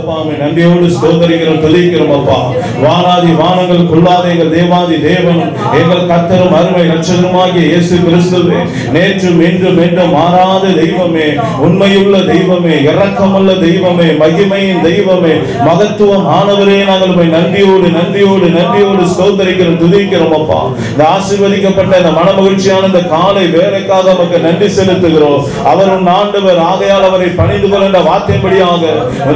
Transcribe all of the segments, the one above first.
அப்பா, நன்றியோடு ஸ்தோத்திரிக்கிறோம், துதிக்கிறோம் அப்பா. வானாதி வானங்கள் கொள்ளாத எங்கள் தேவாதி தேவன், எங்கள் கர்த்தரும் அருமை இரட்சகருமாகிய இயேசு கிறிஸ்துவே, நேற்றும் இன்றும் என்றும் மாறாத தெய்வமே, உண்மையுள்ள தெய்வமே, இரக்கமுள்ள தெய்வமே, மகிமையின் தெய்வமே, மகத்துவம் ஆனவரே, நாங்கள் உம்மை நன்றியோடு நன்றியோடு நன்றியோடு ஸ்தோத்திரிக்கிறோம், துதிக்கிறோம் அப்பா. இந்த ஆசீர்வதிக்கப்பட்ட இந்த மனமகிழ்ச்சியான இந்த காலை வேலைக்காக நமக்கு நன்றி செலுத்துகிறோம். அவரும் ஆண்டவர் ஆகையால் அவரை பணிந்து கொள்ள வார்த்தைப்படியாக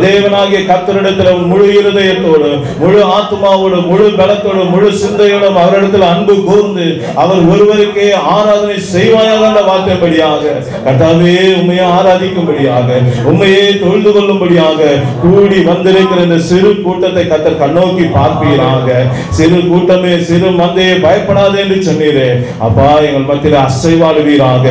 தேவனாகிய கர்த்தரிடத்தில் முழு இருதயத்தோடு, முழு ஆத்மாவோடு, முழு பலத்தோடு, முழு சிந்தையோடும் அவரிடத்தில் அன்பு கூர்ந்து அவர் ஒருவருக்கே ஆராதனை செய்வாயாக வார்த்தைப்படியாக கர்த்தாவே உம்மையே ஆராதிக்கும்படியாக, உம்மையே தொழுது கொள்ளும்படியாக கூடி வந்திருக்கிற இந்த சிறு கூட்டத்தை கர்த்தர் கண்ணோக்கி பார்ப்பீராக. சிறு கூட்டமே, சிறு மந்தையே, பயப்படாது என்று சொன்னீரே அப்பா. எங்கள் மத்தியில் அசைவாடுவீராக.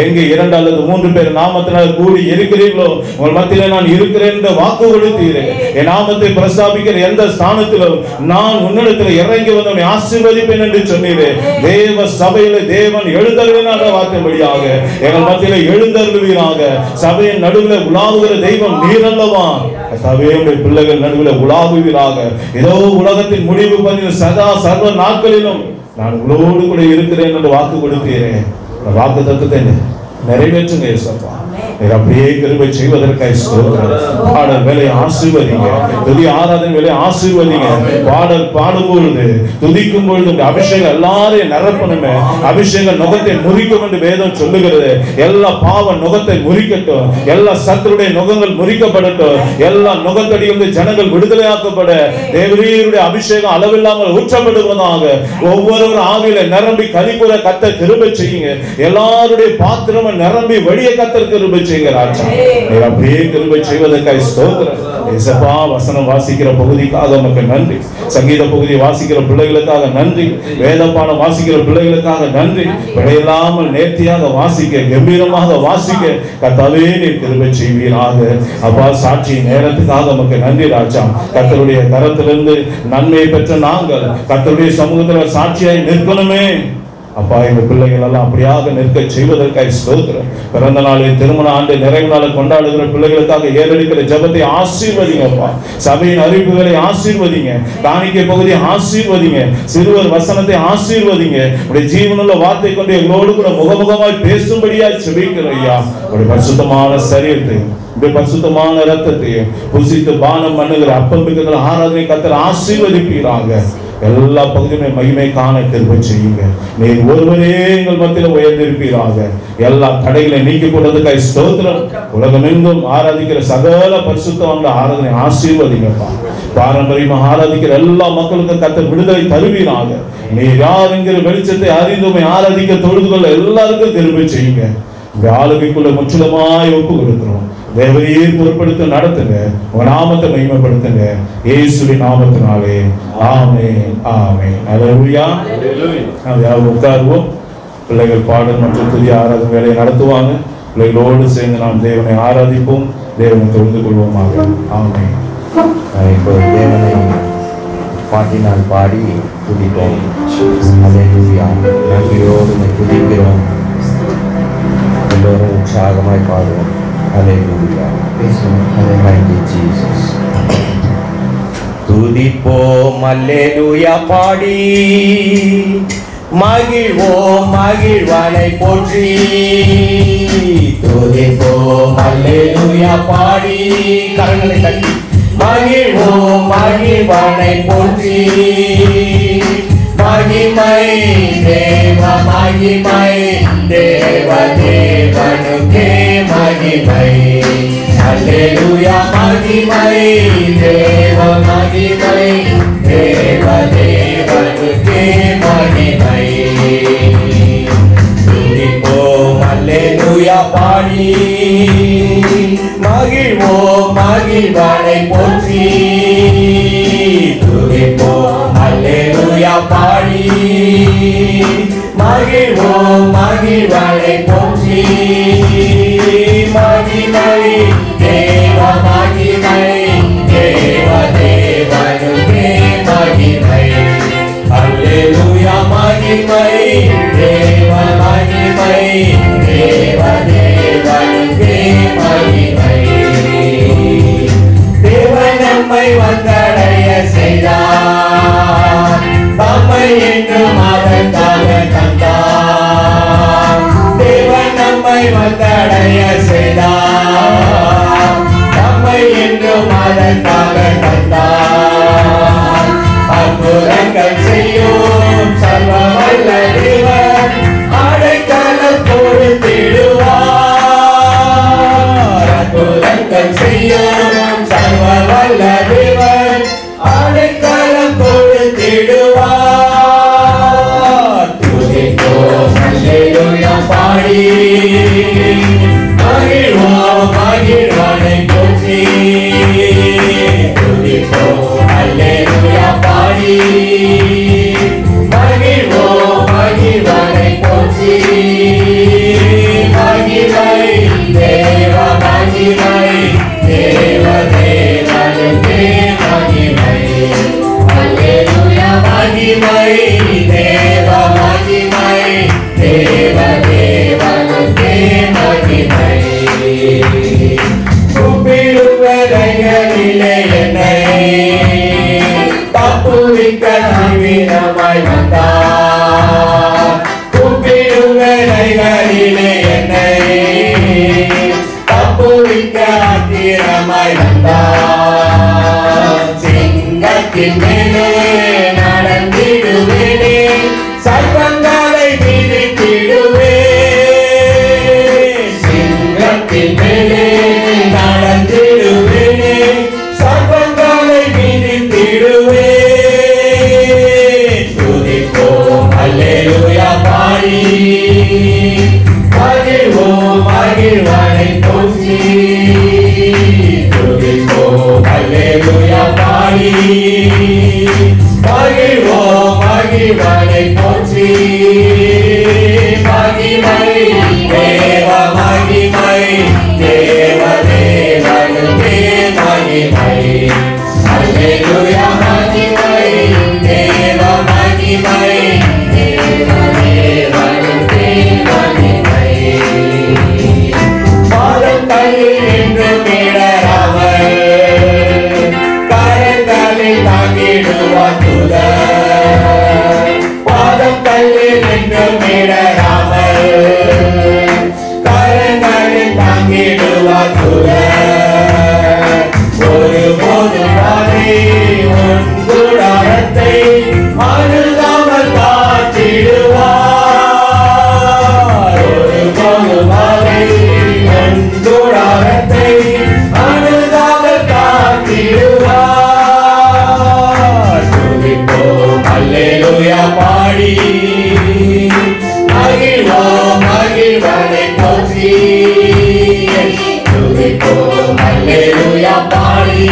எங்கே 2 அல்லது 3 பேர் நாமத்தினால் கூடி இருக்கிறீர்களோ உங்கள் மத்தியிலே நான் இருக்கிறேன் என்று வாக்கு கொடுத்தீரே. என் நாமத்தை பிரஸ்தாபிக்கிற எந்த ஸ்தானத்திலும் நான் உன்னிடத்தில் இறங்கி வந்து உன்னை ஆசீர்வதிப்பேன் என்று சொன்னீரே. தேவ சபையில தேவன் எழுந்தருளினாக வார்த்தைப்படியாக எங்கள் மத்தியிலே எழுந்தருளுவீராக. சபையின் நடுவில் உலாவுகிற தெய்வம் நீர் அல்லவா. சபையுடைய பிள்ளைகள் நடுவில் உலாவுவீராக. ஏதோ உலகத்தின் முடிவு பண்ணி சதா சர்வ நாட்களிலும் நான் உங்களோடு கூட இருக்கிறேன் என்று வாக்கு கொடுத்தீரேன். வாக்கு தத்துவத்தை நிறைவேற்றுங்க இயேசுப்பா. அப்படியே கிருபை செய்வதற்காக ஸ்தோத்திரம். பாடல் வேலை ஆசீர்வதிங்க, துதி ஆராதனை வேலை ஆசீர்வதிங்க. பாடல் பாடும் பொழுது, துதிக்கும் பொழுது அபிஷேகம் எல்லாரையும் நிரப்பணுமே. அபிஷேகம் நுகத்தை முறிக்கும் என்று வேதம் சொல்லுகிறது. எல்லா பாவ நுகத்தை முறிக்கட்டும், எல்லா சத்துருடைய நுகங்கள் முறிக்கப்படட்டும், எல்லா நுகத்தடியிலிருந்து ஜனங்கள் விடுதலையாக்கப்பட தேவரீருடைய அபிஷேகம் அளவில்லாமல் ஊற்றப்படுவதாக. ஒவ்வொருவரும் ஆவியில நிரம்பி கலிப்புற கத்த கிருபை செய்யுங்க. எல்லாருடைய பாத்திரமும் நிரம்பி வழிய கத்தர் கிருபை செய்யுங்க ராஜா. அப்படியே கிருபை செய்வதற்காக ஸ்தோத்திரம். இயேசுப்பா, வசனம் வாசிக்கிற பகுதிக்காக நமக்கு நன்றி. சங்கீத பகுதியை வாசிக்கிற பிள்ளைகளுக்காக நன்றி. வேதப்பாடம் வாசிக்கிற பிள்ளைகளுக்காக நன்றி. விடையில்லாமல் நேர்த்தியாக வாசிக்க, கம்பீரமாக வாசிக்க கர்த்தாவே நீர் கிருபை செய்வீராக. அப்பா, சாட்சி நேரத்துக்காக நமக்கு நன்றி ராஜா. கர்த்தருடைய கரத்திலிருந்து நன்மையை பெற்ற நாங்கள் கர்த்தருடைய சமூகத்தில் சாட்சியாய் நிற்கணுமே அப்பா. எங்க பிள்ளைகள் எல்லாம் அப்படியாக நிற்க செய்வதற்காக ஸ்தோத்திரம். பிறந்த நாளை, திருமண ஆண்டு, நிறைவு நாளை கொண்டாடுகிற பிள்ளைகளுக்காக ஏறெடுக்கிற ஜெபத்தை ஆசீர்வதிங்கப்பா. சபையின் அறிவிப்புகளை ஆசீர்வதிங்க. காணிக்கை பகுதியை ஆசீர்வதிங்க. சிறுவர் வசனத்தை ஆசீர்வதிங்க. உடைய ஜீவனுள்ள வார்த்தை கொண்டு எங்களோடு கூட முகமுகமாய் பேசும்படியாய் செபிக்கிறோம் ஐயா. உடைய பரிசுத்தமான சரீரத்தையும் பரிசுத்தமான இரத்தத்தையும் புசித்து பானம் பண்ணுகிற அப்பம்பிக்கிற ஆராதனை கர்த்தர் ஆசீர்வதிப்பீராக. எல்லா பகுதியுமே மகிமை காண கிருபை செய்யுங்க. நீர் ஒருவரே எங்கள் மத்தியில் உயர்ந்திருப்பீராக. எல்லா தடைகளை நீக்கி கொண்டதுக்காக ஸ்தோத்திரம். உலகமெங்கும் ஆராதிக்கிற சகல பரிசுத்தவான்கள் ஆராதனை ஆசீர்வதிங்கப்பா. பாரம்பரியமாக ஆராதிக்கிற எல்லா மக்களுக்கும் கர்த்தர் விடுதலை தருவீராக. நீர் யார் என்கிற வெளிச்சத்தை அறிந்துமை ஆராதிக்க தொழுது கொள்ள எல்லாருக்கும் கிருபை செய்யுங்க. இந்த ஆளுமைக்குள்ள முற்றிலுமாய் ஒப்பு கொடுக்கிறோம். தேவரீர் பொறுப்படுத்த நடத்துங்க. உங்க நாமத்தை மகிமைப்படுத்துங்க. இயேசுவின் நாமத்தினாலே ஆமென், ஆமென். அல்லேலூயா. நாம் உட்காருவோம். பிள்ளைகள் பாடல் மற்றும் புதிய ஆராதனை வேலையை நடத்துவாங்க. பிள்ளைகளோடு சேர்ந்து நாம் தேவனை ஆராதிப்போம், தேவனை தொழுது கொள்வோமாக. ஆமென். இப்போ தேவனை பாட்டினால் பாடி துதிப்போம். அல்லேலூயா. நன்றியோடு துதிக்கிறோம். எல்லோரும் உற்சாகமாய் பாடுவோம். Hallelujah. Thank you, Jesus. துதிப்போம் அல்லேலூயா பாடி மகிழ்வோம் மகிழ்வானை போற்றி. துதிப்போம் அல்லேலூயா பாடி கரங்களை தட்டி மகிழ்வோம் மகிழ்வானை போற்றி. மகிமை தேவ மகிமை தேவ தேவனுக்கே மகிமை. அல்லேலூயா. மகிமை தேவ மகிமை தேவ தேவனுக்கே மகிமை. துதிப்போம் அல்லேலூயா பாடி மகிழ்வோம் மகிழ்வானை போற்றி. துதிப்போம் அல்லேலூயா பாடி மகிழ்வோம் மகிழ்வானை போற்றி. மகிமை தேவ மகிமை தேவ தேவனுக்கே மகிமை. அல்லேலூயா. மகிமை தேவ மகிமை தேவ தேவனுக்கே மகிமை. தேவனை விடாமல் தடைய செய்தார். நம்மை என்றும் அதற்காக தந்தார். அற்புதங்கள் செய்யும் சர்வ வல்ல தேவன் அடைக்கலம் கொடுத்திடுவார். அற்புதங்கள் செய்யும் சர்வ வல்ல தேவன் அடைக்கலம் கொடுத்திடுவார். துதிப்போம் அல்லேலூயா பாடி மகிழ்வோம் மகிழ்வானை போற்றி. துதிப்போம் அல்லேலூயா பாடி மகிழ்வோம் மகிழ்வானை போற்றி. மகிமை தேவ மகிமை தேவ தேவனுக்கே மகிமை. அல்லேலூயா மகிமை தேவ மகிமை தேவ தேவனுக்கே மகிமை. கூப்பிடுவதைகளிலே என்னை தப்புவிக்க தீவிரமாய் வந்தார். கூப்பிடுவதைகளிலே என்னை தப்புவிக்க தீவிரமாய் வந்தார். சிங்கத்தின் மேலே நடந்திடுவேனே சர்வங்களை மிதித்திடுவேன். சிங்கத்தின் மேலே நடந்திடுவேனே சர்வங்களை மிதித்திடுவேன். துதிப்போம் அல்லேலூயா பாடி மகிழ்வோம் மகிழ்வானை போற்றி. துதிப்போம் அல்லேலூயா பாடி மகிழ்வோம் மகிழ்வானை போற்றி. மகிமை தேவ மகிமை தேவ தேவனுக்கே மகிமை. அல்லேலூயா மகிமை தேவ மகிமை தேவ தேவனுக்கே மகிமை. பாதம் கையில் நின்று மீளராமல் கரங்களில் தாங்கிடுவார் தூதர். பாதம் கையில் நின்று மீளராமல் கரங்களில் தாங்கிடுவார் தூதர். ஒருபோதும் வாதை உன் கூடாரத்தை அணுகாமல் காத்திடுவார். ஒருபோதும் வாதை உன் கூடாரத்தை அணுகாமல் காத்திடுவார். துதிப்போம் அல்லேலூயா பாடி மகிழ்வோம் மகிழ்வானை போற்றி. துதிப்போம் அல்லேலூயா பாடி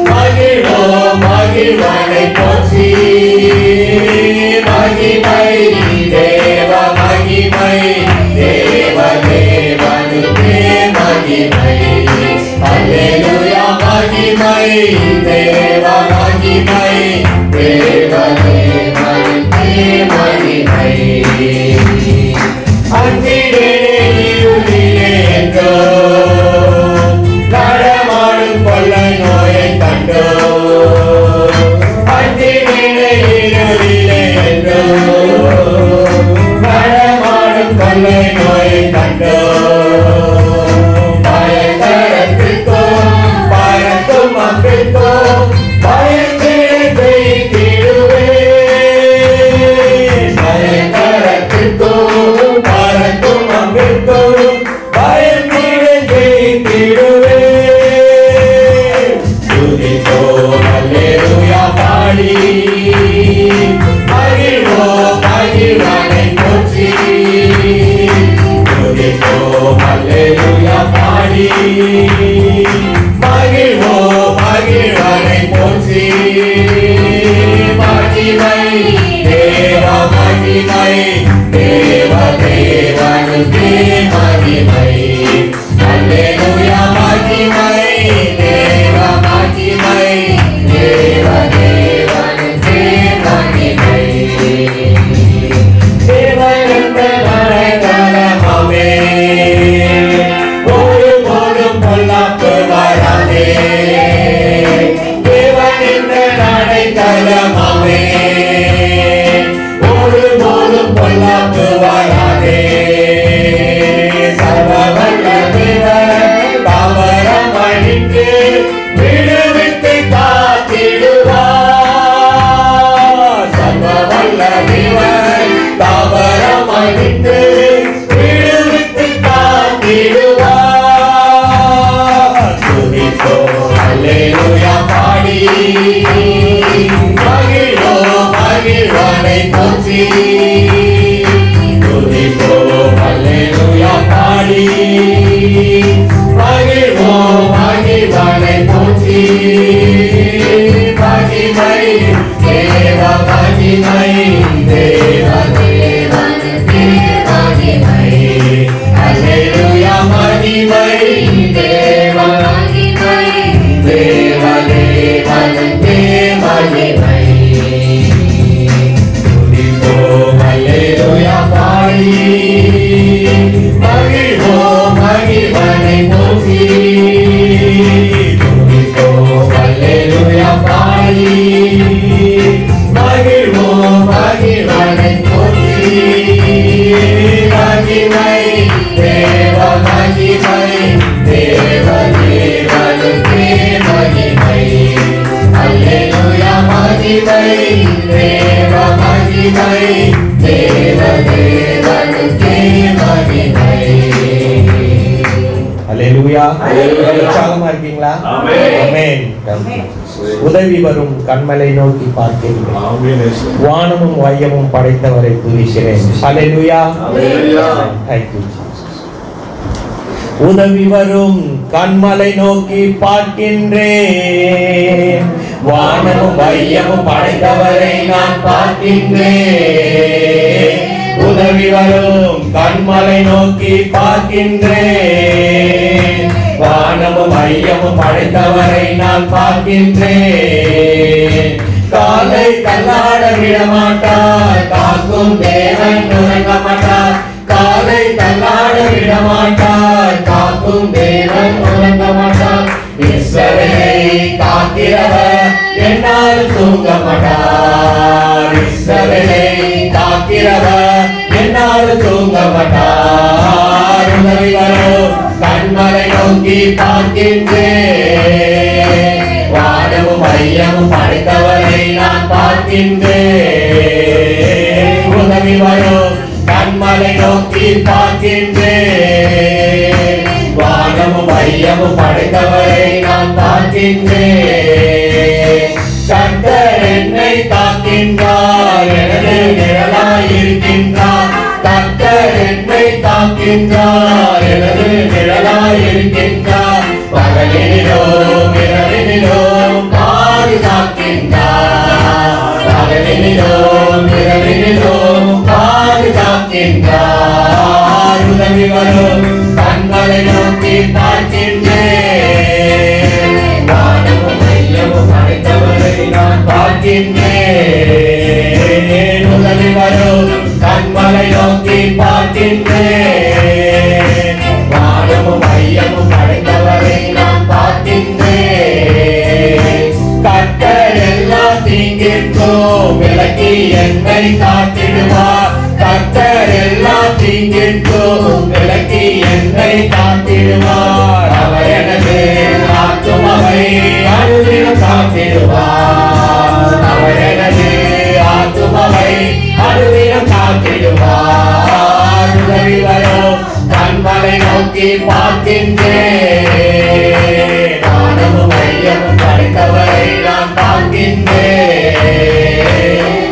மகிழ்வோம் மகிழ்வானை போற்றி. மகிமை தேவ மகிமை தேவ தேவனுக்கே மகிமை. அல்லேலூயா மகிமை தேவ மகிமை தேவ தேவனுக்கே மகிமை. அன்பிலே இருளிலே என்றோ நடமாடும் கொள்ளை நோயை கண்டோ. அன்பிலே இருளிலே என்றோ நடமாடும் கொள்ளை நோயை கண்டோ. பயங்கரத்திற்கோ பறக்கும் அம்பிற்கோ பயங்கரை ஜெயித்திடுவேன். பயங்கரத்திற்கோ பறக்கும் அம்பிற்கோ பயங்கரை ஜெயித்திடுவேன். துதிப்போம் அல்லேலூயா பாடி மகிழ்வோம் மகிழ்வானை போற்றி. துதிப்போம் அல்லேலூயா பாடி மகிழ்வோம் மகிழ்வானை போற்றி. மகிமை தேவ மகிமை தேவ தேவனுக்கே மகிமை. அல்லேலூயா மகிமை தேவ மகிமை தேவ தேவனுக்கே மகிமை. தேவன் என்ற மறைக்கலமாமே ஒருபோதும் பொல்லாப்பு வராதே. தேவன் என்ற மறைக்கலமாமே ஒருபோதும் பொல்லாப்பு வராதே. ஹalleluya. உற்சாகமா இருக்கீங்களா? ஆமென். உதவி வரும் கண்மலை நோக்கி பார்க்கிறேன், வானமும் வையமும் படைத்தவரை துதிக்கிறேன். ஹalleluya. Thank you Jesus. உதவி வரும் கண்மலை நோக்கி பார்க்கின்றேன், வானமும் வையமும் படைத்தவரை நான் பார்க்கின்றேன். உதவி வரும் கண்மலை நோக்கி பார்க்கின்றேன், வானமும் வையமும் படைத்தவரை நான் பார்க்கின்றேன். காலை தள்ளாட விடமாட்டார், காக்கும் தேவன் உறங்க மாட்டார். காலை தள்ளாட விடமாட்டார், காக்கும் தேவன் உறங்க மாட்டார். இஸ்ரவேலை காக்கிறவர் என்னால் தூங்க மாட்டார். இஸ்ரவேலை காக்கிறவர் என்னால் தூங்க மாட்டார். உதவி வரும் கண்மலை நோக்கி பார்க்கின்றேன், வானமும் வையமும் படைத்தவரை நான் பார்க்கின்றேன். உதவி வரும் கண்மலை நோக்கி பார்க்கின்றேன், வானமும் வையமும் படைத்தவரை நான் பார்க்கின்றேன். கர்த்தர் என்னை காக்கின்றார், எனது நிழலாயிருக்கின்றார். கர்த்தர் என்னை காக்கின்றார், எனது நிழலாயிருக்கின்றார். பகலிலும் இரவிலும் பாதுகாக்கின்றார், பகலிலும் இரவிலும் பாதுகாக்கின்றார். உதவி வரும் கண்மலை நோக்கி பார்க்கின்றேன், வானமும் வையமும் படைத்தவரை நான் பார்க்கின்றேன். உதவி வரும் கண்மலை நோக்கி பார்க்கின்றேன், வானமும் வையமும் படைத்தவரை நான் பார்க்கின்றேன். கர்த்தர் எல்லா தீங்கிற்கும் விலக்கி என்னை காத்திடுவார். கர்த்தர் எல்லா தீங்கிற்கும் விலக்கி என்னை காத்திடுவார். அவர் எனது ஆத்துமாவை அனுதினம் காத்திடுவார். அவர் எனது ஆத்துமாவை அனுதினம் காத்திடுவார். உதவி வரும் கண்மலை நோக்கி பார்க்கின்றேன், வானமும் வையமும் படைத்தவரை நான் பார்க்கின்றேன்.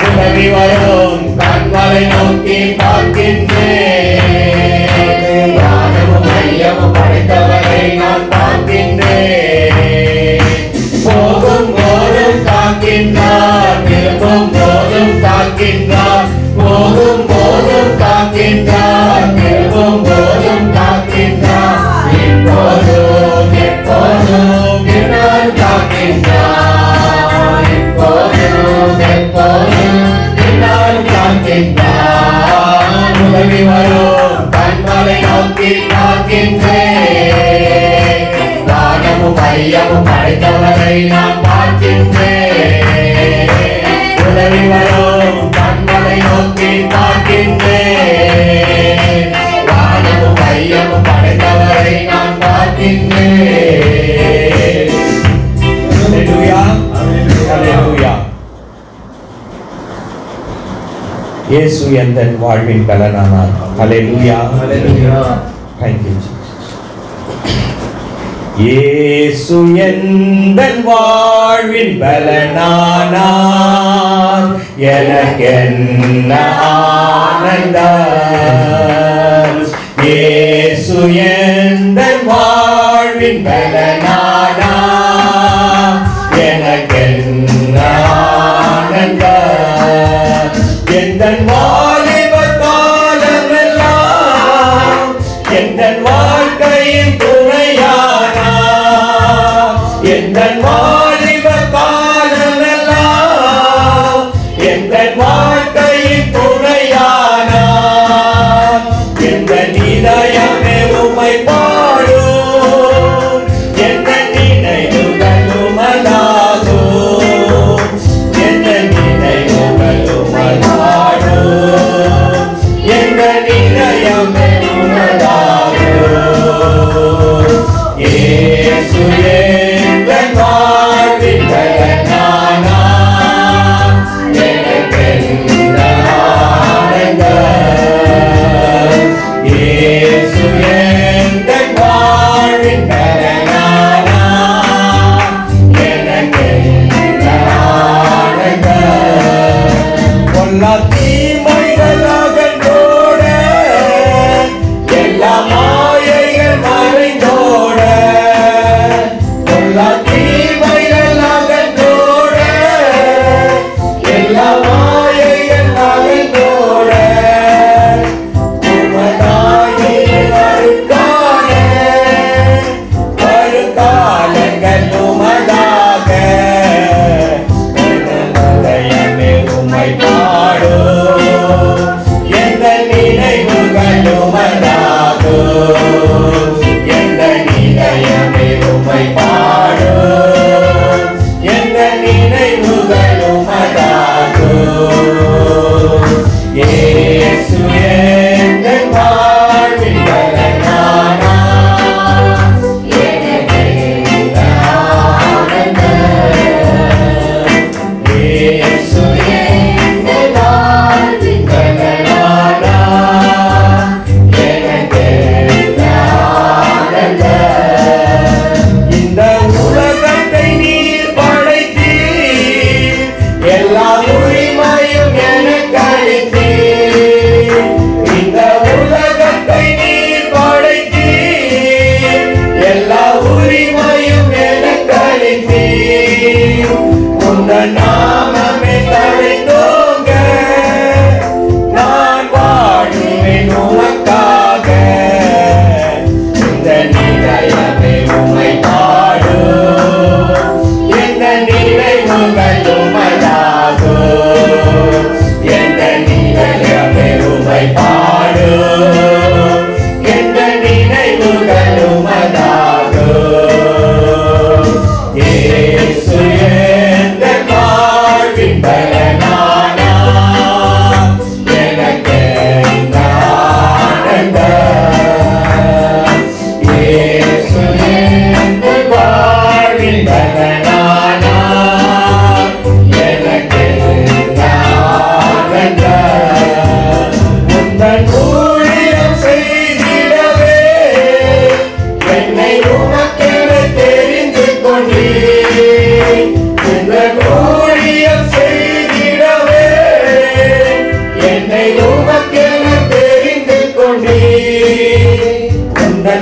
உதவி வரும் கண்மலை நோக்கி பார்க்கின்றேன், வானமும் வையமும் படைத்தவரை நான் பார்க்கின்றேன். போகும் போதும் காக்கின்றார், திரும்பும் போதும் காக்கின்றார். போகும் போதும் காக்கின்றார், திரும்பும் போதும் காக்கின்றார். இப்போதும் எப்போதும் என்னால் காக்கின்றார். இப்போதும் எப்போதும் என்னால் காக்கின்றார். உதவி வரும் கண்மலை நோக்கி பார்க்கின்றேன், வானமும் வையமும் படைத்தவரை நான் பார்க்கின்றேன். உதவி வரும் கண்மலை நோக்கி பார்க்கின்றேன், வானமும் வையமும் படைத்தவரை நான் பார்க்கின்றேன். ஹalleluya, ஹalleluya. இயேசு எந்தன் வாழ்வின் பலனானார். ஹalleluya, ஹalleluya. Thank you Jesus. இயேசு எந்தன் வாழ்வின் பலனானார், எனக்கென்ன ஆனந்தம். இயேசு எந்தன் வாழ்வின் பலனானார், எனக்கென்ன ஆனந்தம். எந்தன் வாலிப காலமெல்லாம் எந்தன் வாழ்க்கையின் துணையானார். எந்தன் வாலிப காலமெல்லாம் எந்தன் வாழ்க்கையின் துணையானார். எந்தன் இதயமே உம்மை பாடும், எந்தன் நினைவுகள் உமதாகும். எந்தன் நினைவுகள் உமதாகும், எந்தன் இதயமே உமதாகும். இயேசு எந்தன் வாழ்வின் பலனானார், எனக்கென்ன ஆனந்தம். இயேசு எந்தன்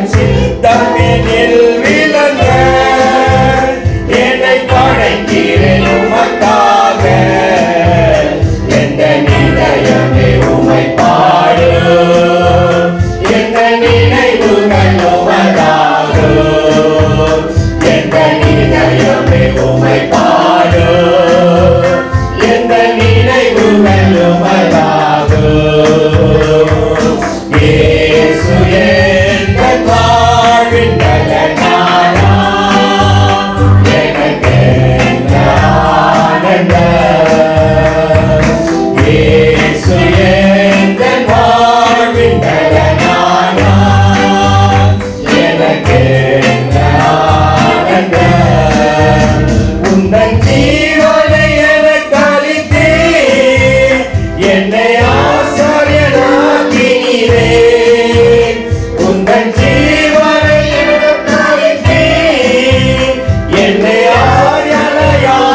உந்தன் சித்தமெனில் விளங்க என்னை படைக்கிறேன் உமக்காக. எந்த நிலையமே உமை பாடு, எந்த நினைவுகள் உமதாகு. எந்த நிலையமே உமை பாடு, எந்த நினைவுகள் உமதாகு. இயேசு என் வாழ்வின் நலனானா, எனக்கென்ன ஆனந்தம். இயேசு என் வாழ்வின் நலனானா, எனக்கென்ன ஆனந்தம். உந்தன் ஜீவனை எனக்கு அளித்தீர், என்னை ஆசாரியனாக்கினீரே. உந்தன் ஜீவனை எனக்கு அளித்தீர், என்னை ஆசாரியனாக்கினீரே.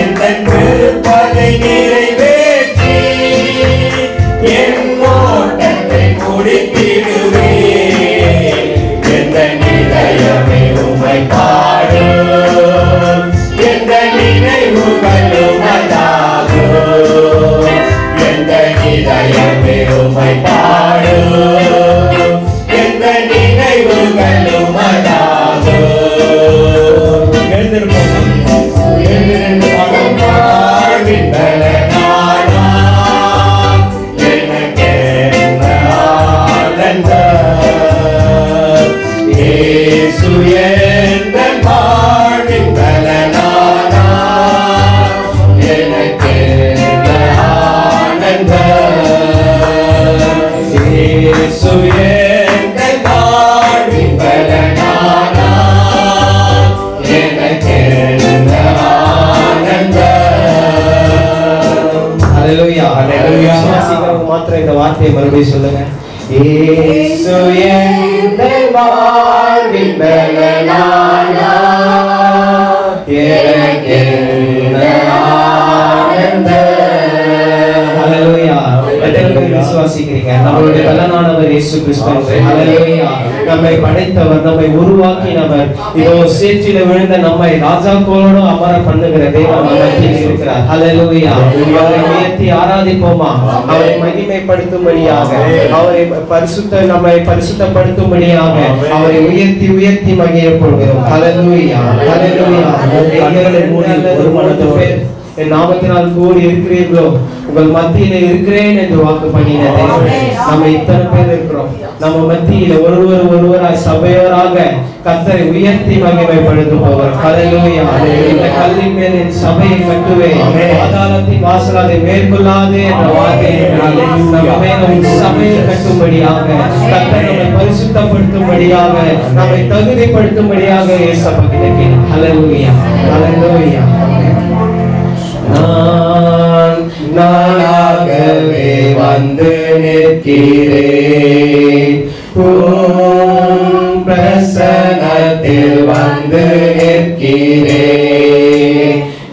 எந்தன் விருப்பத்தை நிறைவேற்றி என் ஓட்டத்தை முடித்திடுவே. எந்த நிலையமே உமை பாடு, எந்த நினைவுகள் உமதாகு. எந்த நிலையமே உமை பாடு, எந்த நினைவுகள் உமதாகு. எழுந்திருப்போம். வாழ்வின் பலனானா, எனக்கென்ன ஆனந்தம். இயேசு எந்தன் வாழ்வின் பலனானா, எனக்கென்ன ஆனந்தம். இயேசு எந்தன் வாழ்வின் பலனானா, எனக்கென்ன ஆனந்தம். ஹalleluya ஹalleluya. சீக்கிரம் மாத்திரம் இந்த வார்த்தையை மறுபடியும் சொல்லுங்க. இயேசு என் வாழ்வின் பலனானா, எனக்கென்ன ஆனந்தம். ஹalleluya. எத்தனை பேர் விசுவாசிக்கிறீங்க? நம்மளுடைய பலனானவர் இயேசு கிறிஸ்து. ஹalleluya. நம்மை படைத்தவர், நம்மை உருவாக்கினவர், இதோ சேற்றில விழுந்த நம்மை ராஜாக்களோடு அமர பண்ணுகிற தேவன் நம்மில் இருக்கிறார். ஹalleluya. அவரை உயர்த்தி ஆராதிப்போமா? அவரை மகிமைப்படுத்தும்படியாக, அவரை நம்மை பரிசுத்தப்படுத்தும்படியாக அவரை உயர்த்தி உயர்த்தி மகிழ போகிறோம். ஹalleluya ஹalleluya. ஒரு மனதோடு என் நாமத்தினால் கூடி இருக்கிறீர்களோ உங்கள் மத்தியில இருக்கிறேன் என்று வாக்கு பண்ணின தேவன். நம்ம இத்தனை பேர் இருக்கிறோம். நம்ம மத்தியில ஒருவராய் சபையோராக கர்த்தரை உயர்த்தி மகிமைப்படுத்துபவர். ஹalleluya. இந்த கல்லின் மேல் என் சபையை கட்டுவேன், பாதாளத்தின் வாசல் அதை மேற்கொள்ளாது என்ற வார்த்தையினாலே நம்ம மேல் சபையை கட்டும்படியாக, கர்த்தர் நம்மை பரிசுத்தப்படுத்தும்படியாக, நம்மை தகுதிப்படுத்தும்படியாக இயேசுவின் ஹalleluya ஹalleluya. நானாகவே வந்து நிற்கிறேன், பிரசன்னத்தில் வந்து நிற்கிறேன்.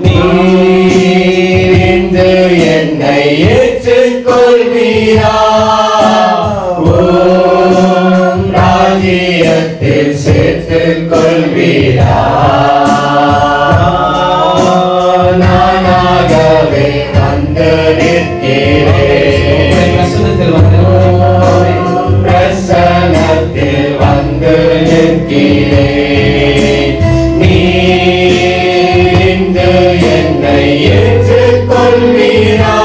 நீர் இன்று என்னை ஏற்றுக்கொள்வீரா? ராஜ்யத்தில் சேர்த்துக் கொள்வீரா? நானாகவே வந்து நிற்கிறேன், பிரசன்னத்தில் வந்து நிற்கிறேன். நீர் இன்று என்னை ஏற்றுக்கொள்வீரா?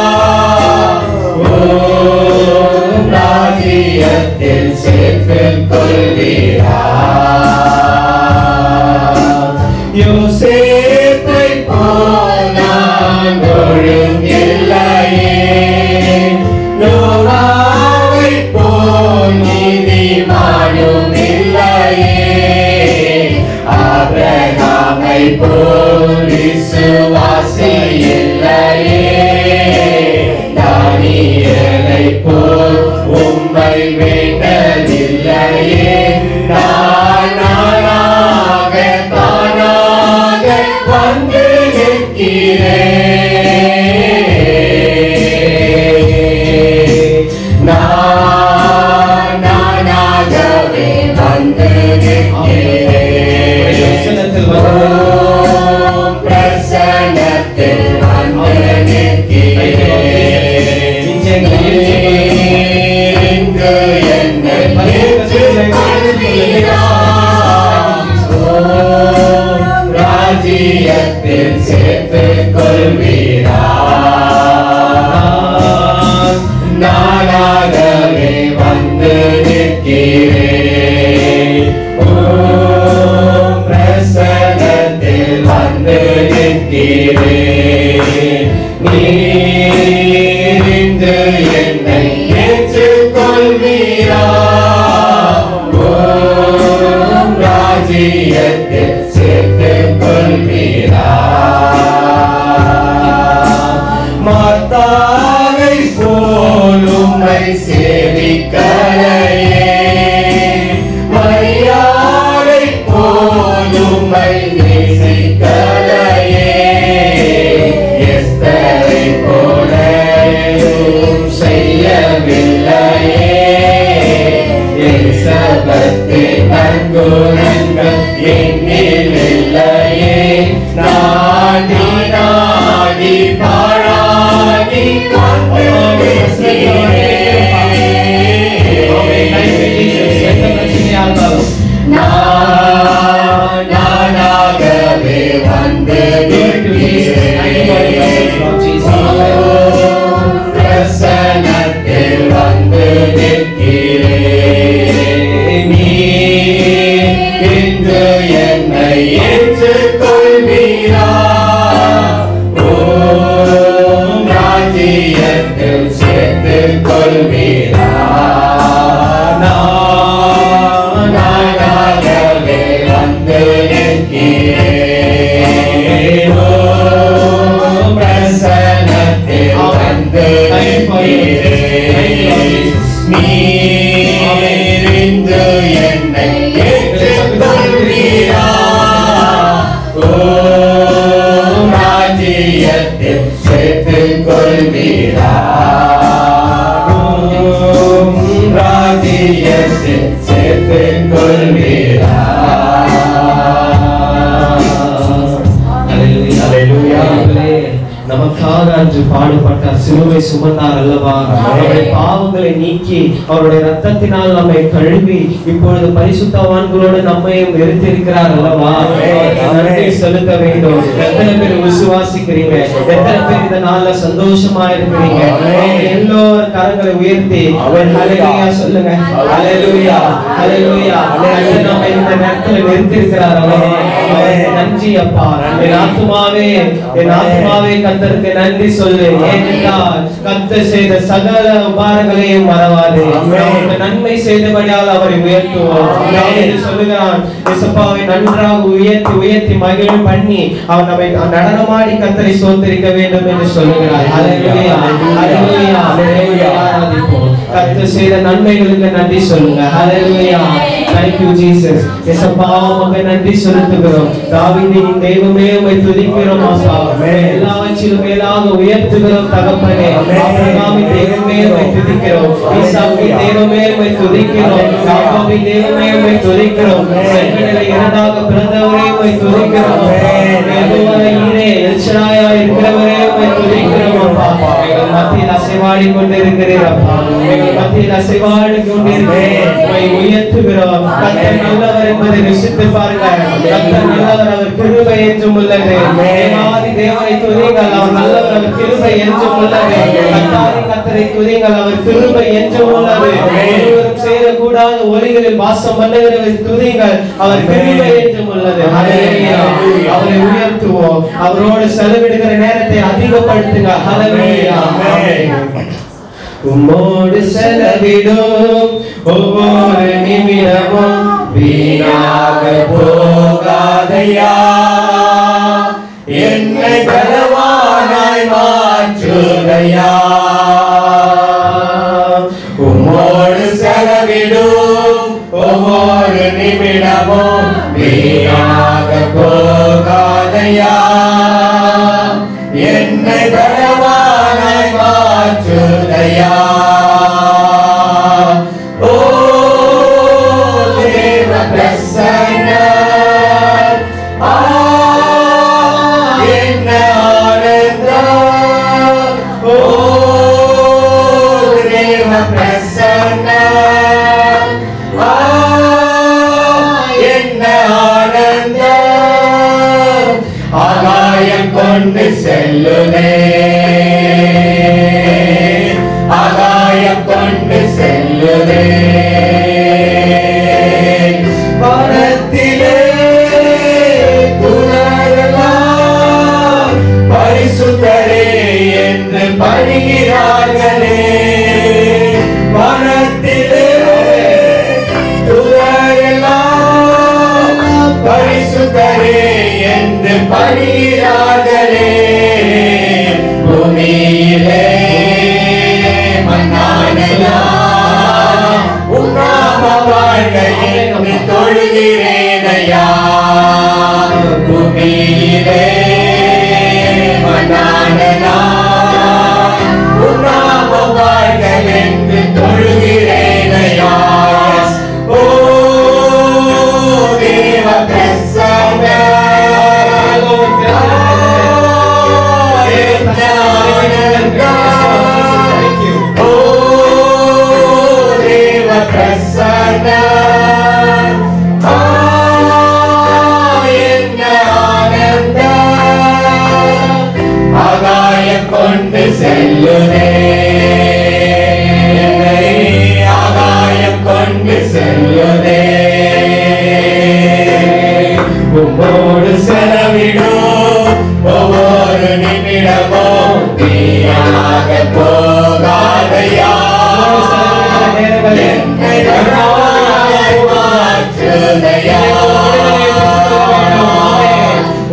ராஜ்யத்தில் சேர்த்துக் கொள்வீரா? யோசேப்பை போல் நான் ஒழுங்கில்லையே, நோவாவை போல் நீதிமானும் இல்லையே, ஆபிரகாமை போல் விசுவாசி இல்லையே, தானியேலை போல் உம்மை வேண்டதில்லையே. நானாக வந்து நிற்கிறேன், நானாக மதிக்கலையே மரியாதை போல் உம்மை நேசிக்கலையே எஸ்தரை போல எதுவும் செய்யவில்லையே எலிசபெத்தின் நற்குணங்கள் என்னில் இல்லையே நாடி நாடி பாழாகி நானாகவே வந்து பிரசனத்தில் வந்து நிற்கிறேன் நீ இன்று என்னை ஏற்றுக்கொள்வீரா ஓம் ராஜ்யத்தில் சேர்த்துக் கொள்வீரா நானாகவே வந்து நிற்கிறேன் ஓம் பிரசனத்தில் வந்து நிற்கிறேன் நீர் இன்று என்னை ஏற்றுக்கொள்வீரா ஓம் ராஜ்யத்தில் சேர்த்துக் கொள்வீரா ஓம் ராஜ்யத்தில் சேர்த்துக் கொள்வீரா நமக்காக அன்று பாடுபட்டார், சிலுவை சுமந்தார் அல்லவா? அவருடைய பாவங்களை நீக்கி அவருடைய ரத்தத்தினால் நம்மை கழுவி இப்பொழுது பரிசுத்தவான்களோடு நம்மையும் நிறுத்தியிருக்கிறார் அல்லவா? நன்றி செலுத்த வேண்டும். எத்தனை பேர் விசுவாசிக்கிறீங்க? எத்தனை பேர் இந்த நாள்ல சந்தோஷமா இருக்கிறீங்க? எல்லோரும் கரங்களை உயர்த்தி ஹல்லேலூயா சொல்லுங்க. ஹல்லேலூயா, ஹல்லேலூயா. நம்ம இந்த நேரத்துல நிறுத்தியிருக்கிறார் அல்லவா? நன்றி அப்பா. என் ஆத்துமாவே, என் ஆத்துமாவே கர்த்தருக்கு நன்றி சொல்லு. ஏனென்றால் கர்த்தர் செய்த சகல உபகாரங்களையும் மறவாதே. நமக்கு நன்மை செய்தபடியால் அவரை உயர்த்துவோம். தாவீது சொல்லுகிறான், இயேசுவை நன்றாக உயர்த்தி உயர்த்தி மகிழ பண்ணி அவர் நம்மை நடனமாடி கர்த்தரை ஸ்தோத்திரிக்க வேண்டும் என்று சொல்லுகிறார். ஹல்லேலூயா, ஹல்லேலூயா, ஹல்லேலூயா. ஆராதிப்போம். கர்த்தர் செய்த நன்மைகளுக்கு நன்றி சொல்லுங்க. ஹல்லேலூயா. Thank you Jesus. இயேசுப்பா உமக்கு நன்றி செலுத்துகிறோம். தாவீதின் தெய்வமே உம்மை துதிக்கிறோம் அப்பா. எல்லாவற்றிலும் மேலாக உயர்த்துகிறோம் தகப்பனே. ஆபிரகாமின் தெய்வமே உம்மை துதிக்கிறோம். ஈசாக்கின் தெய்வமே உம்மை துதிக்கிறோம். யாக்கோபின் தெய்வமே உம்மை துதிக்கிறோம். செங்கடலை இரண்டாக பிளந்தவரே உம்மை துதிக்கிறோம். யெகோவா ஈரே எல்ஷடாயா இருக்கிறவரே உம்மை துதிக்கிறோம் அப்பா. எங்கள் மத்தியில் அசைவாடி கொண்டிருக்கிறீர் அப்பா. எங்கள் மத்தியில் அசைவாடி கொண்டிருக்கிறீர். உம்மை உயர்த்துகிறோம். கர்த்தர் நல்லவர் என்பதை ருசித்து பாருங்க. கர்த்தர் நல்லவர், அவர் கிருபை என்றும் உள்ளது. தேவாதி தேவனை துதிங்கள், அவர் நல்லவர், அவர் கிருபை என்றும் உள்ளது. கர்த்தரை துதிங்கள், அவர் கிருபை என்றும் உள்ளது. ஒருவரும் சேரக்கூடாத ஒலிகளில் வாசம் பண்ணுகிறவரை துதிங்கள், அவர் கிருபை என்றும் உள்ளது. ஹல்லேலூயா. அவரை உயர்த்துவோம். அவரோடு செலவிடுகிற நேரத்தை அதிகப்படுத்துங்க. ஹல்லேலூயா. உம்மோடு செலவிடும் ஒவ்வொரு நிமிடமும் வீணாக போகாதையா என்னை பலவானாய் மாற்றுதையா உம்மோடு செலவிடும் ஒவ்வொரு நிமிடமும் வீணாக போகாதையா என்னை பலவானாய் மாற்றுதையா என்ன தொழுகிறேனையா பூமியிலே மன்னான நான் உம் நாமம் வாழ்க என்று தொழுகிறேனையா. ஓ தேவ பிரசன்ன கொண்டு செல்லுதே ஆகாயம் கொண்டு செல்லுதே. உம்மோடு செலவிடும் ஒவ்வொரு நிமிடமும் நீயாக போகாதையா. என்னை மாற்றுதையா.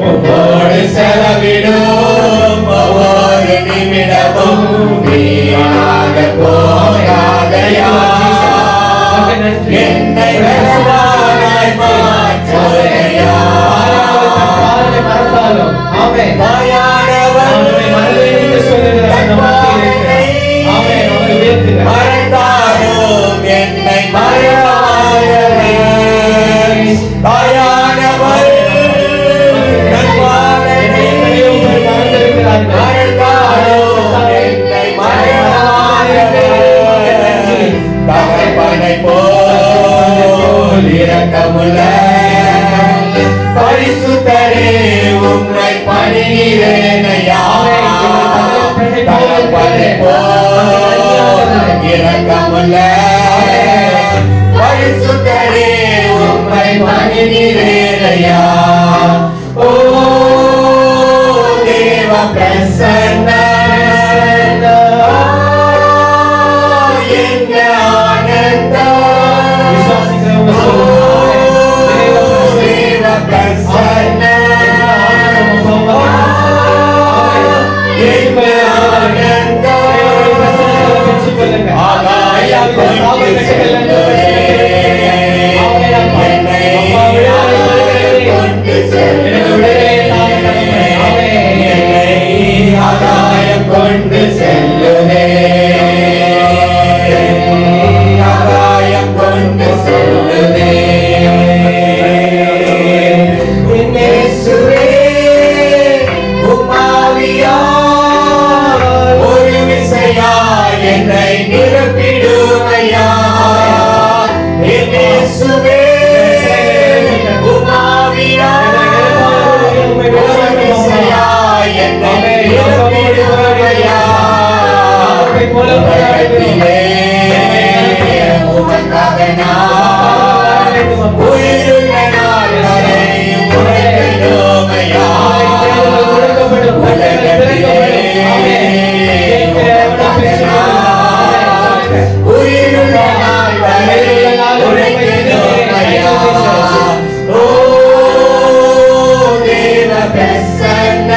உம்மோடு செலவிடும் ஒவ்வொரு நிமிடமும் நீயாக போகாதையா. என்னை வெறுவானாய் மாற்றுதையா. மறந்தாலும் என்னை மறவாதே. தாயானவர் தகப்பனை போல் இரக்கமுள்ள பரிசுத்தரே உம்மை பணிகிறேனையா. தகப்பனை போல் இரக்கமுள்ள பரிசுத்தரே உம்மை பணிகிறேனையா. ஓ தேவ பிரசன்ன கொண்டு செல்லுதே ஆகாயம் கொண்டு செல்லுதே. இயேசுவே உம்மாவியா ஒரு விசையா என்னை நிரப்பிடுமையா. இயேசுவே உம்மாவியா ஒரு விசையா என்னை நிரப்பிடுமையா. உமக்காக நான் உயிருள்ள நாள் வரை உழைக்கணுமையா. உயிருள்ள நாள் வரை உழைக்கணுமையா. ஓ தேவ பிரசன்ன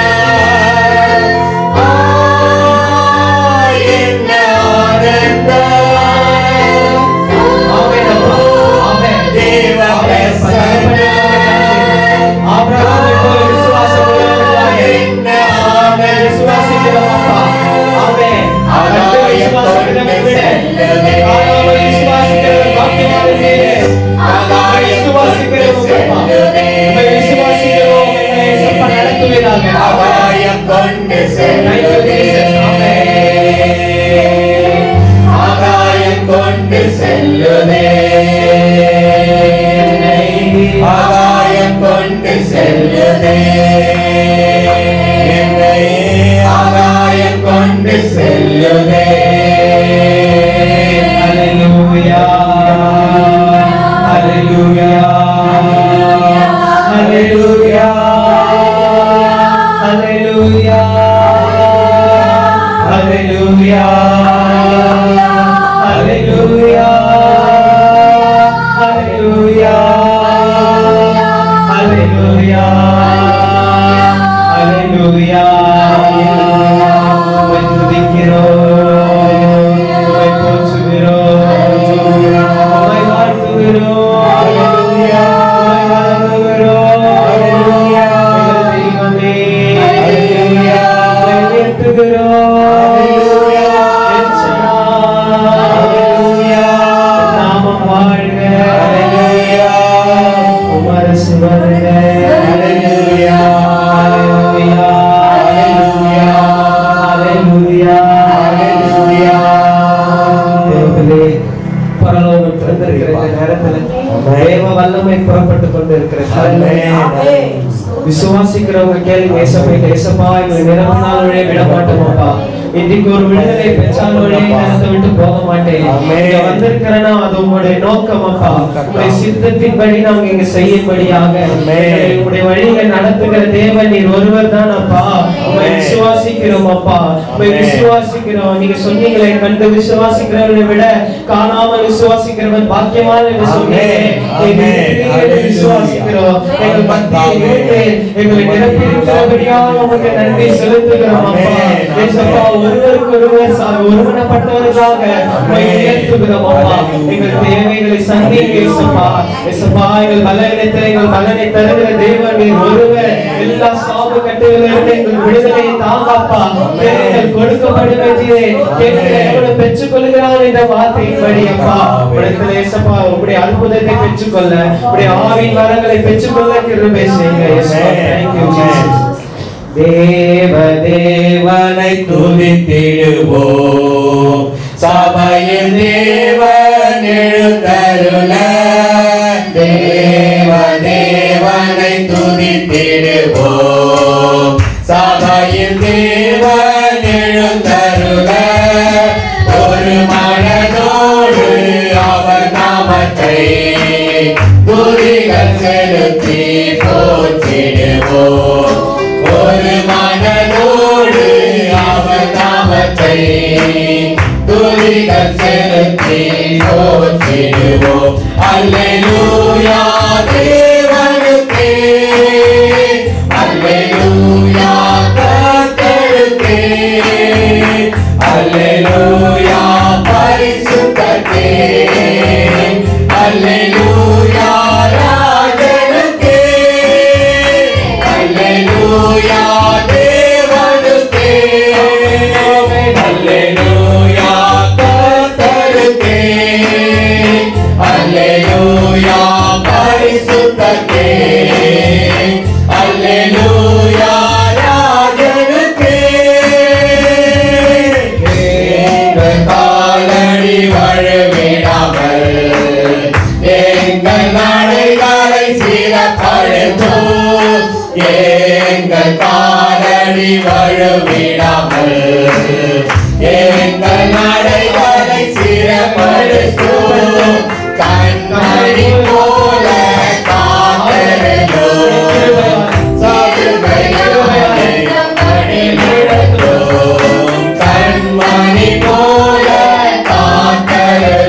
ஆகாயம் கொண்டு செல்லுதே ஆகாயம் கொண்டு செல்லுதே ஆகாயம் கொண்டு செல்லுதே என்னை ஆகாயம் கொண்டு செல்லுதே. Hallelujah, hallelujah, hallelujah, hallelujah, hallelujah, hallelujah, hallelujah, hallelujah. திறந்திருக்கிற இந்த நேரத்துல தேவ வல்லமை புறப்பட்டு கொண்டு இருக்கிற விசுவாசிக்கிறவங்க கேளுங்க. ஏசப்பா எங்களை நிரம்பினாலே விட மாட்டோமாப்பா. இன்னைக்கு ஒரு விடுதலை பெற்றாலே நேரத்தை விட்டு போக மாட்டேன். இங்க வந்திருக்கிறேன்னா அது உங்களுடைய நோக்கம் அப்பா. உங்களுடைய சித்தத்தின்படி நாங்க இங்க செய்யும்படியாக உங்களுடைய வழியில நடத்துகிற தேவன் நீர் ஒருவர் தான் அப்பா. உங்களை விசுவாசிக்கிறோம் அப்பா, உங்களை விசுவாசிக்கிறோம். நீங்க சொன்னீங்களே, கண்டு விசுவாசிக்கிறவனை விட காணாமல் விசுவாசிக்கிறவன் பாக்கியமான என்று சொன்னீங்க. விசுவாசிக்கிறோம். எங்கள் மத்தியில் எங்களை நிரப்பியிருக்கிறபடியாக உங்களுக்கு நன்றி செலுத்துகிறோம் அப்பா. ஏசப்பா ஒருவருக்கு ஒருவர் ஒருமனப்பட்டவர்களாக உயர்த்துகிறோம் அப்பா. எங்கள் தேவைகளை சந்திங்க ஏசப்பா. ஏசப்பா எங்கள் பலவீனத்தில் எங்கள் பலனை தருகிற தேவன் நீர் ஒருவர். எல்லா சாப கட்டுகளிலிருந்து எங்கள் விடுதலையை தாங்கப்பா. எங்கள் கொடுக்கப்படுவதிலே எவ்வளவு பெற்றுக் கொள்கிறான் என்ற வார்த்தையின்படி அப்பா உடனே ஏசப்பா உங்களுடைய அற்புதத்தை பெற்றுக்கொள்ள, உங்களுடைய ஆவின் வரங்களை பெற்றுக்கொள்ள கிருபை செய்யுங்க ஏசப்பா. Thank you Jesus. தேவனை துதித்திடுவோம், சபையில் தேவன் எழுந்தருள. தேவனை துதித்திடுவோம், சபையில் தேவன் எழுந்தருள. ஒரு மனதோடு அவர் நாமத்தை துதிகள் செலுத்தி போற்றிடுவோம். ஒரு மனதோடு அவர் நாமத்தை துதிகள் செலுத்தி போற்றிடுவோம். அல்லேலூயா தேவனுக்கே, அல்லேலூயா கர்த்தருக்கே, அல்லேலூயா பரிசுத்தருக்கே, அல்லேலூயா ராஜனுக்கே, அல்லேலூயா தேவனுக்கே, அல்லேலூயா கர்த்தருக்கே, அல்லேலூயா பரிசுத்தருக்கே, அல்லேலூயா ராஜனுக்கே. எங்கள் காலடி வழுவிடாமல் எங்கள் நடைகளை சீரப்படுத்தும். எங்கள் காலடி வழுவிடாமல் எங்கள் நடைகளை சீரப்படுத்தும். கண்மணி போல காத்தருளும், சதுர்கையாய் வழிநடத்தும். கண்மணி போல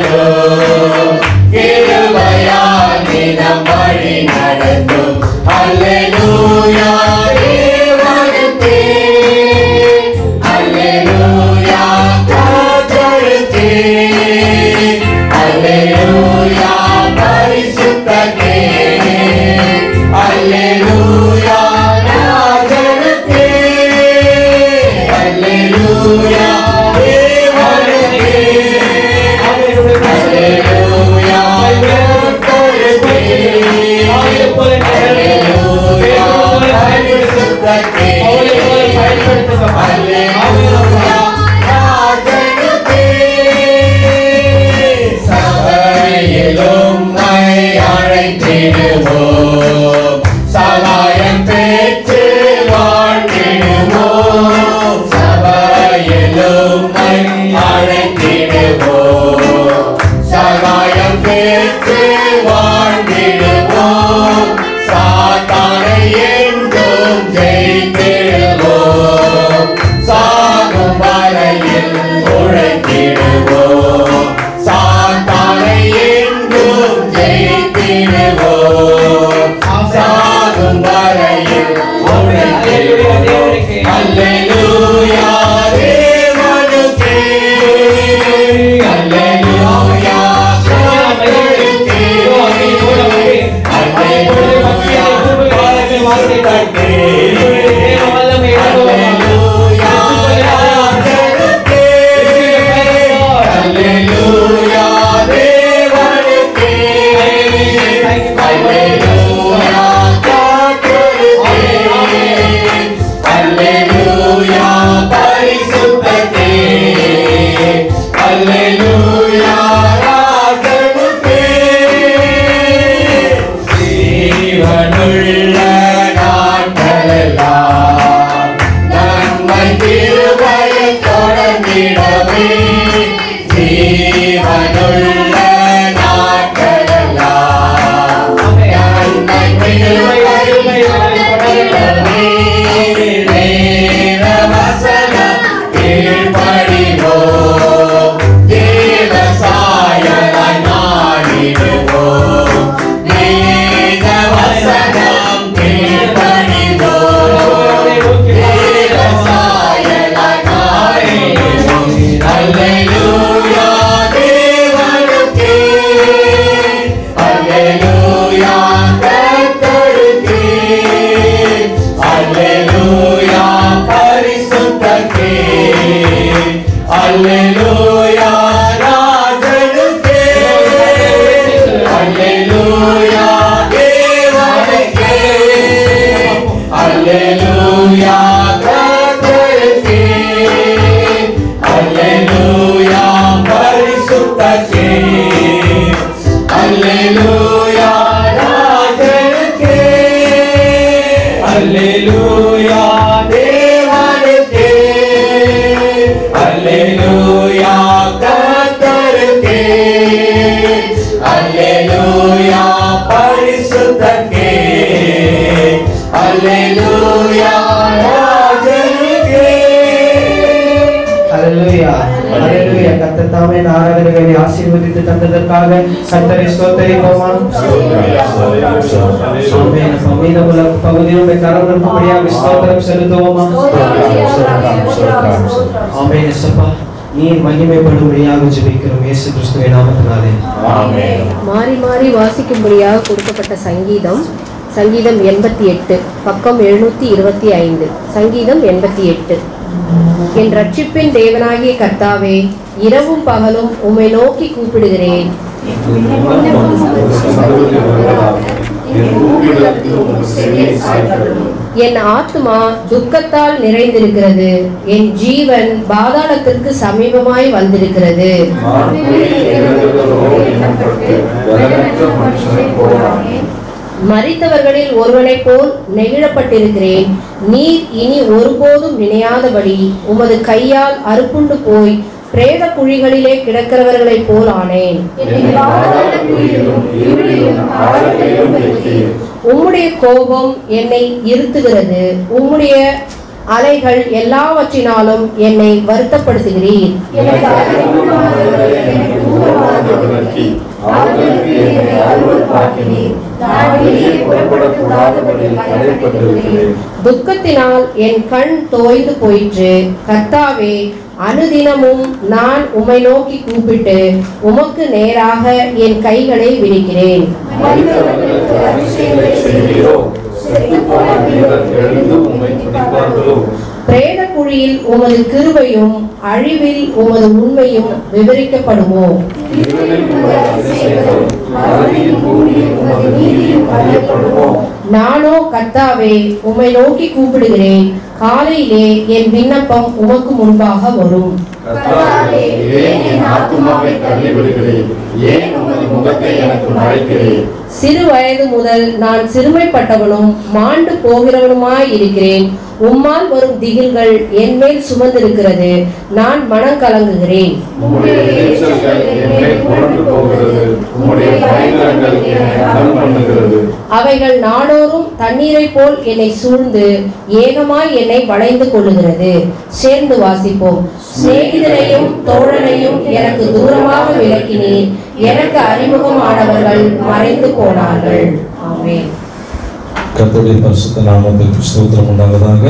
காத்தருளும், கிருபையால் தினம் வழி நடத்தும். அல்லேலூயா தேவனுக்கே, அல்லேலூயா கர்த்தருக்கே, அல்லேலூயா பரிசுத்தருக்கே, அல்லேலூயா ராஜனுக்கே, அல்லேலூயா தேவனுக்கே, அல்லேலூயா கர்த்தருக்கே, அல்லேலூயா பரிசுத்தருக்கே, அல்லேலூயா ராஜனுக்கே. சபையிலும் அழைத்திடுவோம், சகாயம் பெற்று வாழ்ந்திடுவோம். சபையிலும் அழைத்திடுவோம், சகாயம் பெற்று வாழ்ந்திடுவோம். சாத்தானை என்றும் ஜெயித்திடுவோம், சாகும் வரையில் உழைத்திடுவோம். சாத்தானை என்றும் ஜெயித்திடுவோம், சாகும் வரையில் உழைத்திடுவோம். அல்லேலூயா தேவனுக்கே, அல்லேலூயா கர்த்தருக்கே, அல்லேலூயா பரிசுத்தக்கே அல்லேலூயா ராஜனுக்கே. ஹல்லேலூயா ஹல்லேலூயா. கர்த்தர் தாமே இந்த ஆராதனையை ஆசீர்வதித்து தந்ததற்காக கர்த்தரை ஸ்தோத்திரிப்போமா. ஆமென். மீதமுள்ள பகுதியுடைய கரங்களுக்கும்படியாக ஸ்தோத்திரம் செலுத்துவோமா. ஆமென். இயேசுப்பா நீர் மகிமைப்படும்படியாக ஜெபிக்கிறோம் இயேசு கிறிஸ்துவின் நாமத்தினாலே ஆமென். மாறி மாறி வாசிக்கும்படியாக கொடுக்கப்பட்ட சங்கீதம் 88 பக்கம் 725. சங்கீதம் 88. என் ரட்சிப்பின் தேவனாகிய கர்த்தாவே, இரவும் பகலும் உம்மை நோக்கி கூப்பிடுகிறேன். என் ஆத்துமா துக்கத்தால் நிறைந்திருக்கிறது, என் ஜீவன் பாதாளத்திற்கு சமீபமாய் வந்திருக்கிறது. மரித்தவர்களில் ஒருவனைப் போல் நெகிழப்பட்டிருக்கிறேன். நீர் இனி ஒருபோதும் நினையாதபடி உமது கையால் அறுப்புண்டு போய் பிரேத குழிகளிலே கிடக்கிறவர்களைப் போல் ஆனேன். உம்முடைய கோபம் என்னை இருத்துகிறது, உம்முடைய அலைகள் எல்லாவற்றினாலும் என்னை வருத்தப்படுத்துகிறீர். துக்கத்தினால் என் கண் தோய்ந்து போயிற்று. கர்த்தாவே, அனுதினமும் நான் உம்மை நோக்கி கூப்பிட்டு உமக்கு நேராக என் கைகளை விரிக்கிறேன். பிரேத குழியில் உமது கிருபையும் அழிவில் உமது உண்மையும் விவரிக்கப்படுமோ? நானோ கர்த்தாவே உம்மை நோக்கி கூப்பிடுகிறேன். காலையிலே என் விண்ணப்பம் உமக்கு முன்பாக வரும். சிறு வயது முதல் நான் சிறுமைப்பட்டவனும் மாண்டு போகிறவனுமாய் இருக்கிறேன். உம்மால் வரும் திகில்கள் என் மேல் சுமந்திருக்கிறது. நான் மனம் கலங்குகிறேன். அவைகள் நாடோறும் தண்ணீரை போல் என்னை சூழ்ந்து ஏகமாய் என்னை வளைந்து கொள்ளுகிறது. சேர்ந்து வாசிப்போம். சிநேகிதரையும் தோழனையும் எனக்கு தூரமாக விலக்கினீர். எனக்கு அறிமுகமானவர்கள் மறைந்து போனார்கள். ஆமென். கர்த்தருடைய பரிசுத்த நாமத்திற்கு ஸ்தோத்திரம் உண்டாவதாக.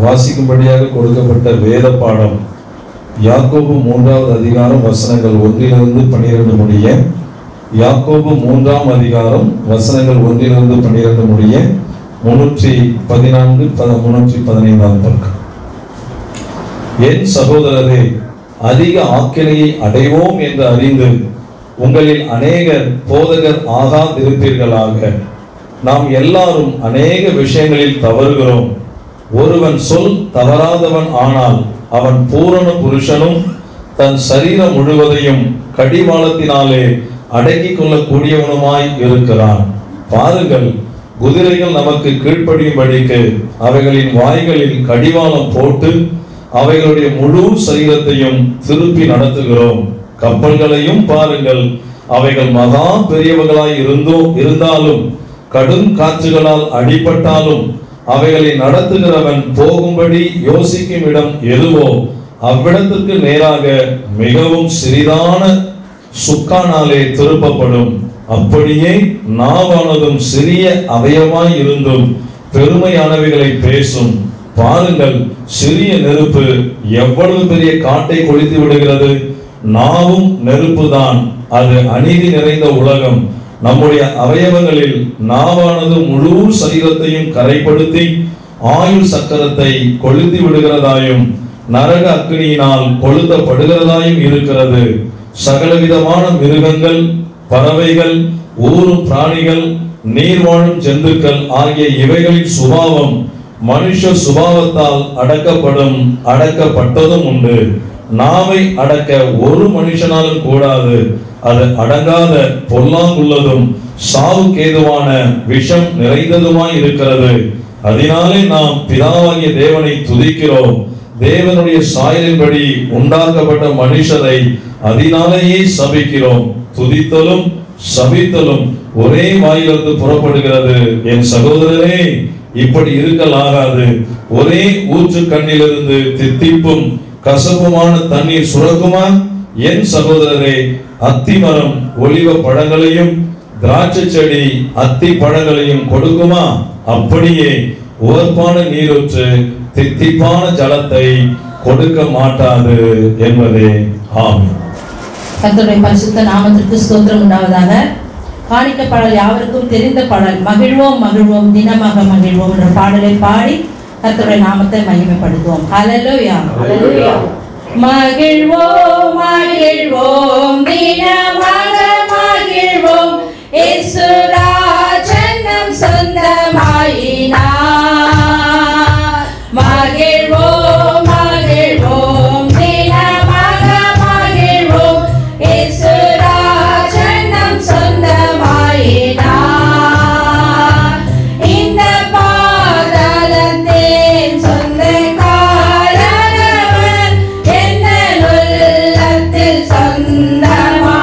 வாசிக்கும்படியாக கொடுக்கப்பட்ட வேத பாடம் யாக்கோபு 3வது அதிகாரம் வசனங்கள் 1 - 12 முடிய. யாக்கோபு 3ஆம் அதிகாரம் வசனங்கள் 1 - 12 முடிய 314 315 பக்கம். என் சகோதரரே, அதிக ஆக்கினையை அடைவோம் என்று அறிந்து உங்களில் அநேகர் போதகர் ஆகாதிருப்பீர்களாக. நாம் எல்லாரும் அநேக விஷயங்களில் தவறுகிறோம். ஒருவன் சொல் தவறாதவன் ஆனால் அவன் பூரண புருஷனும் தன் சரீரம் முழுவதையும் கடிவாளத்தினாலே அடக்கிக் கொள்ளக்கூடியவனுமாய் இருக்கிறான். பாருங்கள், குதிரைகள் நமக்கு கீழ்ப்படியும்படிக்கு அவைகளின் வாய்களில் கடிவாளம் போட்டு அவைகளுடைய முழு சரீரத்தையும் திருப்பி நடத்துகிறோம். கப்பல்களையும் பாருங்கள், அவைகள் மகா பெரியவர்களாய் இருந்தாலும் கடும் காற்றுகளால் அடிபட்டாலும் அவைகளை நடத்துகிறவன் போகும்படி யோசிக்கும் இடம் எதுவோ அவ்விடத்திற்கு நேராக மிகவும் சிறிதான சுக்கானாலே திருப்பப்படும். அப்படியே நாவானதும் சிறிய அவயமாய் இருந்தும் பெருமையானவைகளை பேசும். பாருங்கள், சிறிய நெருப்பு எவ்வளவு பெரிய காட்டை கொளுத்தி விடுகிறது. நாவும் நெருப்புதான். அது அநீதி நிறைந்த உலகம். நம்முடைய அவயவங்களில் நாவானது முழு சரீரத்தையும் கரைப்படுத்தி ஆயுள் சக்கரத்தை கொளுத்தி விடுகிறதாயும் நரக அக்னியினால் கொளுத்தப்படுகிறதாயும் இருக்கிறது. சகலவிதமான மிருகங்கள், பறவைகள், ஊரும் பிராணிகள், நீர் வாழும் ஜந்துக்கள் ஆகிய இவைகளின் சுபாவம் மனுஷ சுபாவத்தால் அடக்கப்பட்டதும் உண்டு. நாவை அடக்க ஒரு மனுஷனாலும் கூடாது. அது அடங்காத பொல்லாங்குள்ளதும் சாவுக்கேதுவான விஷம் நிறைந்ததுமாய் இருக்கிறது. அதனாலே நாம் பிதாவாகிய தேவனை துதிக்கிறோம். தேவனுடைய சாயலின்படி உண்டாக்கப்பட்ட மனுஷரை அதனாலேயே சபிக்கிறோம். துதித்தலும் சபித்தலும் ஒரே வாயிலிருந்து புறப்படுகிறது. என் சகோதரரே, இப்படி இருக்கலாகாது. ஒரே ஊற்று கண்ணிலிருந்து தித்திப்பும் கசப்புமான தண்ணீர் சுரக்குமா? என் சகோதரரே, அத்திமரம் ஒலிவ பழங்களையும் திராட்சை செடி அத்தி பழங்களையும் கொடுக்குமா? அப்படியே உவர்ப்பான நீரூற்று தித்திப்பான ஜலத்தை கொடுக்க மாட்டாது என்பதே ஆமென். கர்த்தருடைய பரிசுத்த நாமத்திற்கு ஸ்தோத்திரம் உண்டாவதாக. காணிக்க பாடல் யாவருக்கும் தெரிந்த பாடல். மகிழ்வோம் மகிழ்வோம் தினமாக மகிழ்வோம் என்ற பாடலை பாடி கர்த்தருடைய நாமத்தை மகிமைப்படுத்துவோம். ஹல்லேலூயா. மகிழ்வோம் மகிழ்வோம் தினமாக மகிழ்வோம், இயேசு ராஜன் நம் சொந்தமாயினார். மகிழ்வோம் மகிழ்வோம் தினமாக மகிழ்வோம், இயேசு ராஜன் நம் சொந்தமாயினார். இந்த பாதாளத்தின் சொந்தக்காரனவர் எந்த உள்ளத்தில் சொந்தமானார்.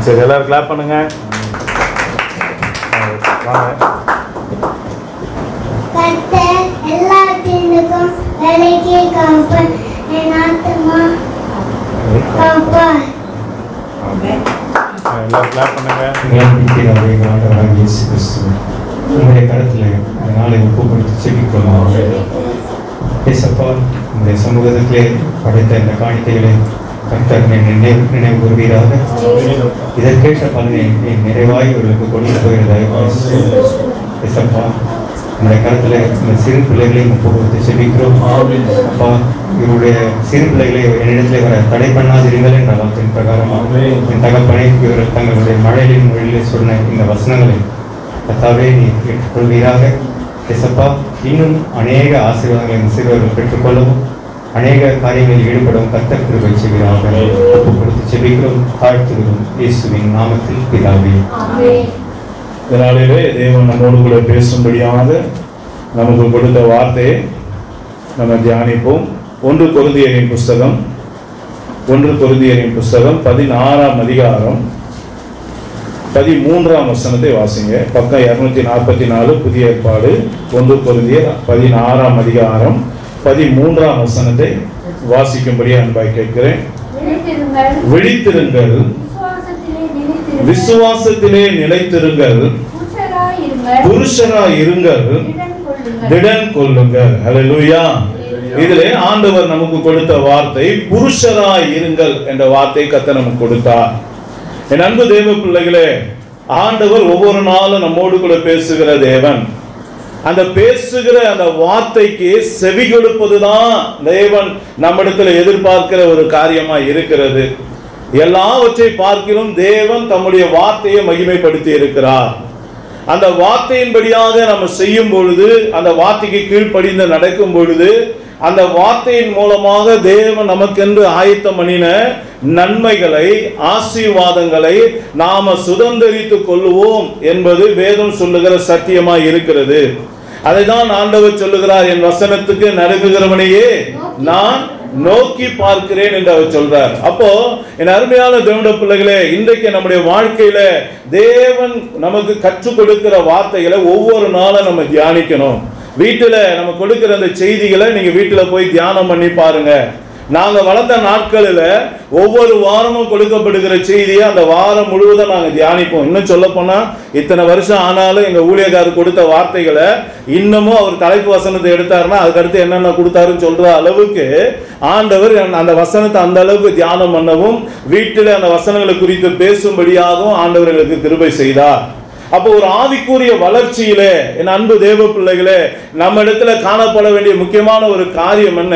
சரி, எல்லாரும் கிளாப் பண்ணுங்க. வாங்க. கர்த்தர் எல்லாத்திற்கும் வேலைக்கு காப்பார், என் ஆத்துமா காப்பார். எல்லாரும் கிளாப் பண்ணுங்க. இயேசு கிறிஸ்து உங்களுடைய கருத்தில் இந்த நாளை ஒப்பு கொடுத்து செபிக்கொள்ளும். ஏசப்பா, உங்களுடைய சமூகத்திலே படைத்த இந்த காணிக்கைகளை கர்த்தர் நினைவு கூறுவீராக. இதற்கேற்ற பலனை நிறைவாய் இவர்களுக்கு கொண்டு போகிறதாக ஏசப்பா, இந்த கருத்துல இந்த சிறு பிள்ளைகளையும் ஒப்பு கொடுத்து செபிக்கிறோம். அப்பா, இவருடைய சிறு பிள்ளைகளை என்னிடத்திலே வர தடை பண்ணாதிருங்கள் என்ற வார்த்தையின் பிரகாரமாக என் தகப்பனை இவர்கள் தங்களுடைய மழையின் மொழியிலே சொன்ன இந்த வசனங்களை கர்த்தாவே நீ ஏற்றுக்கொள்வீராக. ஏசப்பா, இன்னும் அநேக ஆசீர்வாதங்களை இந்த சிறுவர்கள் பெற்றுக்கொள்ளவும் அநேக காரியங்களில் ஈடுபடவும் கர்த்தர் கிருபை செய்வீராக. ஒப்பு கொடுத்து செபிக்கிறோம், தாழ்த்துகிறோம் இயேசுவின் நாமத்தில் பிதாவே. இதனாலே தேவன் நம்மோடு கூட பேசும்படியாக நமக்கு கொடுத்த வார்த்தையை நம்ம தியானிப்போம். 1 கொரிந்தியரின் புஸ்தகம் 16ஆம் அதிகாரம் 13ஆம் வசனத்தை வாசிங்க. பக்கம் 244 புதிய ஏற்பாடு. 1 கொரிந்தியர் 16ஆம் அதிகாரம் 13ஆம் வசனத்தை வாசிக்கும்படி அன்பாய் கேட்கிறேன். விழித்திருங்கள், விசுவாசத்திலே நிலைத்திருங்கள், புருஷராய் இருங்கள், திடன் கொள்ளுங்கள். ஹல்லேலூயா. இதிலே ஆண்டவர் நமக்கு கொடுத்த வார்த்தை புருஷராய் இருங்கள் என்ற வார்த்தை கர்த்தர் நமக்கு கொடுத்தார். என் அன்பு தேவ பிள்ளைகளே, ஆண்டவர் ஒவ்வொரு நாளும் நம்மோடு கூட பேசுகிற தேவன். அந்த பேசுகிற அந்த வார்த்தைக்கு செவி கொடுப்பதுதான் தேவன் நம்மிடத்தில் எதிர்பார்க்கிற ஒரு காரியமா இருக்கிறது. எல்லாவற்றை பார்க்கிறோம் தேவன் தம்முடைய வார்த்தையை மகிமைப்படுத்தி இருக்கிறார். அந்த வார்த்தையின்படியாக நம்ம செய்யும் பொழுது, அந்த வார்த்தைக்கு கீழ்ப்படிந்து நடக்கும் பொழுது, அந்த வார்த்தையின் மூலமாக தேவன் நமக்கென்று ஆயத்தம் பண்ணின நன்மைகளை, ஆசீர்வாதங்களை நாம சுதந்திரித்துக் கொள்ளுவோம் என்பது வேதம் சொல்லுகிற சத்தியமாய் இருக்கிறது. அதை தான் ஆண்டவர் சொல்லுகிறார், என் வசனத்துக்கு நடுங்குகிறவனையே நான் நோக்கி பார்க்கிறேன் என்று அவர் சொல்றார். அப்போ என் அருமையான தேவனுடைய பிள்ளைகளே, இன்றைக்கு நம்முடைய வாழ்க்கையில தேவன் நமக்கு கற்றுக் கொடுக்கிற வார்த்தைகளை ஒவ்வொரு நாளும் நம்ம தியானிக்கணும். வீட்டுல நம்ம கொடுக்கிற அந்த செய்திகளை நீங்க வீட்டுல போய் தியானம் பண்ணி பாருங்க. நாங்க வளர்ந்த நாட்களில் ஒவ்வொரு வாரமும் கொடுக்கப்படுகிற செய்தியை அந்த வாரம் முழுவதும் நாங்க தியானிப்போம். இன்னும் சொல்ல போனா இத்தனை வருஷம் ஆனாலும் எங்க ஊழியக்காரர் கொடுத்த வார்த்தைகளை இன்னமும் அவர் தலைப்பு வசனத்தை எடுத்தாருன்னா அதுக்கடுத்து என்னென்ன கொடுத்தாருன்னு சொல்ற அளவுக்கு ஆண்டவர் அந்த வசனத்தை அந்த அளவுக்கு தியானம் பண்ணவும் வீட்டில் அந்த வசனங்களை குறித்து பேசும்படியாகவும் ஆண்டவர்களுக்கு கிருபை செய்தார். அப்போ ஒரு ஆவிக்குரிய வளர்ச்சியிலே என் அன்பு தேவ பிள்ளைகளே, நம்ம இடத்துல காணப்பட வேண்டிய முக்கியமான ஒரு காரியம் என்ன?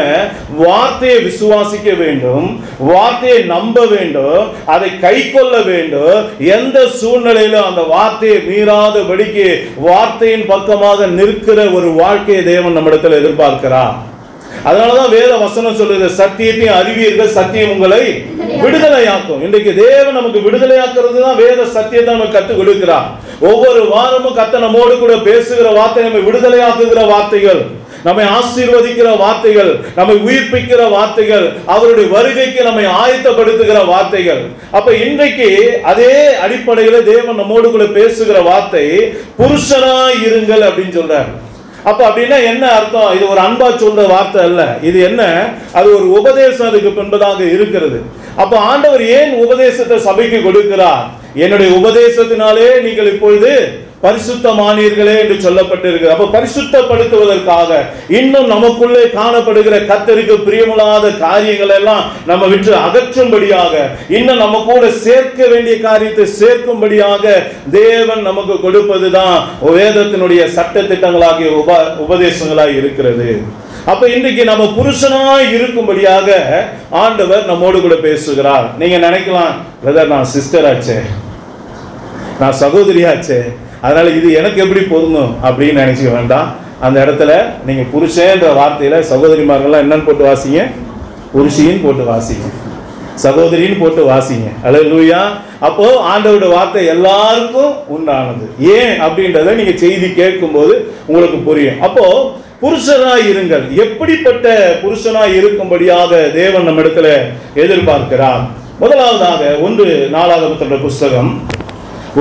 வார்த்தையை விசுவாசிக்க வேண்டும், வார்த்தையை நம்ப வேண்டும், அதை கை கொள்ள வேண்டும். எந்த சூழ்நிலையிலும் அந்த வார்த்தையை மீறாதபடிக்கு வார்த்தையின் பக்கமாக நிற்கிற ஒரு வாழ்க்கையை தேவன் நம்ம இடத்துல எதிர்பார்க்கிறார். அதனாலதான் வேத வசனம் சொல்லுது, சத்தியத்தையும் அறிவீர்கள், சத்தியம் உங்களை விடுதலையாக்கும். இன்றைக்கு தேவன் நமக்கு விடுதலையாக்குறது தான் வேத சத்தியத்தை நமக்கு கற்றுக் கொடுக்கிறார். ஒவ்வொரு வாரமும் கர்த்தர் நம்மோடு கூட பேசுகிற வார்த்தை நம்மை விடுதலையாக்குகிற வார்த்தைகள், நம்மை ஆசீர்வதிக்கிற வார்த்தைகள், நம்மை உயிர்ப்பிக்கிற வார்த்தைகள், அவருடைய வருகைக்கு நம்மை ஆயத்தப்படுத்துகிற வார்த்தைகள். அப்ப இன்றைக்கு அதே அடிப்படையில தேவன் நம்மோடு கூட பேசுகிற வார்த்தை புருஷனாய் இருங்கள் அப்படின்னு சொல்றார். அப்ப அப்படின்னா என்ன அர்த்தம்? இது ஒரு அன்பா சொல்ற வார்த்தை அல்ல. இது என்ன? அது ஒரு உபதேசம் அதுக்கு பின்பதாக இருக்கிறது. அப்ப ஆண்டவர் ஏன் உபதேசத்தை சபைக்கு கொடுக்கிறார்? என்னுடைய உபதேசத்தினாலே நீங்கள் இப்பொழுது பரிசுத்தமானீர்களே என்று சொல்லப்பட்டிருக்கு. அப்ப பரிசுத்தப்படுத்துவதற்காக இன்னும் நமக்குள்ளே காணப்படுகிற கர்த்தருக்கு பிரியமில்லாத காரியங்கள் எல்லாம் நம்ம விட்டு அகற்றும்படியாக, இன்னும் நம்ம கூட சேர்க்க வேண்டிய காரியத்தை சேர்க்கும்படியாக தேவன் நமக்கு கொடுப்பதுதான் வேதத்தினுடைய சட்ட திட்டங்களாகிய உபதேசங்களாய் இருக்கிறது. அப்ப இன்றைக்கு நம்ம புருஷனாய் இருக்கும்படியாக ஆண்டவர் நம்மோடு கூட பேசுகிறார். நீங்க நினைக்கலாம், பிரதர் நான் சிஸ்டர் ஆச்சே, நான் சகோதரியாச்சே, அதனால இது எனக்கு எப்படி பொருந்தும் அப்படின்னு நினைச்சுக்க வேண்டாம். அந்த இடத்துல நீங்க புருஷன்ற வார்த்தையில சகோதரிமார்கள்லாம் என்னன்னு போட்டு வாசிங்க, புருஷின்னு போட்டு வாசிங்க, சகோதரின்னு போட்டு வாசிங்க. அல்லேலூயா. அப்போ ஆண்டவருடைய வார்த்தை எல்லாருக்கும் உண்டானது. ஏன் அப்படின்றத நீங்க செய்தி கேட்கும் போது உங்களுக்கு புரியும். அப்போ புருஷனாய் இருங்கள். எப்படிப்பட்ட புருஷனாய் இருக்கும்படியாக தேவன் நம்ம இடத்துல எதிர்பார்க்கிறார்? முதலாவதாக 1 நாளாகமத்தினுடைய புஸ்தகம்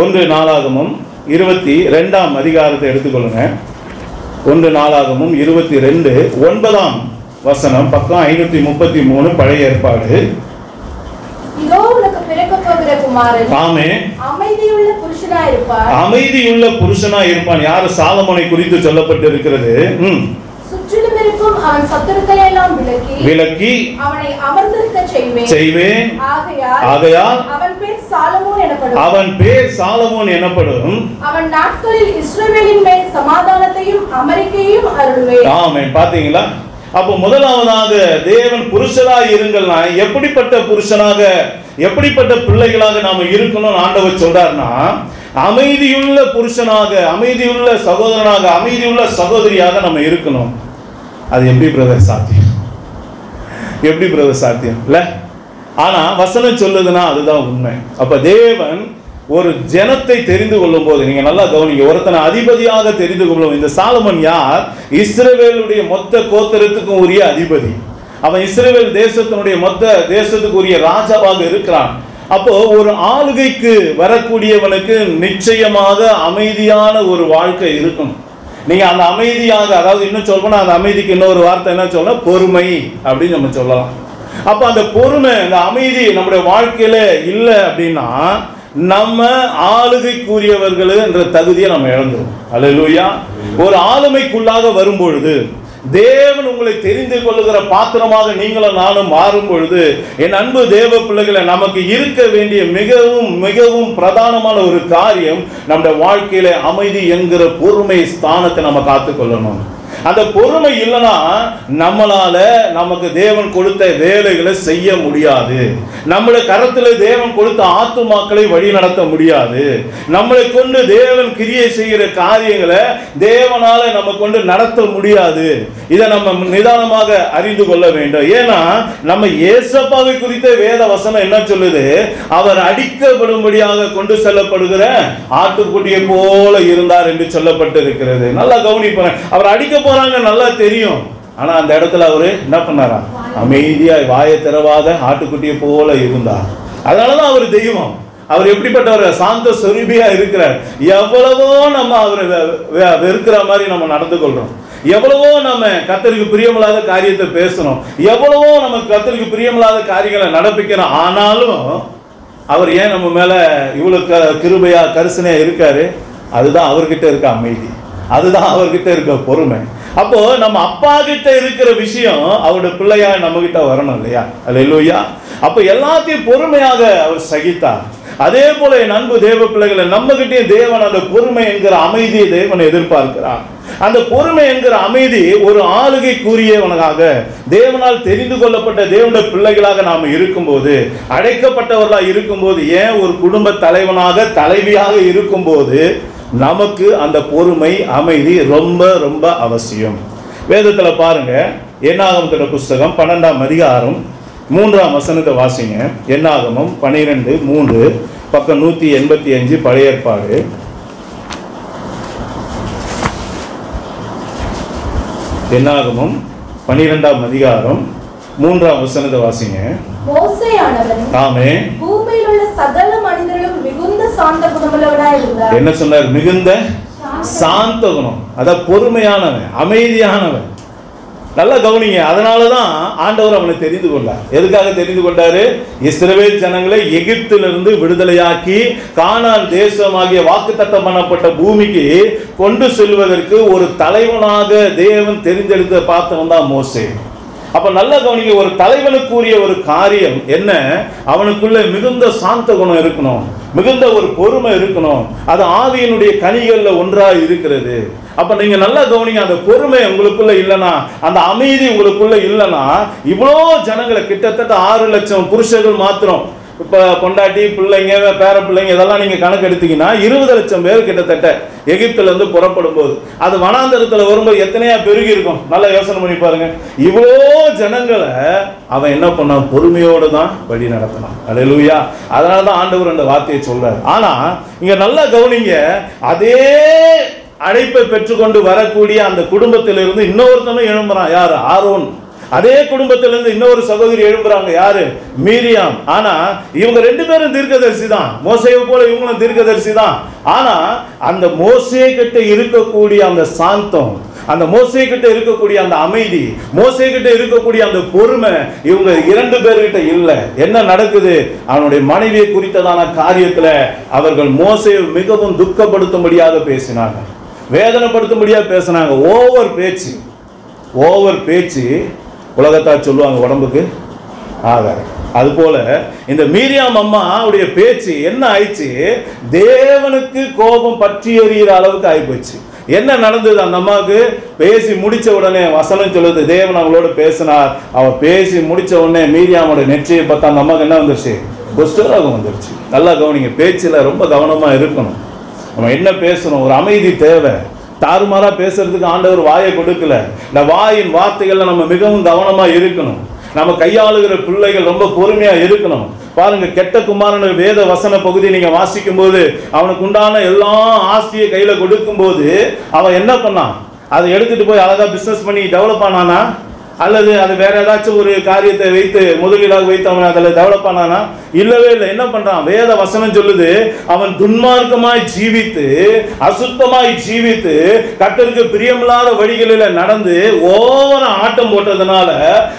1 நாளாகமம் 22ஆம் அதிகாரத்தை எடுத்துக்கொள்ளுங்க. 1 நாளாகமம் 22 9ஆம் வசனம், பக்கம் 533, பழைய ஏற்பாடு. இதோ உனக்கு பிறக்கப் போகிற குமாரன் ஆமென். அமைதியுள்ள புருஷனாய் இருப்பார். அமைதியுள்ள புருஷனாய் இருப்பான். யாரு? சாலமோனை குறித்து சொல்லப்பட்டிருக்கிறது. சுற்றிலும் இருக்கும் அவன் சத்துருக்களை எல்லாம் விலக்கி அவனை அமர்ந்திருக்க செய்வேன். ஆகையால் அவன் பேர் சாலமோன் எனப்படும். அவன் நாட்களில் இஸ்ரவேலின் மேல் சமாதானத்தையும் அமெரிக்கையும் அருள்வேன். ஆமென். பாத்தீங்களா? அப்போ முதலாவதாக தேவன் புருஷனாய் இருங்கள்னா எப்படிப்பட்ட புருஷனாக, எப்படிப்பட்ட பிள்ளைகளாக நாம இருக்கணும்னு ஆண்டவர் சொல்றாருன்னா, அமைதியுள்ள புருஷனாக, அமைதியுள்ள சகோதரனாக, அமைதியுள்ள சகோதரியாக நம்ம இருக்கணும். அது எப்படி பிரதர் சாத்தியம்? எப்படி பிரதர் சாத்தியம் இல்ல? ஆனா வசனம் சொல்லுதுன்னா அதுதான் உண்மை. அப்ப தேவன் ஒரு ஜனத்தை தெரிந்து கொள்ளும் போது, நீங்க நல்லா கவனிங்க, ஒருத்தனை அதிபதியாக தெரிந்து கொள்ளும். இந்த சாலமன் யார்? இஸ்ரவேலுடைய மொத்த கோத்திரத்துக்கும் உரிய அதிபதி. அவன் இஸ்ரவேல் தேசத்தினுடைய மொத்த தேசத்துக்கு உரிய ராஜாவாக இருக்கிறான். அப்போ ஒரு ஆளுகைக்கு வரக்கூடியவனுக்கு நிச்சயமாக அமைதியான ஒரு வாழ்க்கை இருக்கும். நீங்க அந்த அமைதியாக, அதாவது இன்னும் சொல்லணும், அந்த அமைதிக்கு இன்னொரு வார்த்தை என்ன சொல்லலாம்? பொறுமை அப்படின்னு நம்ம சொல்லலாம். அப்ப அந்த பொறுமை, அந்த அமைதி நம்முடைய வாழ்க்கையில இல்லை அப்படின்னா நம்ம ஆளுகைக்குரியவர்கள் என்ற தகுதியை நம்ம இழந்துரும். அல்லேலூயா. ஒரு ஆளுமைக்குள்ளாக வரும்பொழுது, தேவன் உங்களை தெரிந்து கொள்ளுகிற பாத்திரமாக நீங்களும் நானும் மாறும் பொழுது, என் அன்பு தேவ பிள்ளைகளை, நமக்கு இருக்க வேண்டிய மிகவும் மிகவும் பிரதானமான ஒரு காரியம் நம்முடைய வாழ்க்கையில அமைதி என்கிற பொறுமை ஸ்தானத்தை நம்ம காத்துக்கொள்ளணும். அந்த பொறுமை இல்லைன்னா நம்மளால நமக்கு தேவன் கொடுத்த வேலைகளை செய்ய முடியாது. நம்முடைய கரத்துல தேவன் கொடுத்த ஆத்துமாக்களை வழி நடத்த முடியாது. நம்மளை கொண்டு தேவன் கிரியை செய்கிற காரியங்களை தேவனால நம்ம கொண்டு நடத்த முடியாது. இதை நம்ம நிதானமாக அறிந்து கொள்ள வேண்டும். ஏன்னா நம்ம ஏசப்பாவை குறித்த வேத வசனம் என்ன சொல்லுது? அவர் அடிக்கப்படும்படியாக கொண்டு செல்லப்படுகிற ஆட்டுக்குட்டியை போல இருந்தார் என்று சொல்லப்பட்டிருக்கிறது. நல்லா கவனிப்பேன். அவர் அடிக்க போறாங்க நல்லா தெரியும். ஆனா அந்த இடத்துல அவரு என்ன பண்ணாரா? அமைதியா வாயை திறவாத ஆட்டுக்குட்டியை போல இருந்தார். அதனாலதான் அவர் தெய்வம். அவர் எப்படிப்பட்டவர்? சாந்த சொரூபியா இருக்கிறார். எவ்வளவோ நம்ம அவரை வெறுக்கிற மாதிரி நம்ம நடந்து கொள்றோம். எவ்வளவோ நம்ம கர்த்தருக்கு பிரியமில்லாத காரியத்தை பேசணும். எவ்வளவோ நமக்கு கர்த்தருக்கு பிரியமில்லாத காரியங்களை நடப்பிக்கிறோம். ஆனாலும் அவர் ஏன் நம்ம மேல இவ்வளவு கிருபையா கரிசனையா இருக்காரு? அதுதான் அவர்கிட்ட இருக்க அமைதி, அதுதான் அவர்கிட்ட இருக்க பொறுமை. அப்போ நம்ம அப்பா கிட்ட இருக்கிற விஷயம் அவருடைய பிள்ளையா நம்ம கிட்ட வரணும் இல்லையா? அல்லேலூயா. அப்ப எல்லாத்தையும் பொறுமையாக அவர் சகித்தார். அதே போல என் அன்பு தேவ பிள்ளைகளை, நம்ம கிட்டே தேவன் அந்த பொறுமை என்கிற அமைதியை தேவன் எதிர்பார்க்கிறார். அந்த பொறுமை என்கிற அமைதி ஒரு ஆளுகைக்குரியவனாக, தேவனால் தெரிந்து கொள்ளப்பட்ட தேவனுடைய பிள்ளைகளாக நாம் இருக்கும்போது, அழைக்கப்பட்டவர்களாக இருக்கும்போது, ஏன் ஒரு குடும்ப தலைவனாக தலைவியாக இருக்கும்போது நமக்கு அந்த பொறுமை அமைதி ரொம்ப ரொம்ப அவசியம். வேதத்துல பாருங்க, என்னாகமத்தின் புஸ்தகம் 12ஆம் அதிகாரம் 3ஆம் வசனத்தை வாசிங்க. என்னாகமம் 12:3, பக்கம் 185, பழைய ஏற்பாடு. என்னாகமம் 12ஆம் அதிகாரம் 3ஆம் வசனத்தை வாசிங்க. மோசேயானவன் ஆமென். பூமியில் உள்ள சகல மனிதர்களும் மிகுந்த சாந்த குணமுள்ளவனாய் இருந்தார். என்ன சொன்னார்? மிகுந்த சாந்த குணம். அத பொறுமையானவன், அமைதியானவன். நல்லா கவனிங்க. அதனாலதான் ஆண்டவர் அவனை தெரிந்து கொண்டார். எதுக்காக தெரிந்து கொண்டாரு? இஸ்ரவேல் ஜனங்களை எகிப்திலிருந்து விடுதலையாக்கி கானான் தேசமாகிய வாக்குத்தத்தம் பண்ணப்பட்ட பூமிக்கு கொண்டு செல்வதற்கு ஒரு தலைவனாக தேவன் தெரிந்தெடுத்த பார்த்தவன் தான் மோசே. அப்ப நல்லா கவனிங்க. ஒரு தலைவனுக்குரிய ஒரு காரியம் என்ன? அவனுக்குள்ள மிகுந்த சாந்த குணம் இருக்கணும், மிகுந்த ஒரு பொறுமை இருக்கணும். அது ஆவியினுடைய கனிகள்ல ஒன்றா இருக்கிறது. அப்ப நீங்க நல்லா கவனிங்க. அந்த பொறுமை உங்களுக்குள்ள இல்லைன்னா, அந்த அமைதி உங்களுக்குள்ள இல்லைன்னா, இவ்வளோ ஜனங்களை, கிட்டத்தட்ட 6 லட்சம் புருஷர்கள் மாத்திரம், இப்ப பொண்டாட்டி பிள்ளைங்க பேர பிள்ளைங்க இதெல்லாம் நீங்க கணக்கு எடுத்தீங்கன்னா 20 லட்சம் பேர் கிட்டத்தட்ட எகிப்துல இருந்து புறப்படும் போது, அது வனாந்தரத்துல வரும்போது எத்தனையா பெருகி இருக்கும்? நல்லா யோசனை பண்ணி பாருங்க. இவ்வளோ ஜனங்களை அவன் என்ன பண்ணான்? பொறுமையோடு தான் வழி நடத்தினான். அல்லேலூயா. அதனாலதான் ஆண்டவர் அந்த வார்த்தையை சொல்றாரு. ஆனா இங்க நல்லா கவனிங்க. அதே அழைப்பை பெற்றுக்கொண்டு வரக்கூடிய அந்த குடும்பத்திலிருந்து இன்னொருத்தனும் எழும்புறான். யாரு? ஆரோன். அதே குடும்பத்திலிருந்து இன்னொரு சகோதரி எழும்புறாங்க, யாரு? மீரியாம். ஆனா இவங்க 2 பேரும் தீர்க்கதரிசி தான், மோசேயை போல இவங்களும் தீர்க்கதரிசி தான். ஆனா அந்த மோசே கிட்ட இருக்கக்கூடிய அந்த சாந்தம், அந்த மோசே கிட்ட இருக்கக்கூடிய அந்த அமைதி, மோசே கிட்ட இருக்கக்கூடிய அந்த பொறுமை இவங்க 2 பேர்கிட்ட இல்ல. என்ன நடக்குது? அவனுடைய மனைவியை குறித்ததான காரியத்துல அவர்கள் மோசேயை மிகவும் துக்கப்படுத்தும்படியாக பேசினாங்க, வேதனைப்படுத்தும்படியாக பேசினாங்க. ஓவர் பேச்சு உலகத்தார் சொல்லுவாங்க உடம்புக்கு ஆகாரம். அது போல இந்த மீரியாம் அம்மா உடைய பேச்சு என்ன ஆயிடுச்சு? தேவனுக்கு கோபம் பற்றி எறிகிற அளவுக்கு ஆயிப்போச்சு. என்ன நடந்தது? அந்த அம்மாவுக்கு பேசி முடிச்ச உடனே வசனம் சொல்லுது, தேவன் அவங்களோட பேசினார். அவர் பேசி முடிச்ச உடனே மீரியாமோட நெற்றியை பார்த்தா அந்த அம்மாவுக்கு என்ன வந்துருச்சு? குஷ்டரோகம் வந்துருச்சு. நல்லா கவனிங்க, பேச்சுல ரொம்ப கவனமா இருக்கணும். நம்ம என்ன பேசணும்? ஒரு அமைதி தேவை. தாறுமாறா பேசுறதுக்கு ஆண்டவர் வாயை கொடுக்கல. இந்த வாயின் வார்த்தைகள்ல நம்ம மிகவும் கவனமா இருக்கணும். நம்ம கையாளுகிற பிள்ளைகள் ரொம்ப பொறுமையா இருக்கணும். பாருங்க, கெட்ட குமாரன் வேத வசன பகுதி நீங்க வாசிக்கும் போது அவனுக்கு உண்டான எல்லா ஆஸ்தியை கையில கொடுக்கும் போது அவன் என்ன பண்ணான்? அதை எடுத்துட்டு போய் அழகா பிசினஸ் பண்ணி டெவலப் ஆனானா, அல்லது அது வேற ஏதாச்சும் ஒரு காரியத்தை வைத்து முதலீடாக வைத்து அவன் அதில் டெவலப் ஆனானா? இல்லவே இல்லை. என்ன பண்றான்? வேத வசனம் சொல்லுது, அவன் துன்மார்க்கமாய் ஜீவித்து, அசுத்தமாய் ஜீவித்து, கர்த்தருக்கு பிரியமில்லாத வழிகளில நடந்து ஓவரா ஆட்டம் போட்டதுனால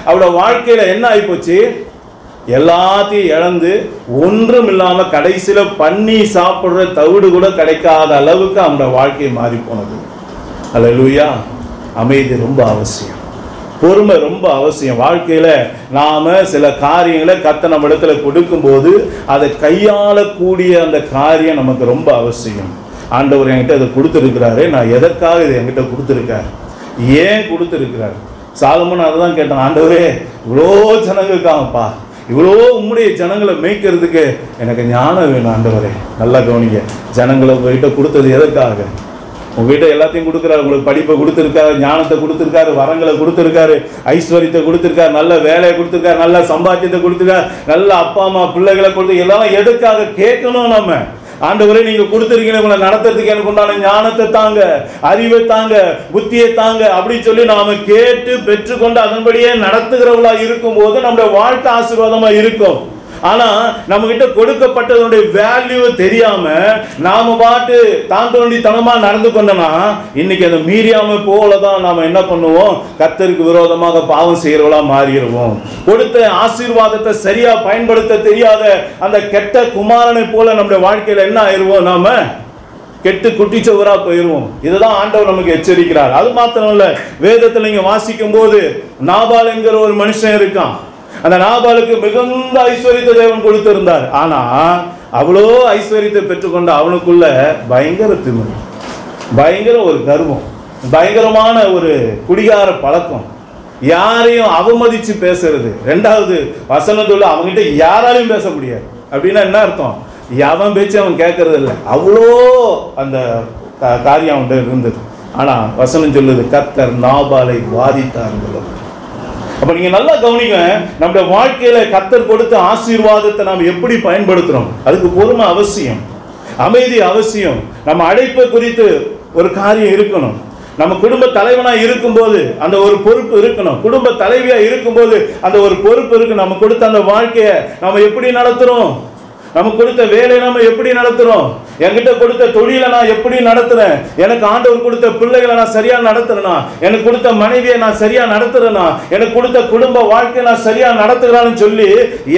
அவரோட வாழ்க்கையில என்ன ஆயிப்போச்சு? எல்லாத்தையும் இழந்து ஒன்றும் இல்லாம கடைசியில பண்ணி சாப்பிடுற தவிடு கூட கிடைக்காத அளவுக்கு அவனோட வாழ்க்கை மாறி போனது. அல்லேலூயா. அமைதி ரொம்ப அவசியம், பொறுமை ரொம்ப அவசியம். வாழ்க்கையில நாம சில காரியங்களை கர்த்தர் நம்ம இடத்துல கொடுக்கும் போது அதை கையாளக்கூடிய அந்த காரியம் நமக்கு ரொம்ப அவசியம். ஆண்டவர் என்கிட்ட அதை கொடுத்துருக்கிறாரு, நான் எதற்காக இதை என்கிட்ட கொடுத்துருக்காரு, ஏன் கொடுத்துருக்கிறாரு? சாலமோன் அதை தான் கேட்டான், ஆண்டவரே இவ்வளோ ஜனங்க இருக்காங்கப்பா, இவ்வளோ உம்முடைய ஜனங்களை மேய்க்கிறதுக்கு எனக்கு ஞானம் வேணும் ஆண்டவரே. நல்லா கவனிங்க, ஜனங்களை உங்ககிட்ட கொடுத்தது எதற்காக? உங்ககிட்ட எல்லாத்தையும் கொடுக்குறாரு. உங்களுக்கு படிப்பை கொடுத்துருக்காரு, ஞானத்தை கொடுத்துருக்காரு, வரங்களை கொடுத்துருக்காரு, ஐஸ்வர்யத்தை கொடுத்துருக்காரு, நல்ல வேலையை கொடுத்துருக்காரு, நல்ல சம்பாத்தியத்தை கொடுத்துருக்காரு, நல்ல அப்பா அம்மா பிள்ளைகளை கொடுத்து எல்லாம் எதுக்காக கேட்கணும்? நம்ம ஆண்டவரே நீங்க கொடுத்துருக்கீங்க, உங்களை நடத்துறதுக்கு எனக்கு உண்டான ஞானத்தை தாங்க, அறிவை தாங்க, புத்தியை தாங்க அப்படின்னு சொல்லி நாம கேட்டு பெற்றுக்கொண்டு அதன்படியே நடத்துகிறவளா இருக்கும் போது நம்முடைய வாழ்க்கை ஆசீர்வாதமா இருக்கும். ஆனா நம்ம கிட்ட கொடுக்கப்பட்டதனுடைய வேல்யூ தெரியாம நாம பாட்டு தான் தோண்டித்தனமா நடந்து கொண்டோம்னா இன்னைக்கு அந்த மீறியாம போலதான் நாம என்ன பண்ணுவோம்? கர்த்தருக்கு விரோதமாக பாவம் செய்யறவளா மாறிடுவோம். கொடுத்த ஆசீர்வாதத்தை சரியா பயன்படுத்த தெரியாத அந்த கெட்ட குமாரனை போல நம்முடைய வாழ்க்கையில என்ன ஆயிடுவோம்? நாம கெட்டு குட்டிச்சவரா போயிருவோம். இதுதான் ஆண்டவர் நமக்கு எச்சரிக்கிறார். அது மாத்திரம் இல்ல, வேதத்துல நீங்க வாசிக்கும் போது நாபால் என்கிற ஒரு மனுஷன் இருக்கான். அந்த நாபாலுக்கு மிகுந்த ஐஸ்வர்யத்தை தேவன் கொடுத்திருந்தார். ஆனா அவ்வளோ ஐஸ்வர்யத்தை பெற்றுக்கொண்ட அவனுக்குள்ள பயங்கர திமிரு, பயங்கர ஒரு கர்வம், பயங்கரமான ஒரு குடிகார பழக்கம், யாரையும் அவமதிச்சு பேசுறது. 2வது வசனத்துல அவன்கிட்ட யாராலையும் பேச முடியாது. அப்படின்னா என்ன அர்த்தம்? அவன் பேச்சு அவன் கேட்கறது இல்லை, அவ்வளோ அந்த காரியம் அவன்கிட்ட இருந்தது. ஆனா வசனம் சொல்லுது, கர்த்தர் நாபாலை வாதித்தார். அப்ப நீங்க நல்லா கவனிங்க, நம்முடைய வாழ்க்கையில கர்த்தர் கொடுத்த ஆசீர்வாதத்தை நாம் எப்படி பயன்படுத்துறோம்? அதுக்கு பொறுமை அவசியம், அமைதி அவசியம். நம்ம அழைப்பை குறித்து ஒரு காரியம் இருக்கணும். நம்ம குடும்ப தலைவனா இருக்கும்போது அந்த ஒரு பொறுப்பு இருக்கணும். குடும்ப தலைவியா இருக்கும்போது அந்த ஒரு பொறுப்பு இருக்கு. நம்ம கொடுத்த அந்த வாழ்க்கையை நம்ம எப்படி நடத்துறோம்? நம்ம கொடுத்த வேலையை நம்ம எப்படி நடத்துறோம்? என்கிட்ட கொடுத்த தொழிலை நான் எப்படி நடத்துறேன்? எனக்கு ஆண்டவர் கொடுத்த பிள்ளைகளை நான் சரியா நடத்துறேனா? எனக்கு கொடுத்த மனைவியை நான் சரியா நடத்துறேனா? எனக்கு கொடுத்த குடும்ப வாழ்க்கையை நான் சரியா நடத்துகிறான்னு சொல்லி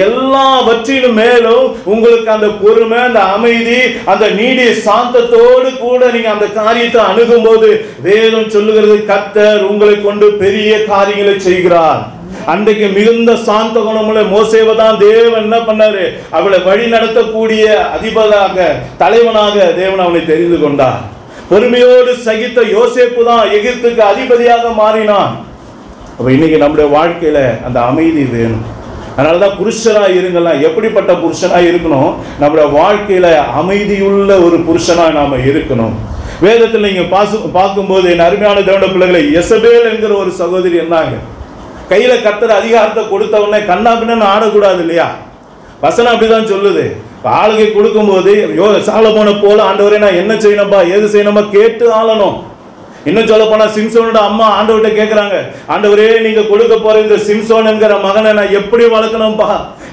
எல்லாவற்றிலும் மேலும் உங்களுக்கு அந்த பொறுமை, அந்த அமைதி, அந்த நீடிய சாந்தத்தோடு கூட நீங்க அந்த காரியத்தை அணுகும் போது வேதம் சொல்லுகிறது, கர்த்தர் உங்களை கொண்டு பெரிய காரியங்களை செய்கிறார். அன்றைக்கு மிகுந்த சாந்த குணமுள்ள மோசேவை தான் தேவன் என்ன பண்ணாரு? அவளை வழி நடத்தக்கூடிய அதிபராக, தலைவனாக தேவன் அவனை தெரிந்து கொண்டார். பொறுமையோடு சகித்த யோசேப்பு தான் எகிப்துக்கு அதிபதியாக மாறினான். அப்ப இன்னைக்கு நம்முடைய வாழ்க்கையில அந்த அமைதி வேணும். அதனாலதான் புருஷனா இருங்கலாம். எப்படிப்பட்ட புருஷனா இருக்கணும்? நம்முடைய வாழ்க்கையில அமைதியுள்ள ஒரு புருஷனா நாம இருக்கணும். வேதத்தில் நீங்க பார்க்கும்போது என் அருமையான தேவனுடைய பிள்ளைகளை, எசபேல் என்கிற ஒரு சகோதரி இருந்தாங்க. கையில கர்த்தர் அதிகாரத்தை கொடுத்த உடனே கண்ணா பின்னு ஆடக்கூடாது இல்லையா? வசனம் அப்படிதான் சொல்லுது. ஆளுகை கொடுக்கும் போது சாலமோனை போல ஆண்டவரே நான் என்ன செய்யணும்பா, ஏது செய்யணும்பா கேட்டு ஆளணும். இன்னும் சொல்ல போனா சிம்சோனோட அம்மா ஆண்டவர்கிட்ட கேட்கிறாங்க, ஆண்டவரே நீங்க கொடுக்க போற இந்த சிம்சோன் என்கிற மகனை நான் எப்படி வளர்க்கணும்பா,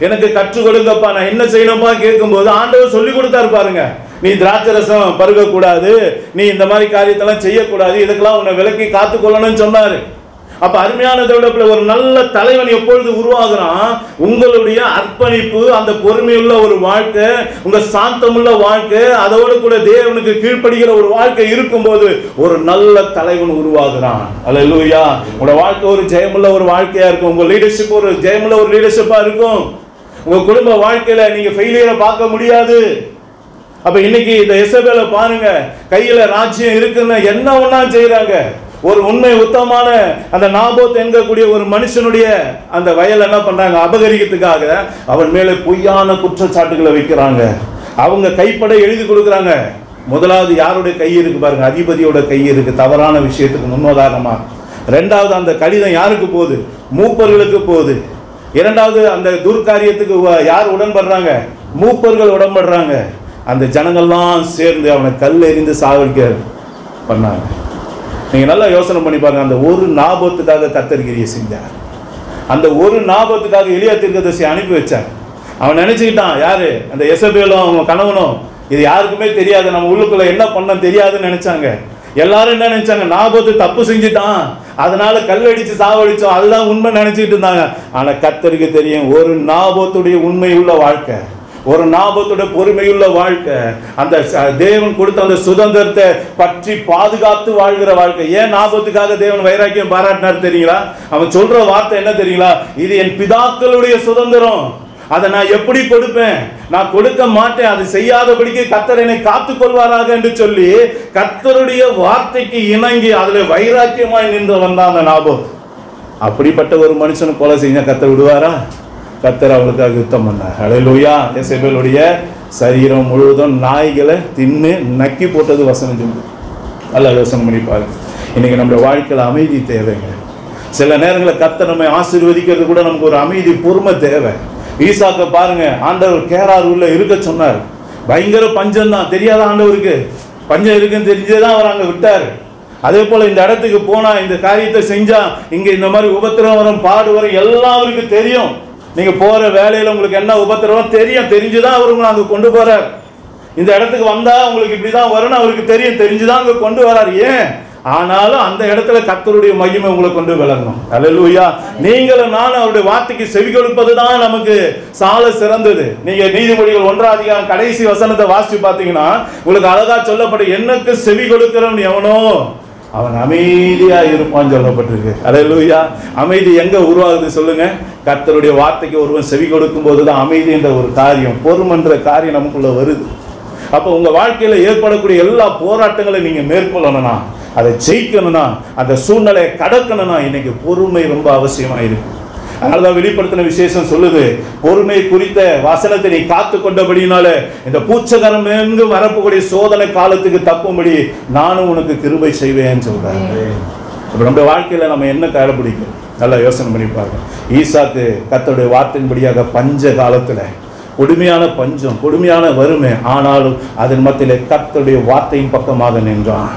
எனக்கு கற்றுக் கொடுங்கப்பா, நான் என்ன செய்யணும்பா கேட்கும்போது ஆண்டவர் சொல்லி கொடுத்தாரு பாருங்க. நீ திராட்சை ரசம் பருக கூடாது, நீ இந்த மாதிரி காரியத்தெல்லாம் செய்யக்கூடாது, இதுக்கெல்லாம் உன்னை விலக்கி காத்துக்கொள்ளணும்னு சொன்னாரு. அப்ப அருமையான தேவனுடைய ஒரு நல்ல தலைவன் எப்பொழுது உருவாகிறான்? உங்களுடைய அர்ப்பணிப்பு, அந்த பொறுமையுள்ள ஒரு வாழ்க்கை, உங்க சாந்தமுள்ள வாழ்க்கை, அதோடு கூட தேவனுக்கு கீழ்ப்படுகிற ஒரு வாழ்க்கை இருக்கும்போது ஒரு நல்ல தலைவன் உருவாகிறான். அல்லேலூயா. உங்க வாழ்க்கை ஒரு ஜெயமுள்ள ஒரு வாழ்க்கையா இருக்கும். உங்க லீடர்ஷிப் ஒரு ஜெயமுள்ள ஒரு லீடர்ஷிப்பா இருக்கும். உங்க குடும்ப வாழ்க்கையில நீங்க ஃபெயிலியரை பார்க்க முடியாது. அப்ப இன்னைக்கு இந்த எசபேலை பாருங்க, கையில ராஜ்யம் இருக்குன்னு என்ன ஒண்ணா செய்யறாங்க. ஒரு உண்மை உத்தமமான அந்த நாபோத் என்கக்கூடிய ஒரு மனுஷனுடைய அந்த வயல் என்ன பண்றாங்க, அபகரிக்கிறதுக்காக அவன் மேலே பொய்யான குற்றச்சாட்டுகளை வைக்கிறாங்க. அவங்க கைப்பட எழுதி கொடுக்குறாங்க. முதலாவது யாருடைய கை இருக்கு பாருங்க, அதிபதியோட கை இருக்கு தவறான விஷயத்துக்கு முன்னுதாரணமா. ரெண்டாவது அந்த கடிதம் யாருக்கு போகுது, மூப்பர்களுக்கு போகுது. இரண்டாவது அந்த துர்காரியத்துக்கு யார் உடன்படுறாங்க, மூப்பர்கள் உடன்படுறாங்க. அந்த ஜனங்கள்லாம் சேர்ந்து அவனை கல் எறிந்து சாவடிக்க பண்ணாங்க. நீங்க நல்லா யோசனை பண்ணி பாருங்க. அந்த ஒரு நாபத்துக்காக கர்த்தர் செஞ்சார். அந்த ஒரு நாபத்துக்காக எலியா தீர்க்கதரிசியை அனுப்பி வச்சார். அவன் நினைச்சுக்கிட்டான், யாரு அந்த எசபேலும் அவங்க கணவனும் இது யாருக்குமே தெரியாது, நம்ம உள்ளுக்குள்ள என்ன பண்ண தெரியாதுன்னு நினைச்சாங்க. எல்லாரும் என்ன நினைச்சாங்க, நாபத்து தப்பு செஞ்சுட்டான் அதனால கல்லடிச்சு சாவடிச்சோம், அதுதான் உண்மை நினைச்சுக்கிட்டு இருந்தாங்க. ஆனா கர்த்தருக்கு தெரியும், ஒரு நாபத்துடைய உண்மை உள்ள வாழ்க்கை, ஒரு நாபத்தோட பொறுமையுள்ள வாழ்க்கை, அந்த தேவன் கொடுத்த அந்த சுதந்திரத்தை பற்றி பாதுகாத்து வாழ்கிற வாழ்க்கை. ஏன் நாபத்துக்காக தேவன் வைராக்கியம் பாராட்டினார் தெரியுங்களா? அவன் சொல்ற வார்த்தை என்ன தெரியுங்களா, இது என் பிதாக்களுடைய சுதந்திரம், அதை நான் எப்படி கொடுப்பேன், நான் கொடுக்க மாட்டேன், அது செய்யாதபடிக்கு கர்த்தர் என்னை காத்துக் கொள்வாராக என்று சொல்லி கர்த்தருடைய வார்த்தைக்கு இணங்கி அதுல வைராக்கியமாய் நின்றவன் தான் அந்த நாபோத். அப்படிப்பட்ட ஒரு மனுஷனை கொலை செஞ்சா கர்த்தர் விடுவாரா? கர்த்தர் அவளுக்காக யுத்தம் பண்ணார். ஹல்லேலூயா. எசபேலுடைய சரீரம் முழுவதும் நாய்களை தின்னு நக்கி போட்டது வசனம் சொல்லு. நல்லா யோசனை பண்ணி பாருங்க. இன்னைக்கு நம்மளுடைய வாழ்க்கையில் அமைதி தேவைங்க. சில நேரங்களில் கர்த்தர் நம்மை ஆசீர்வதிக்கிறது கூட நமக்கு ஒரு அமைதி பொறுமை தேவை. ஈசாக்க பாருங்க, ஆண்டவர் கேரார் உள்ள இருக்க சொன்னார். பயங்கர பஞ்சம் தான், தெரியாத ஆண்டவருக்கு பஞ்சம் இருக்குன்னு தெரிஞ்சேதான் அவர் அங்க விட்டார். அதே போல இந்த இடத்துக்கு போனா இந்த காரியத்தை செஞ்சா இங்க இந்த மாதிரி உபத்திரம் வரும், பாடு வரும், எல்லாம் அவருக்கு தெரியும். நீங்க போற வேலையில உங்களுக்கு என்ன உபத்திரம் தெரியும், தெரிஞ்சுதான் அவர் உங்களை அங்க கொண்டு போறார். இந்த இடத்துக்கு வந்தா உங்களுக்கு இப்படிதான் வரும்னு அவருக்கு தெரியும், தெரிஞ்சுதான் அங்க கொண்டு வரார். ஏன்? ஆனாலும் அந்த இடத்துல கர்த்தருடைய மகிமை உங்களை கொண்டு விளங்கணும். அல்லேலூயா. நீங்களும் நானும் அவருடைய வார்த்தைக்கு செவி கொடுப்பதுதான் நமக்கு சால சிறந்தது. நீங்க நீதிமொழிகள் 1ஆம் அதிகாரம் கடைசி வசனத்தை வாசிச்சு பார்த்தீங்கன்னா உங்களுக்கு அழகா சொல்லப்படும், எனக்கு செவி கொடுக்கிறவன் எவனோ அவன் அமைதியா இருப்பான்னு சொல்லப்பட்டிருக்கு. அல்லேலூயா. அமைதி எங்க உருவாகுது சொல்லுங்க? கர்த்தருடைய வார்த்தைக்கு ஒருவன் செவி கொடுக்கும் போதுதான் அமைதி என்ற ஒரு காரியம், பொறுமைன்ற காரியம் நமக்குள்ள வருது. அப்ப உங்க வாழ்க்கையில ஏற்படக்கூடிய எல்லா போராட்டங்களையும் நீங்க மேற்கொள்ளணும்னா, அதை ஜெயிக்கணும்னா, அந்த சூழ்நிலையை கடக்கணும்னா இன்னைக்கு பொறுமை ரொம்ப அவசியமா இருக்கு. அதனாலதான் வெளிப்படுத்தின விசேஷம் சொல்லுது, பொறுமை குறித்த வசனத்தை நீ காத்து கொண்டபடினால இந்த பூச்சகரம் எங்கு வரக்கூடிய சோதனை காலத்துக்கு தப்பும்படி நானும் உனக்கு கிருபை செய்வேன்னு சொல்றேன். இப்ப நம்ம வாழ்க்கையில நம்ம என்ன கடைபிடிக்கும் நல்லா யோசனை பண்ணி பாருங்க. ஈசாக்கு கர்த்தருடைய வார்த்தையின்படியாக பஞ்ச காலத்துல கொடுமையான பஞ்சம், கொடுமையான வறுமை, ஆனாலும் அதன் மத்தியிலே கர்த்தருடைய வார்த்தையின் பக்கமாக நின்றான்.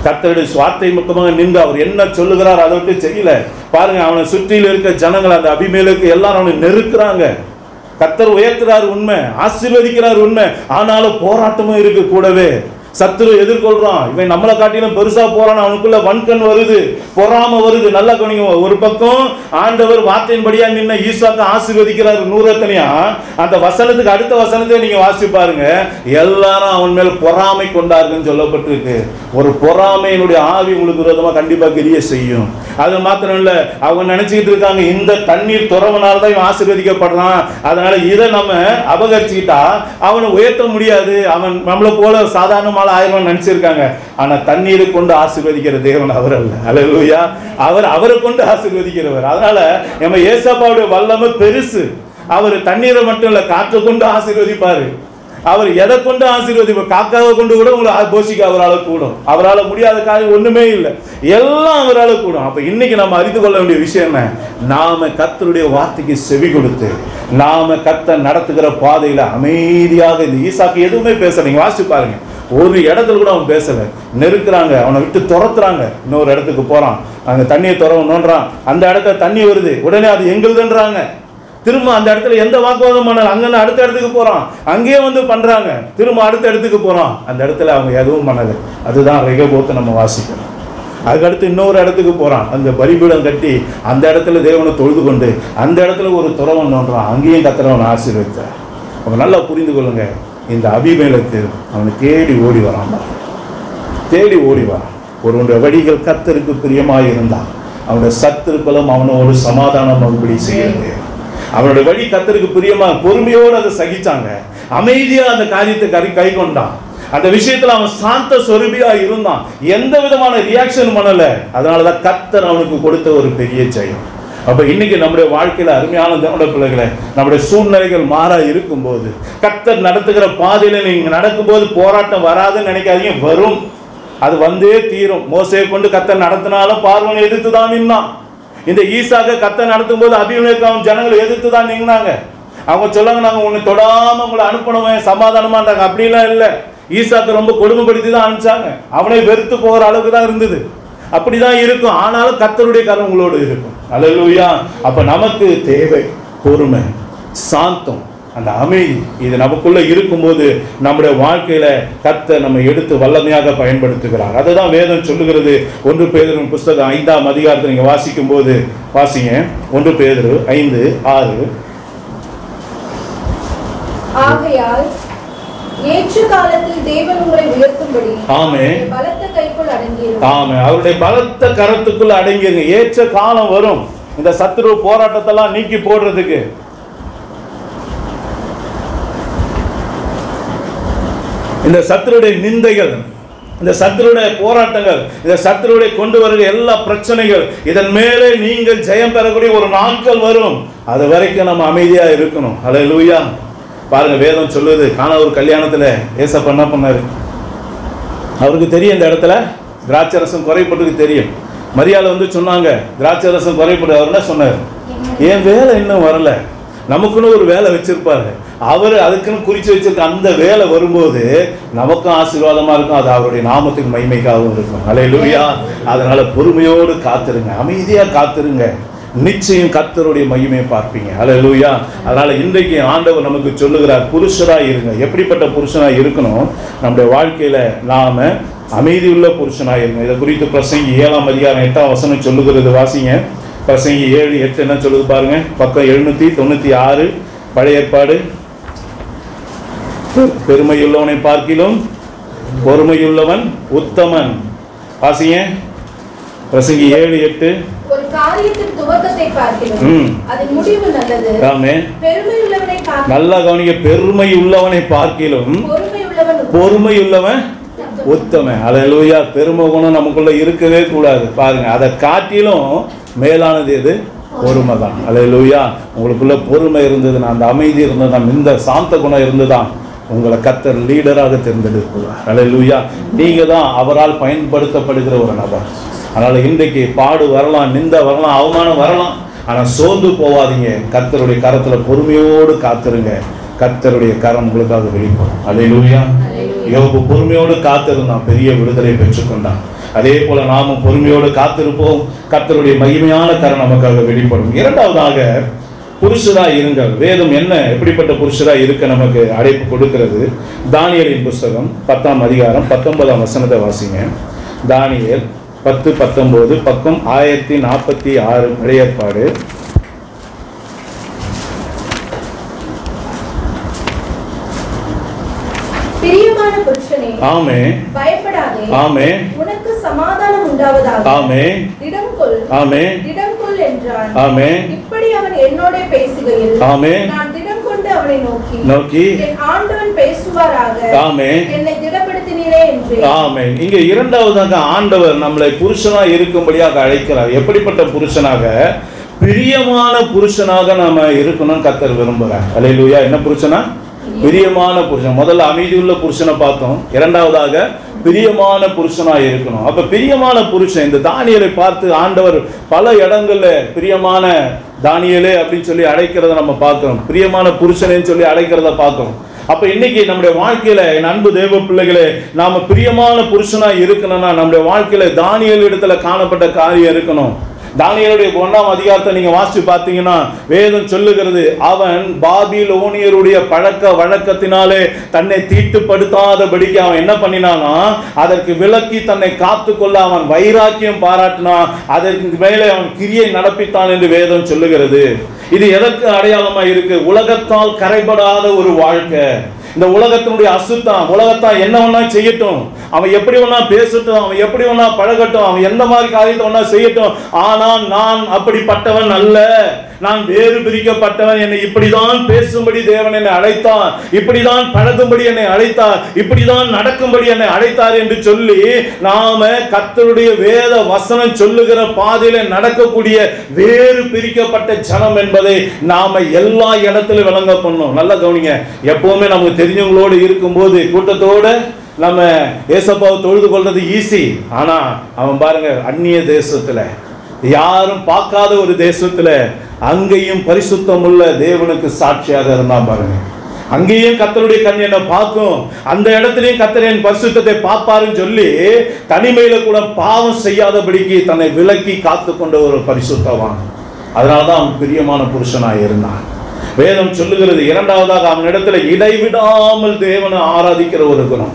கர்த்தருடைய வார்த்தை பக்கமாக நின்று அவர் என்ன சொல்லுகிறார் அதை விட்டு செய்யல. பாருங்க, அவனை சுற்றியில் இருக்க ஜனங்கள் அந்த அபிமேலுக்கு எல்லாரும் அவனை நெருக்கிறாங்க. கர்த்தர் உயர்த்துறார் உண்மை, ஆசீர்வதிக்கிறார் உண்மை, ஆனாலும் போராட்டமும் இருக்கு கூடவே. சத்துரு எதிர்கொள்றான், இவன் நம்மளை காட்டிலும் பெருசா போறான், அவனுக்குள்ள வன்கண் வருது, பொறாம வருது. நல்லா கவனிங்க. ஒரு பக்கம் ஆண்டவர் வார்த்தையின்படியா நின்ன ஈசாக்கு ஆசீர்வதிக்கிறார் 100 அந்த வசனத்துக்கு அடுத்த வசனத்தை நீங்க வாசிச்சு பாருங்க, எல்லாரும் அவன் மேல் பொறாமை கொண்டார்கள் சொல்லப்பட்டிருக்கு. ஒரு பொறாமையினுடைய ஆவி உங்களுக்கு விரோதமா கண்டிப்பா கிரிய செய்யும். அது மாத்திரம் இல்ல, அவங்க நினைச்சுக்கிட்டு இருக்காங்க இந்த தண்ணீர் துறவனால்தான் இவன் ஆசீர்வதிக்கப்படுறான், அதனால இதை நம்ம அபகரிச்சுக்கிட்டா அவனை உயர்த்த முடியாது, அவன் நம்மளை போல சாதாரணமான ஆயிரம் நினைச்சிருக்காங்க. ஆனா தண்ணீரை கொண்டு ஆசீர்வதிக்கிற தேவன் அவர் அல்ல. அல்லேலூயா. அவரை கொண்டு ஆசீர்வதிக்கிறவர். அதனால நம்ம ஏசப்பாவுடைய வல்லமை பெருசு. அவர் தண்ணீரை மட்டும் இல்ல, காற்றை கொண்டு ஆசீர்வதிப்பாரு. அவர் எதை கொண்டு ஆசீர்வதிப்பார்? காக்காவை கொண்டு கூட உங்களை போஷிக்க அவரால் கூடும். அவரால் முடியாத காரியம் ஒண்ணுமே இல்லை, எல்லாம் அவரால் கூடும். அப்ப இன்னைக்கு நம்ம அறிந்து கொள்ள வேண்டிய விஷயம் என்ன? நாம கர்த்தருடைய வார்த்தைக்கு செவி கொடுத்து நாம கர்த்தர் நடத்துகிற பாதையில அமைதியாக, இந்த ஈசாக்கு எதுவுமே பேச, நீங்க வாசிச்சு பாருங்க, ஒரு இடத்துல கூட அவன் பேசல. நெருக்குறாங்க, அவனை விட்டு துரத்துறாங்க. இன்னொரு இடத்துக்கு போறான், அங்க தண்ணியை நோண்டுறான், அந்த இடத்துல தண்ணி வருது, உடனே அது எங்களுதுன்றாங்க. திரும்ப அந்த இடத்துல எந்த வாக்குவாதம் பண்ணல, அங்க அடுத்த இடத்துக்கு போறான், அங்கேயே வந்து பண்றாங்க. திரும்ப அடுத்த இடத்துக்கு போறான், அந்த இடத்துல அவங்க எதுவும் பண்ணல. அதுதான் ரெகோபோத்தை நம்ம வாசிக்கிறோம். அதுக்கடுத்து இன்னொரு இடத்துக்கு போறான், அந்த பலிபீடம் கட்டி அந்த இடத்துல தேவனை தொழுது கொண்டு அந்த இடத்துல ஒரு துறவன் நோன்றான், அங்கேயும் கர்த்தரவனை ஆசீர்வதித்தார். அவங்க நல்லா புரிந்து கொள்ளுங்க, இந்த அபிமெலேக்கு அவனை தேடி ஓடி வரான், தேடி ஓடி வரான். ஒருவனுடைய வழிகள் கர்த்தருக்கு பிரியமாய் இருந்தான், அவனுடைய சத்துருக்களும் அவனோடு சமாதானம் மறுபடி செய்யறது. அவனுடைய வழி கர்த்தருக்கு பிரியமா, பொறுமையோடு அதை சகிச்சாங்க, அமைதியா அந்த காரியத்தை கை கொண்டான். அந்த விஷயத்துல அவன் சாந்த சொரூபியா இருந்தான், எந்த விதமான ரியாக்ஷன் பண்ணல. அதனாலதான் கர்த்தர் அவனுக்கு கொடுத்த ஒரு பெரிய ஜெயம். அப்ப இன்னைக்கு நம்முடைய வாழ்க்கையில அருமையான தேவனுடைய பிள்ளைகளை, நம்முடைய சூழ்நிலைகள் மாறா இருக்கும்போது, கர்த்தர் நடத்துகிற பாதையில நீங்க நடக்கும்போது போராட்டம் வராதுன்னு நினைக்காதீங்க, வரும். அது வந்தே தீரும். மோசையை கொண்டு கர்த்தர் நடத்தினாலும் பார்வோனை எதிர்த்து தான் நின்னான். இந்த ஈசாக்க கர்த்தர் நடத்தும் போது அபிமெலேக்கு அவன் ஜனங்களை எதிர்த்து தான் நின்னாங்க. அவங்க சொல்லாங்க, நாங்க உன்னை தொடாம உங்களை அனுப்பணுமே சமாதானமான்றாங்க. அப்படிலாம் இல்லை. ஈசாக்கு ரொம்ப கொடுமைப்படுத்தி தான் அனுப்பிச்சாங்க, அவனை வெறுத்து போகிற அளவுக்கு தான் இருந்தது. அப்படிதான் இருக்கும். ஆனாலும் கர்த்தருடைய கரம் உங்களோடு இருக்கும். அல்லேலூயா. அப்ப நமக்கு தேவை பொறுமை, சாந்தம், அந்த அமைதி. இது நமக்குள்ள இருக்கும்போது நம்முடைய வாழ்க்கையில கர்த்தர் நம்ம எடுத்து வல்லமையாக பயன்படுத்துகிறார். அதுதான் வேதம் சொல்லுகிறது. 1 பேதுரு புஸ்தகம் 5ஆம் அதிகாரத்தை நீங்க வாசிக்கும் போது வாசிங்க. 1 பேதுரு 5:6. ஆகையால் ஏற்ற காலத்தில் தேவன் உங்களை உயர்த்தும்படி ஆமென், பலத்த கைக்குள் அடங்கியிருங்க. ஆமென். அவருடைய பலத்த கரத்துக்குள்ள அடங்கிருங்க. ஏற்ற காலம் வரும் இந்த சத்துரு போராட்டத்தெல்லாம் நீக்கி போடுறதுக்கு. இந்த சத்துருடைய நிந்தைகள், இந்த சத்துருடைய போராட்டங்கள், இந்த சத்துருடைய கொண்டு வருகிற எல்லா பிரச்சனைகள், இதன் மேலே நீங்கள் ஜெயம் பெறக்கூடிய ஒரு நாட்கள் வரும். அது வரைக்கும் நம்ம அமைதியா இருக்கணும். அல்லேலூயா. பாருங்க, வேதம் சொல்லுது, காண ஒரு கல்யாணத்துல ஏசப்பா என்ன பண்ணாரு, அவருக்கு தெரியும் இந்த இடத்துல திராட்சை ரசம் குறைப்பட்டுக்கு தெரியும். மரியாதை வந்து சொன்னாங்க திராட்சை ரசம் குறைப்பட்டு. அவர் என்ன சொன்னார், என் வேலை இன்னும் வரல, நமக்குன்னு ஒரு வேலை வச்சிருப்பாரு, அவர் அதுக்குன்னு குறிச்சு வச்சிருக்க அந்த வேலை வரும்போது நமக்கும் ஆசீர்வாதமா இருக்கும், அது அவருடைய நாமத்துக்கு மகிமைக்காகவும் இருக்கும். அல்லேலூயா. அதனால பொறுமையோடு காத்திருங்க, அமைதியா காத்திருங்க, நிச்சயம் கர்த்தருடைய மகிமையை பார்ப்பீங்க. அல்லேலூயா. அதனால இன்றைக்கு ஆண்டவர் நமக்கு சொல்லுகிறார், புருஷராய் இருங்க. எப்படிப்பட்ட புருஷனாய் இருக்கணும்? நம்முடைய வாழ்க்கையில நாம அமைதியுள்ள புருஷனாய் இருங்க. இதை குறித்து பிரசங்கி 7ஆம் அதிகாரம் 8ஆம் வசனம் சொல்லுகிறது. வாசிங்க. பிரசங்கி 7:8 என்ன சொல்லுது பாருங்க. பக்கம் 796 பழைய ஏற்பாடு. பெருமையுள்ளவனை பார்க்கிலும் பொறுமையுள்ளவன் உத்தமன். வாசிங்க. பிரசங்கி 7:8. ஒரு காரியத்தின் துவக்கத்தை பார்க்கிறோம், அதன் முடிவு நல்லது. ஆமென். பெருமையுள்ளவனை பார்க்கிலும், நல்லா கவனிங்க, பெருமையுள்ளவனை பார்க்கிலும் பொறுமையுள்ளவன் உத்தமன். அல்லேலூயா. பெருமை குணம் நமக்குள்ள இருக்கவே கூடாது. பாருங்க, அதை காட்டிலும் மேலானது எது? பொறுமை தான். அல்லேலூயா. உங்களுக்குள்ள பொறுமை இருந்ததுன்னா, அந்த அமைதி இருந்ததுன்னா, இந்த சாந்த குணம் இருந்ததுதான் உங்களை கர்த்தர் லீடராக தேர்ந்தெடுக்கிறார். அல்லேலூயா. நீங்க தான் அவரால் பயன்படுத்தப்படுகிற ஒரு நபர். அதனால இன்றைக்கு பாடு வரலாம், நிந்த வரலாம், அவமானம் வரலாம், ஆனா சோர்ந்து போவாதீங்க. கர்த்தருடைய கரத்துல பொறுமையோடு காத்திருங்க, கர்த்தருடைய கரம் உங்களுக்காக வெளிப்படும். அல்லேலூயா. யோபு பொறுமையோடு காத்திருந்தான், பெரிய விடுதலை பெற்றுக்கொண்டான். அதே போல நாமும் பொறுமையோடு காத்திருப்போம், கர்த்தருடைய மகிமையான கரம் நமக்காக வெளிப்படும். இரண்டாவதாக, புருஷராய் இருங்கள். வேதம் என்ன எப்படிப்பட்ட புருஷராய் இருக்க நமக்கு அழைப்பு கொடுக்கிறது. தானியேலின் புஸ்தகம் 10ஆம் அதிகாரம் 19ஆம் வசனத்தை வாசிங்க. தானியேல் 10:19, பக்கம் 1046 பழைய ஏற்பாடு. பிரியமான புருஷனே, ஆமென், பயப்படாதே, ஆமென், உனக்கு சமாதானம் உண்டாவதாக, ஆமென், திடம் கொள், ஆமென், திடம் கொள் என்றான். ஆமென். இப்படி அவன் என்னோட பேசுகையில் ஆமென். நான் திடம் கொண்டு அவனை நோக்கி என் ஆண்டவன் பேசுவாராக, ஆமென், என்னை திடப்படுத்தினீரே என்று. ஆமென். இங்க இரண்டாவதாக ஆண்டவர் நம்மளை புருஷனா இருக்கும்படியாக அழைக்கிறார். எப்படிப்பட்ட புருஷனாக? பிரியமான புருஷனாக நாம இருக்கணும் கர்த்தர் விரும்புகிறார். அல்லேலூயா. என்ன புருஷனா? பிரியமான புருஷன். முதல்ல அமைதியுள்ள புருஷனை பார்த்தோம், இரண்டாவதாக பிரியமான புருஷனா இருக்கணும். அப்ப பிரியமான புருஷன், இந்த தானியேலை பார்த்து ஆண்டவர் பல இடங்கள்ல பிரியமான தானியேலே அப்படின்னு சொல்லி அழைக்கிறத நம்ம பார்க்கிறோம், பிரியமான புருஷனேன்னு சொல்லி அழைக்கிறத பார்க்கிறோம். அப்ப இன்னைக்கு நம்முடைய வாழ்க்கையில என் அன்பு தேவ பிள்ளைகளே, நாம பிரியமான புருஷனா இருக்கணும்னா நம்முடைய வாழ்க்கையில தானியேல் இடத்துல காணப்பட்ட காரியம் இருக்கணும். தானியேலுடைய 1ஆம் அதிகாரத்தை நீங்க வாசிச்சு பார்த்தீங்கன்னா வேதம் சொல்லுகிறது, அவன் பாபிலோனியருடைய பழக்க வழக்கத்தினாலே தன்னை தீட்டுப்படுத்தாதபடிக்கு அவன் என்ன பண்ணினானா, அதற்கு விலக்கி தன்னை காத்து கொள்ள அவன் வைராக்கியம் பாராட்டினான். அதற்கு மேலே அவன் கிரியை நடப்பித்தான் என்று வேதம் சொல்லுகிறது. இது எதற்கு அடையாளமா இருக்கு? உலகத்தால் கரைபடாத ஒரு வாழ்க்கை. இந்த உலகத்தினுடைய அசுத்தம், உலகத்தான் என்ன வேணா செய்யட்டும், அவன் எப்படி வேணா பேசட்டும், அவன் எப்படி வேணா பழகட்டும், அவன் எந்த மாதிரி காரியத்தை வேணா செய்யட்டும், ஆனால் நான் அப்படிப்பட்டவன் அல்ல, நான் வேறு பிரிக்கப்பட்டவன், என்னை இப்படிதான் பேசும்படி தேவன் என்னை அழைத்தார், இப்படிதான் பழகும்படி என்னை அழைத்தார், இப்படிதான் நடக்கும்படி என்னை அழைத்தார் என்று சொல்லி நாம கர்த்தருடைய வேத வசனம் சொல்லுகிற பாதையில நடக்கக்கூடிய வேறு பிரிக்கப்பட்ட ஜனம் என்பதை நாம எல்லா இடத்திலும் விளங்க பண்ணோம். நல்லா கவனிங்க. எப்பவுமே நமக்கு தெரிஞ்சவங்களோடு இருக்கும்போது கூட்டத்தோட நம்ம ஏசப்பாவை தொழுது கொள்றது ஈஸி. ஆனா அவன் பாருங்க, அந்நிய தேசத்துல, யாரும் பார்க்காத ஒரு தேசத்துல அங்கேயும் பரிசுத்தம் உள்ள தேவனுக்கு சாட்சியாக இருந்தா பாருங்க. அங்கேயும் கர்த்தருடைய கண் என்ன பார்க்கும், அந்த இடத்திலையும் கர்த்தர் என் பரிசுத்தத்தை பார்ப்பாருன்னு சொல்லி தனிமையில கூட பாவம் செய்யாதபடிக்கு தன்னை விலக்கி காத்து கொண்ட ஒரு பரிசுத்தவான். அதனால்தான் அவன் பிரியமான புருஷனாய் இருந்தான். வேதம் சொல்லுகிறது, இரண்டாவதாக அவன் இடத்துல இடைவிடாமல் தேவனை ஆராதிக்கிற ஒரு குணம்.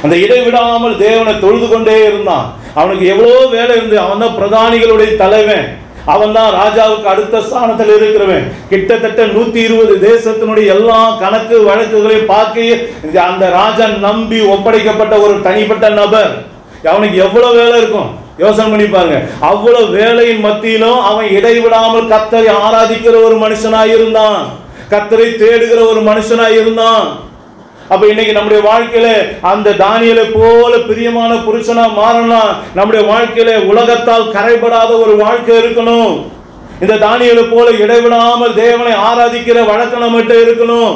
அந்த இடைவிடாமல் தேவனை தொழுது கொண்டே இருந்தான். அவனுக்கு எவ்வளவு வேலை இருந்து, அவன் தான் பிரதானிகளுடைய தலைவன், அவன் தான் ராஜாவுக்கு அடுத்த ஸ்தானத்தில் இருக்கிறவன். கிட்டத்தட்ட 120 தேசத்தினுடைய எல்லா கணக்கு வழக்குகளையும் பார்க்க அந்த ராஜா நம்பி ஒப்படைக்கப்பட்ட ஒரு தனிப்பட்ட நபர். அவனுக்கு எவ்வளவு வேலை இருக்கும் யோசனை பண்ணி பாருங்க. அவ்வளவு வேலையின் மத்தியிலும் அவன் இடைவிடாமல் கர்த்தரை ஆராதிக்கிற ஒரு மனுஷனாய் இருந்தான், கர்த்தரை தேடுகிற ஒரு மனுஷனாய் இருந்தான். அப்ப இன்னைக்கு நம்முடைய வாழ்க்கையில அந்த தானியேலை போல பிரியமான புருஷனா மாறணும். நம்முடைய வாழ்க்கையில உலகத்தால் கரைபடாத ஒரு வாழ்க்கை இருக்கணும். இந்த தானியேலை போல இடைவிடாமல் தேவனை ஆராதிக்கிற வழக்கம் நம்மகிட்ட இருக்கணும்.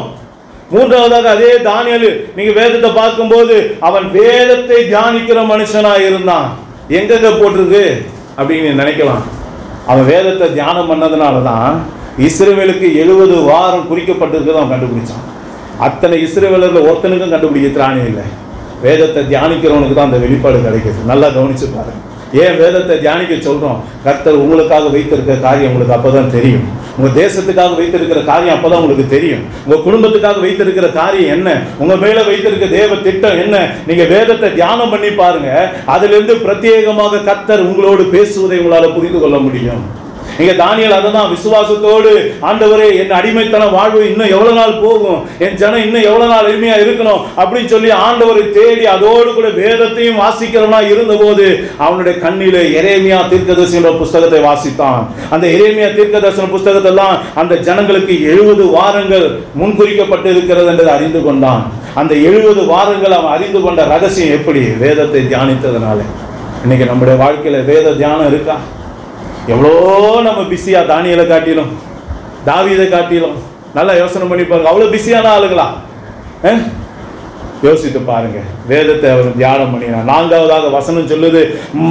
மூன்றாவதாக அதே தானியேல் நீங்க வேதத்தை பார்க்கும்போது அவன் வேதத்தை தியானிக்கிற மனுஷனா இருந்தான். எங்கெங்க போட்டிருக்கு அப்படின்னு நினைக்கலாம். அவன் வேதத்தை தியானம் பண்ணதுனாலதான் இஸ்ரவேலுக்கு 70 வாரம் குறிக்கப்பட்டிருக்கு அவன் கண்டுபிடிச்சான். அத்தனை இஸ்ரவேலர்கள் ஒருத்தனுக்கும் கண்டுபிடிக்க திராணி இல்லை. வேதத்தை தியானிக்கிறவனுக்கு தான் அந்த வெளிப்பாடு கிடைக்குது. நல்லா கவனிச்சு பாருங்க. ஏன் வேதத்தை தியானிக்க சொல்றோம்? கர்த்தர் உங்களுக்காக வைத்திருக்கிற காரியம் உங்களுக்கு அப்பதான் தெரியும். உங்க தேசத்துக்காக வைத்திருக்கிற காரியம் அப்பதான் உங்களுக்கு தெரியும். உங்க குடும்பத்துக்காக வைத்திருக்கிற காரியம் என்ன, உங்க மேல வைத்திருக்கிற தேவ திட்டம் என்ன, நீங்க வேதத்தை தியானம் பண்ணி பாருங்க. அதுல இருந்து பிரத்யேகமாக கர்த்தர் உங்களோடு பேசுவதை உங்களால புரிந்து கொள்ள முடியும். நீங்க தானியேல் அததான் விசுவாசத்தோடு, ஆண்டவரே என் அடிமைத்தன வாழ்வு இன்னும் எவ்வளவு நாள் போகும், என் ஜனம் இன்னும் எவ்வளவு நாள் எளிமையா இருக்கணும் அப்படின்னு சொல்லி ஆண்டவரை தேடி அதோடு கூட வேதத்தையும் வாசிக்கிறவனா இருந்தபோது அவனுடைய கண்ணிலே எரேமியா தீர்க்கதரிசன புஸ்தகத்தை வாசித்தான். அந்த எரேமியா தீர்க்கதரிசன புஸ்தகத்தெல்லாம் அந்த ஜனங்களுக்கு 70 வாரங்கள் முன்குறிக்கப்பட்டு இருக்கிறது என்று அறிந்து கொண்டான். அந்த 70 வாரங்கள் அவன் அறிந்து கொண்ட ரகசியம் எப்படி? வேதத்தை தியானித்ததுனால. இன்னைக்கு நம்முடைய வாழ்க்கையில வேத தியானம் இருக்கா? எவ்வளோ நம்ம பிஸியா, தானியேலை காட்டிலும் தாவீதை காட்டிலும். நல்லா யோசனை பண்ணி பாருங்க. அவ்வளவு பிஸியான ஆளுங்களா? யோசித்து பாருங்க. வேதத்தை அவர் தியானம் பண்ணினான். 4ஆவதாக வசனம் சொல்லுது,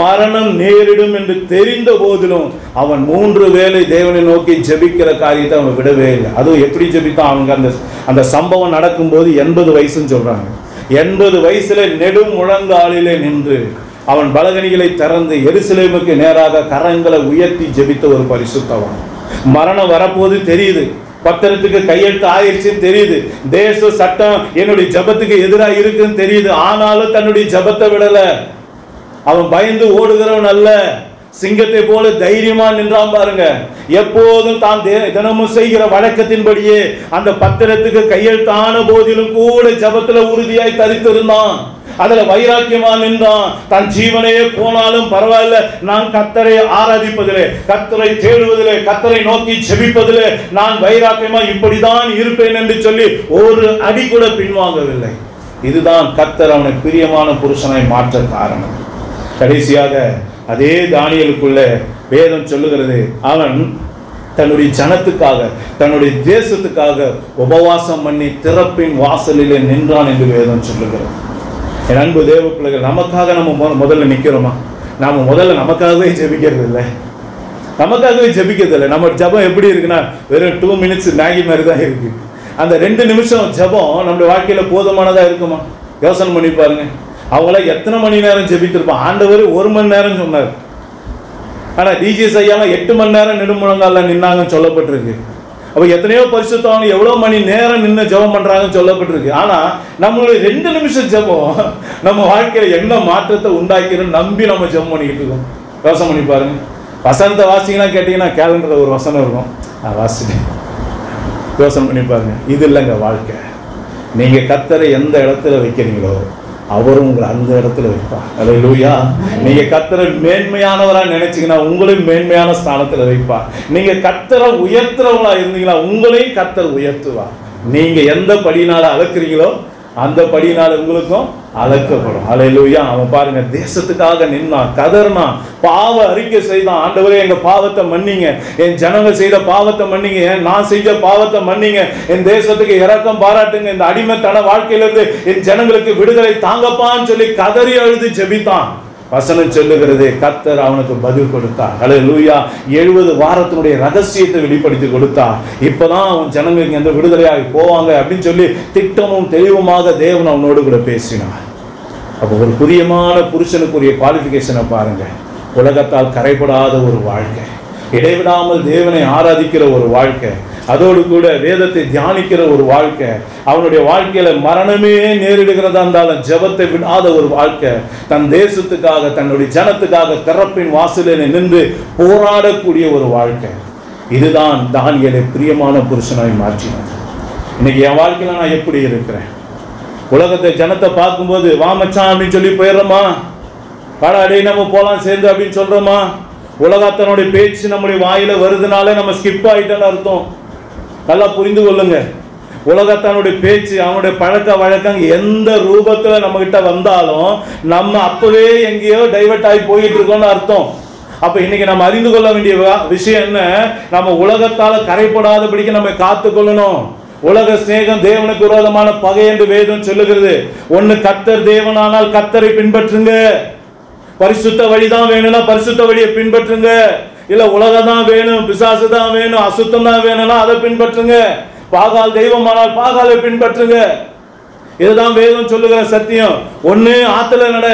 மரணம் நேரிடும் என்று தெரிந்த போதிலும் அவன் 3 வேளை தேவனை நோக்கி ஜெபிக்கிற காரியத்தை அவன் விடவே இல்லை. அதுவும் எப்படி ஜெபித்தான்? அவங்க அந்த சம்பவம் நடக்கும்போது 80 வயசுன்னு சொல்றாங்க. 80 வயசுல நெடும் முழங்காலிலே நின்று அவன் பலகணிகளை திறந்து எருசலேமுக்கு நேராக கரங்களை உயர்த்தி ஜெபித்த ஒரு பரிசுத்தவன். மரணம் வரப்போது தெரியுது, பத்திரத்துக்கு கையெழுத்து ஆயிடுச்சுன்னு தெரியுது, தேச சட்டம் என்னுடைய ஜபத்துக்கு எதிராக இருக்குன்னு தெரியுது. ஆனாலும் தன்னுடைய ஜபத்தை விடல. அவன் பயந்து ஓடுகிறவன் அல்ல, சிங்கத்தை போல தைரியமா நின்றான் பாருங்க. எப்போதும் தான் தினமும் செய்கிற வழக்கத்தின்படியே அந்த பத்திரத்துக்கு கையெழுத்தான போதிலும் கூட ஜபத்துல உறுதியாய் தரித்திருந்தான். அதுல வைராக்கியமா நின்றான். தன் ஜீவனையே போனாலும் பரவாயில்ல, நான் கர்த்தரை ஆராதிப்பதிலே, கர்த்தரை தேடுவதிலே, கர்த்தரை நோக்கி ஜெபிப்பதிலே நான் வைராக்கியமா இப்படிதான் இருப்பேன் என்று சொல்லி ஒரு அடி கூட பின்வாங்கவில்லை. இதுதான் கர்த்தர் அவனை பிரியமான புருஷனாய் மாற்ற காரணம். கடைசியாக அதே தானியேலுக்குள்ள வேதம் சொல்லுகிறது, அவன் தன்னுடைய ஜனத்துக்காக, தன்னுடைய தேசத்துக்காக உபவாசம் பண்ணி திறப்பின் வாசலிலே நின்றான் என்று வேதம் சொல்லுகிறது. என் அன்பு தேவ பிள்ளைகள், நமக்காக நம்ம முதல்ல நிற்கிறோமா? நாம முதல்ல நமக்காகவே ஜெபிக்கிறது இல்லை. நமக்காகவே ஜெபிக்கிறது இல்லை. நம்ம ஜபம் எப்படி இருக்குன்னா வெறும் 2 மினிட்ஸ் மேகி மாதிரி தான் இருக்கு. அந்த 2 நிமிஷம் ஜெபம் நம்முடைய வாழ்க்கையில போதுமானதா இருக்குமா? யோசனை பண்ணி பாருங்க. அவங்கள எத்தனை மணி நேரம் ஜெபித்திருப்பான்? ஆண்டவர் 1 மணி நேரம் சொன்னார். ஆனா டிஜி செய்யாம 8 மணி நேரம் நெடுமுழங்கால நின்னாங்கன்னு சொல்லப்பட்டிருக்கு. அப்ப எத்தனையோ பரிசுத்தவங்க எவ்வளவு மணி நேரம் நின்று ஜெபம் பண்றாங்கன்னு சொல்லப்பட்டிருக்கு. ஆனா நம்மளுடைய 2 நிமிஷம் ஜெபம் நம்ம வாழ்க்கையில என்ன மாற்றத்தை உண்டாக்கிறோம் நம்பி நம்ம ஜெபம் பண்ணிக்கிட்டு இருக்கோம். யோசனை பண்ணி பாருங்க. வசனத்தை வாசிங்கன்னா கேட்டீங்கன்னா கேலண்டர்ல ஒரு வசனம் இருக்கும், வாசிட்டேன். யோசனை பண்ணி பாருங்க. இது இல்லைங்க வாழ்க்கை. நீங்க கர்த்தரை எந்த இடத்துல வைக்கிறீங்களோ அவரும் உங்களை அந்த இடத்துல வைப்பார். அல்லேலூயா. நீங்க கர்த்தரை மேன்மையானவரா நினைச்சீங்கன்னா உங்களையும் மேன்மையான ஸ்தானத்துல வைப்பார். நீங்க கர்த்தரை உயர்த்துறவங்களா இருந்தீங்களா உங்களையும் கர்த்தர் உயர்த்துவார். நீங்க எந்த படியினால அளக்குறீங்களோ அந்த படியினால உங்களுக்கும் அளக்கப்படும். அல்லேலூயா. அவன் பாருங்க தேசத்துக்காக நின்னான், கதர்னான், பாவ அறிக்கை செய்தான். ஆண்டவரே எங்க பாவத்தை மன்னிங்க, என் ஜனங்கள் செய்த பாவத்தை மன்னிங்க, நான் செஞ்ச பாவத்தை மன்னிங்க, என் தேசத்துக்கு இரக்கம் பாராட்டுங்க, இந்த அடிமைத்தன வாழ்க்கையிலிருந்து என் ஜனங்களுக்கு விடுதலை தாங்கப்பான்னு சொல்லி கதறி அழுது ஜெபித்தான். வசனம் சொல்லுகிறது கர்த்தர் அவனுக்கு பதில் கொடுத்தார். அல்லேலூயா. 70 வாரத்தினுடைய ரகசியத்தை வெளிப்படுத்தி கொடுத்தார். இப்பதான் அவன் ஜனங்களுக்கு எந்த விடுதலையாகி போவாங்க அப்படின்னு சொல்லி திட்டமும் தெளிவுமாக தேவன் அவனோடு கூட பேசினார். அப்போ ஒரு புரியமான புருஷனுக்குரிய குவாலிஃபிகேஷனை பாருங்க. உலகத்தால் கரைபடாத ஒரு வாழ்க்கை, இடைவிடாமல் தேவனை ஆராதிக்கிற ஒரு வாழ்க்கை, அதோடு கூட வேதத்தை தியானிக்கிற ஒரு வாழ்க்கை, அவனுடைய வாழ்க்கையில மரணமே நேரிடுகிறதா இருந்தாலும் ஜெபத்தை விடாத ஒரு வாழ்க்கை, தன் தேசத்துக்காக தன்னுடைய ஜனத்துக்காக திறப்பின் வாசலில் நின்று போராடக்கூடிய ஒரு வாழ்க்கை. இதுதான் தானியேலை பிரியமான புருஷனாய் மாற்றினார். இன்னைக்கு என் வாழ்க்கையில நான் எப்படி இருக்கிறேன்? உலகத்தை ஜனத்தை பார்க்கும்போது வா மச்சான் அப்படின்னு சொல்லி போயிடுறோமா? வாடா அடே நம்ம போலாம் சேர்ந்து அப்படின்னு சொல்றோமா? உலகத்தனுடைய பேச்சு நம்முடைய வாயில வருதுனாலே நம்ம ஸ்கிப் ஆயிட்டோன்னு அர்த்தம். நல்லா புரிந்து கொள்ளுங்க. உலகத்தனுடைய பேச்சு, அவனுடைய பழக்க வழக்கம் எந்த ரூபத்துல நம்ம கிட்ட வந்தாலும் நம்ம அப்பவே எங்கேயோ டைவர்ட் ஆகி போயிட்டு இருக்கோம்னு அர்த்தம். அப்ப இன்னைக்கு நம்ம அறிந்து கொள்ள வேண்டிய விஷயம் என்ன? நம்ம உலகத்தால கரைப்படாதபடிக்கு நம்ம காத்து கொள்ளணும். உலக சிநேகம் தேவனுக்கு விரோதமான பகை என்று வேதம் சொல்லுகிறது. ஒன்னு கர்த்தர் தேவனானால் கர்த்தரை பின்பற்றுங்க. பரிசுத்த வழிதான் வேணும்னா பரிசுத்த வழியை பின்பற்றுங்க. இல்ல உலகம் தான் வேணும், பிசாசு தான் வேணும், அசுத்தம் தான் வேணும்னா அதை பின்பற்றுங்க. பாகால் தெய்வமானால் பாகாலை பின்பற்றுங்க. இதுதான் வேதம் சொல்லுகிற சத்தியம். ஒண்ணு ஆத்துல நட,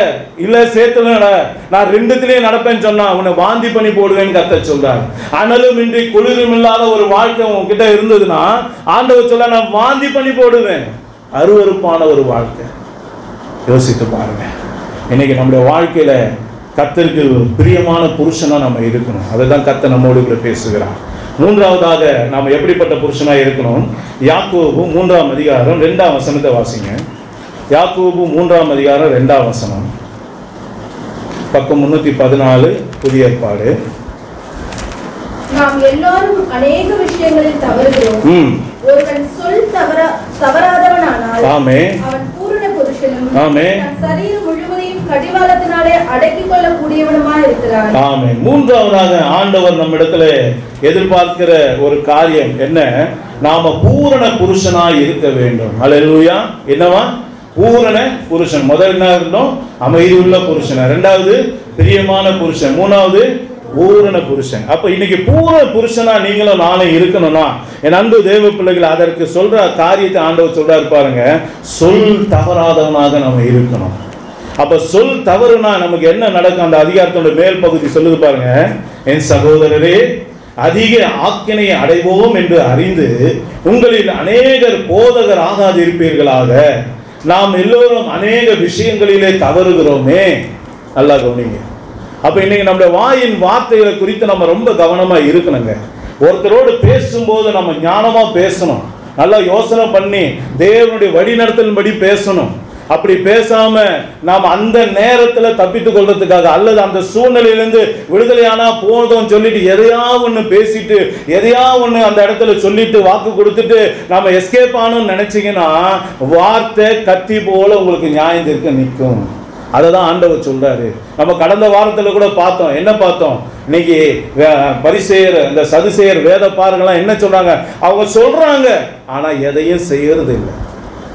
இல்ல சேத்துல நட. நான் 2த்துலயும் நடப்பேன்னு சொன்னா உன்னை வாந்தி பண்ணி போடுவேன்னு கர்த்தர் சொல்றாரு. அனலும் இன்றி குளிரும் இல்லாத ஒரு வாழ்க்கை உன்கிட்ட இருந்ததுன்னா ஆண்டவர் சொல்ல நான் வாந்தி பண்ணி போடுவேன். அருவருப்பான ஒரு வாழ்க்கை. யோசித்து பாருங்க. இன்னைக்கு நம்முடைய வாழ்க்கையில கர்த்தருக்கு பிரியமான புருஷனா நம்ம இருக்கணும். அதுதான் கர்த்தர் நம்மோடு கூட பேசுகிறார். 3வதாக நாம எப்படிப்பட்ட புருஷனா இருக்கணும்? யாக்கோபு 3ஆம் அதிகாரம் 2ஆம் வசனத்தை வாசிங்க. யாக்கோபு 3ஆம் அதிகாரம் 2ஆம் வசனம், பக்கம் 314, புதிய ஏற்பாடு. நாம் எல்லாரும் அநேக விஷயங்களில் தவறுகிறோம். ஒருவன் சொல் தவறாதவனானால் அவன் பூரண புருஷனும் தன் சரீரம் முழுவதையும் கடிவாளத்தினாலே அடக்கிக் கொள்ளக்கூடியவனுமாய் இருக்கிறான். ஆமென். 3வதாக ஆண்டவர் நம்மிடத்துல எதிர்பார்க்கிற ஒரு காரியம் என்ன? நாம பூரண புருஷனாய் இருக்க வேண்டும். அல்லேலூயா. என்னவா? பூரண புருஷன். முதல் என்ன இருந்தோம்? அமைதியுள்ள புருஷன். 2வது பிரியமான புருஷன். 3வது பூரண புருஷன். அப்ப இன்னைக்கு பூரண புருஷனா நீங்களும் நானும் இருக்கணும்னா என் அன்பு தேவ பிள்ளைகள் அதற்கு சொல்ற காரியத்தை ஆண்டவர் சொல்றாரு பாருங்க. சொல் தவறாதவனாக நம்ம இருக்கணும். அப்ப சொல் தவறுனா நமக்கு என்ன நடக்கும்? அந்த அதிகாரத்தோட மேல் பகுதி சொல்லுது பாருங்க. என் சகோதரரே, அதிக ஆக்கினையை அடைவோம் என்று அறிந்து உங்களில் அநேகர் போதகர் ஆகாதிருப்பீர்களாக. நாம் எல்லோரும் அநேக விஷயங்களிலே தவறுகிறோமே. நல்லா கவனிங்க. அப்ப இன்னைக்கு நம்முடைய வாயின் வார்த்தைகளை குறித்து நம்ம ரொம்ப கவனமா இருக்கணுங்க. ஒருத்தரோடு பேசும்போது நம்ம ஞானமா பேசணும். நல்லா யோசனை பண்ணி தேவனுடைய வழிநடத்தலின்படி பேசணும். அப்படி பேசாம நாம் அந்த நேரத்துல தப்பித்துக் கொள்றதுக்காக அல்லது அந்த சூழ்நிலையிலிருந்து விடுதலையானா போதும் சொல்லிட்டு எதையா ஒண்ணு பேசிட்டு எதையா ஒண்ணு அந்த இடத்துல சொல்லிட்டு வாக்கு கொடுத்துட்டு நாம எஸ்கேப் ஆனோம்னு நினைச்சீங்கன்னா வார்த்தை கத்தி போல உங்களுக்கு நியாயம் தீர்க்க நிற்கும். அததான் ஆண்டவர் சொல்றாரு. நம்ம கடந்த வாரத்துல கூட பார்த்தோம். என்ன பார்த்தோம்? இன்னைக்கு பரிசேயர், இந்த சதுசேயர், வேத பாருங்களாம் என்ன சொல்றாங்க? அவங்க சொல்றாங்க ஆனா எதையும் செய்யறது இல்லை.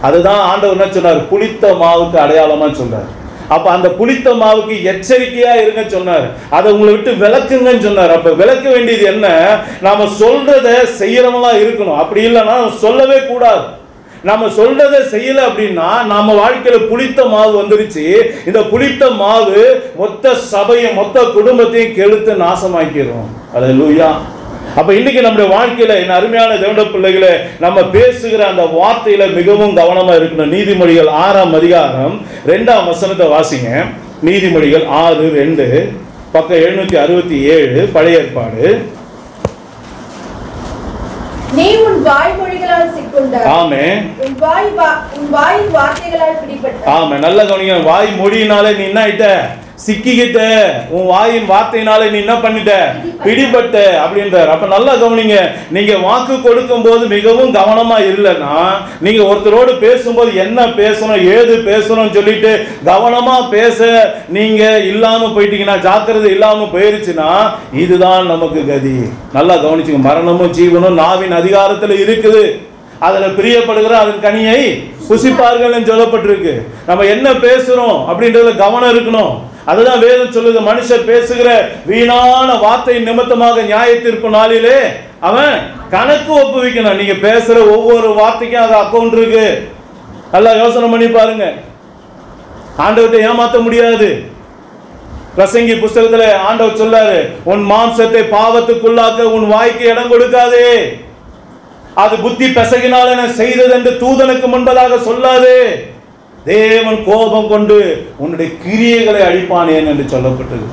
அதுதான் ஆண்டவர் என்ன சொன்னார்? புளித்த மாவுக்கு அடையாளமா சொல்றாரு. அப்ப அந்த புளித்த மாவுக்கு எச்சரிக்கையா இருங்க சொன்னார். அதை உங்களை விட்டு விளக்குங்கன்னு சொன்னார். அப்ப விளக்க வேண்டியது என்ன? நாம சொல்றத செய்யறவங்களா இருக்கணும். அப்படி இல்லைன்னா சொல்லவே கூடாது. நம்ம சொல்றதை செய்யல அப்படின்னா நம்ம வாழ்க்கையில புளித்த மாவு வந்துருச்சு. இந்த புளித்த மாவு மொத்த சபையும் மொத்த குடும்பத்தையும் கெடுத்து நாசமாக்கிடும். அல்லேலூயா. அப்ப இன்னைக்கு நம்முடைய வாழ்க்கையில என்ன அருமையான தேவனுடைய பிள்ளைகளை, நம்ம பேசுகிற அந்த வார்த்தையில மிகவும் கவனமா இருக்கணும். நீதிமொழிகள் 6ஆம் அதிகாரம் 2ஆம் வசனத்தை வாசிங்க. நீதிமொழிகள் 6:2 பக்கம் 767 பழைய ஏற்பாடு. நீ உன் வாய்மொழிகளால் சிக்குண்டாய். ஆமென். உன் வாயின் வார்த்தைகளால் பிடிபட்டாய். ஆமென். நல்ல கவனிங்க. வாய் மொழியினாலே நீ என்ன ஆயிட்ட? சிக்கிக்கிட்ட. உன் வாயின் வார்த்தையினால நீ என்ன பண்ணிட்ட? பிடிபட்ட அப்படின்றார். அப்ப நல்லா கவனிங்க. நீங்க வாக்கு கொடுக்கும் போது மிகவும் கவனமா இல்லைன்னா, நீங்க ஒருத்தரோடு பேசும்போது என்ன பேசணும் ஏது பேசணும் சொல்லிட்டு கவனமா பேச நீங்க இல்லாம போயிட்டீங்கன்னா, ஜாக்கிரதை இல்லாம போயிருச்சுன்னா இதுதான் நமக்கு கதி. நல்லா கவனிச்சுங்க. மரணமும் ஜீவனும் நாவின் அதிகாரத்துல இருக்குது. அதுல பிரியப்படுகிற அதன் கனியை புசிப்பார்கள் சொல்லப்பட்டிருக்கு. நம்ம என்ன பேசுறோம் அப்படின்றதுல கவனம் இருக்கணும். அதுதான் வேதம் சொல்லுது. மனுஷர் பேசுகிற வீணான வார்த்தை நிமித்தமாக நியாய தீர்ப்பு நாளிலே அவன் கணக்கு ஒப்புவிக்கணும். நீங்க பேசுற ஒவ்வொரு வார்த்தைக்கும் அது அக்கௌண்ட் இருக்கு. நல்லா யோசனை பண்ணி பாருங்க. ஆண்டவர்கிட்ட ஏமாத்த முடியாது. பிரசங்கி புஸ்தகத்துல ஆண்டவர் சொல்லாரு, உன் மாம்சத்தை பாவத்துக்குள்ளாக்க உன் வாய்க்கு இடம் கொடுக்காதே. அது புத்தி பெசகினால செய்தது என்று தூதனுக்கு முன்பதாக சொல்லாது. தேவன் கோபம் கொண்டு உன்னுடைய கிரியைகளை அழிப்பானேன் என்று சொல்லப்பட்டது.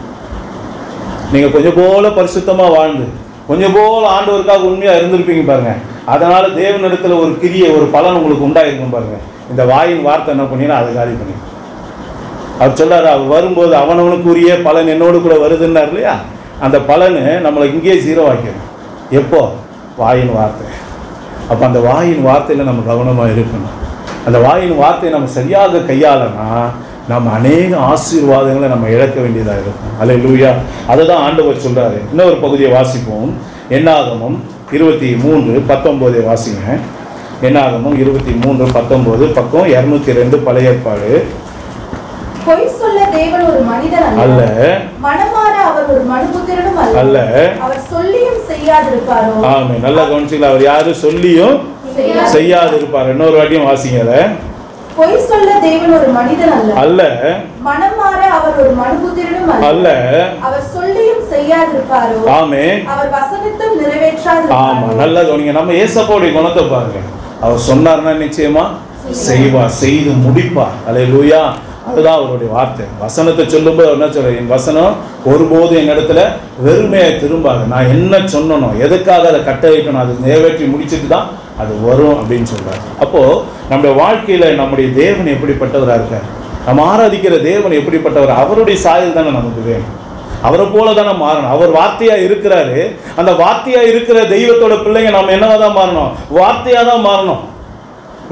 நீங்க கொஞ்சம் போல பரிசுத்தமா வாழ்ந்து கொஞ்சம் போல ஆண்டவருக்காக உண்மையா இருந்திருப்பீங்க பாருங்க. அதனால தேவனிடத்துல ஒரு கிரியை ஒரு பலன் உங்களுக்கு உண்டாயிருக்கும் பாருங்க. இந்த வாயின் வார்த்தை என்ன பண்ணீங்கன்னா அதை காலி பண்ணி அவர் சொல்றாரு, அவர் வரும்போது அவனவனுக்குரிய பலன் என்னோடு கூட வருதுன்னார் இல்லையா? அந்த பலனு நம்மளை இங்கேயே ஜீரோ ஆக்கிடும். எப்போ? வாயின் வார்த்தை. அப்ப அந்த வாயின் வார்த்தையில நம்ம கவனமா இருக்கணும். அந்த வாயின் வார்த்தையை நம்ம சரியாக கையாளனா நம்ம அநேக ஆசீர்வாதங்களை நம்ம இழக்க வேண்டியதாக இருக்கும். அல்லேலூயா. அதுதான் ஆண்டவர் சொல்றாரு. இன்னொரு பகுதியை வாசிப்போம். என்னாகமம் 23:19 வாசிங்க. என்னாகமம் 23:19 பக்கம் 202 பழைய ஏற்பாடு. பொய் சொல்ல தேவன் ஒரு மனிதன் அல்ல, மனமாற அவர் ஒரு மனுபுத்திரனும் அல்ல, அவர் சொல்லியும் செய்யாதிருப்பாரோ. ஆமென். நல்லா கவனிச்சீங்களா? அவர் யாரு சொல்லியும் செய்யாதிருப்பார். இன்னொரு வாட்டியும் வாசிங்க. பொய் சொல்ல தேவன் ஒரு மனிதன் அல்ல, மனமாற அவர் ஒரு மனுபுத்திரனும் அல்ல, அவர் சொல்லியும் செய்யாதிருப்பாரோ. ஆமென். அவர் வசனத்தை நிறைவேற்றாதிருப்பாரோ. ஆமா. நல்லா கவனிங்க. நம்ம ஏசப்பாவுடைய குணத்தை பாருங்க. அவர் சொன்னார்னா நிச்சயமா செய்வார், செய்து முடிப்பார். அல்லேலூயா. அதுதான் அவருடைய வார்த்தை. வசனத்தை சொல்லும்போது என்ன சொல்ற? என் வசனம் ஒருபோது என் இடத்துல வெறுமையை திரும்பாது. நான் என்ன சொன்னனோ எதுக்காக அதை கட்டளையிட்டணும் அதை நிறைவேற்றி முடிச்சுட்டு தான் அது வரும் அப்படின்னு சொல்றாரு. அப்போ நம்முடைய வாழ்க்கையில நம்முடைய தேவன் எப்படிப்பட்டவரா இருக்கார்? நம்ம ஆராதிக்கிற தேவன் எப்படிப்பட்டவர்? அவருடைய சாயல் தானே நமக்கு வேணும். அவரை போல தானே மாறணும். அவர் வார்த்தையா இருக்கிறாரு. அந்த வார்த்தையா இருக்கிற தெய்வத்தோட பிள்ளைங்க நம்ம என்னவாதான் மாறணும்? வார்த்தையா தான் மாறணும்.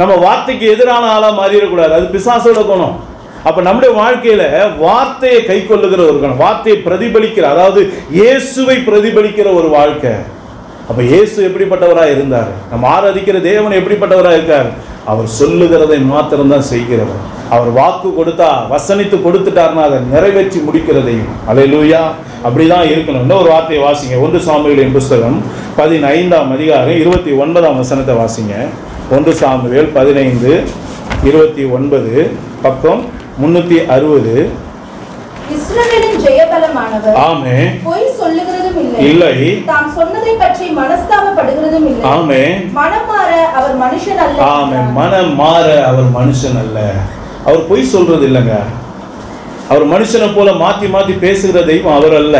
நம்ம வார்த்தைக்கு எதிரான ஆளா மாறிடக்கூடாது. அது பிசாசோட குணம். அப்ப நம்முடைய வாழ்க்கையில வார்த்தையை கை கொள்ளுகிற ஒரு குணம், வார்த்தையை பிரதிபலிக்கிற, அதாவது இயேசுவை பிரதிபலிக்கிற ஒரு வாழ்க்கை. அப்ப இயேசு எப்படிப்பட்டவராக இருந்தார்? நம்ம ஆராதிக்கிற தேவன் எப்படிப்பட்டவராக இருக்கார்? அவர் சொல்லுகிறதை மாத்திரம்தான் செய்கிறவர். அவர் வாக்கு கொடுத்தா வசனித்து கொடுத்துட்டார்னா அதை நிறைவேற்றி முடிக்கிறதையும். அல்லேலூயா. அப்படிதான் இருக்கணும். இன்னொரு வார்த்தையை வாசிங்க. 1 சாமுவேலின் புஸ்தகம் 15ஆம் அதிகாரம் 29ஆம் வசனத்தை வாசிங்க. 1 சாமுவேல் 15:29 பக்கம் 360. இஸ்ரவேலின் ஜெயபலமானவர். ஆமென். பொய் சொல்லுகிறதும் இல்லை, தாம் சொன்னதை பற்றி மனஸ்தாபப்படுகிறதும் இல்லை. ஆமென். மனமாற அவர் மனுஷன் அல்ல. ஆமென். மனம் மாற அவர் மனுஷன் அல்ல. அவர் பொய் சொல்றது இல்லைங்க. அவர் மனுஷனை போல மாத்தி மாத்தி பேசுகிற தெய்வம் அவர் அல்ல.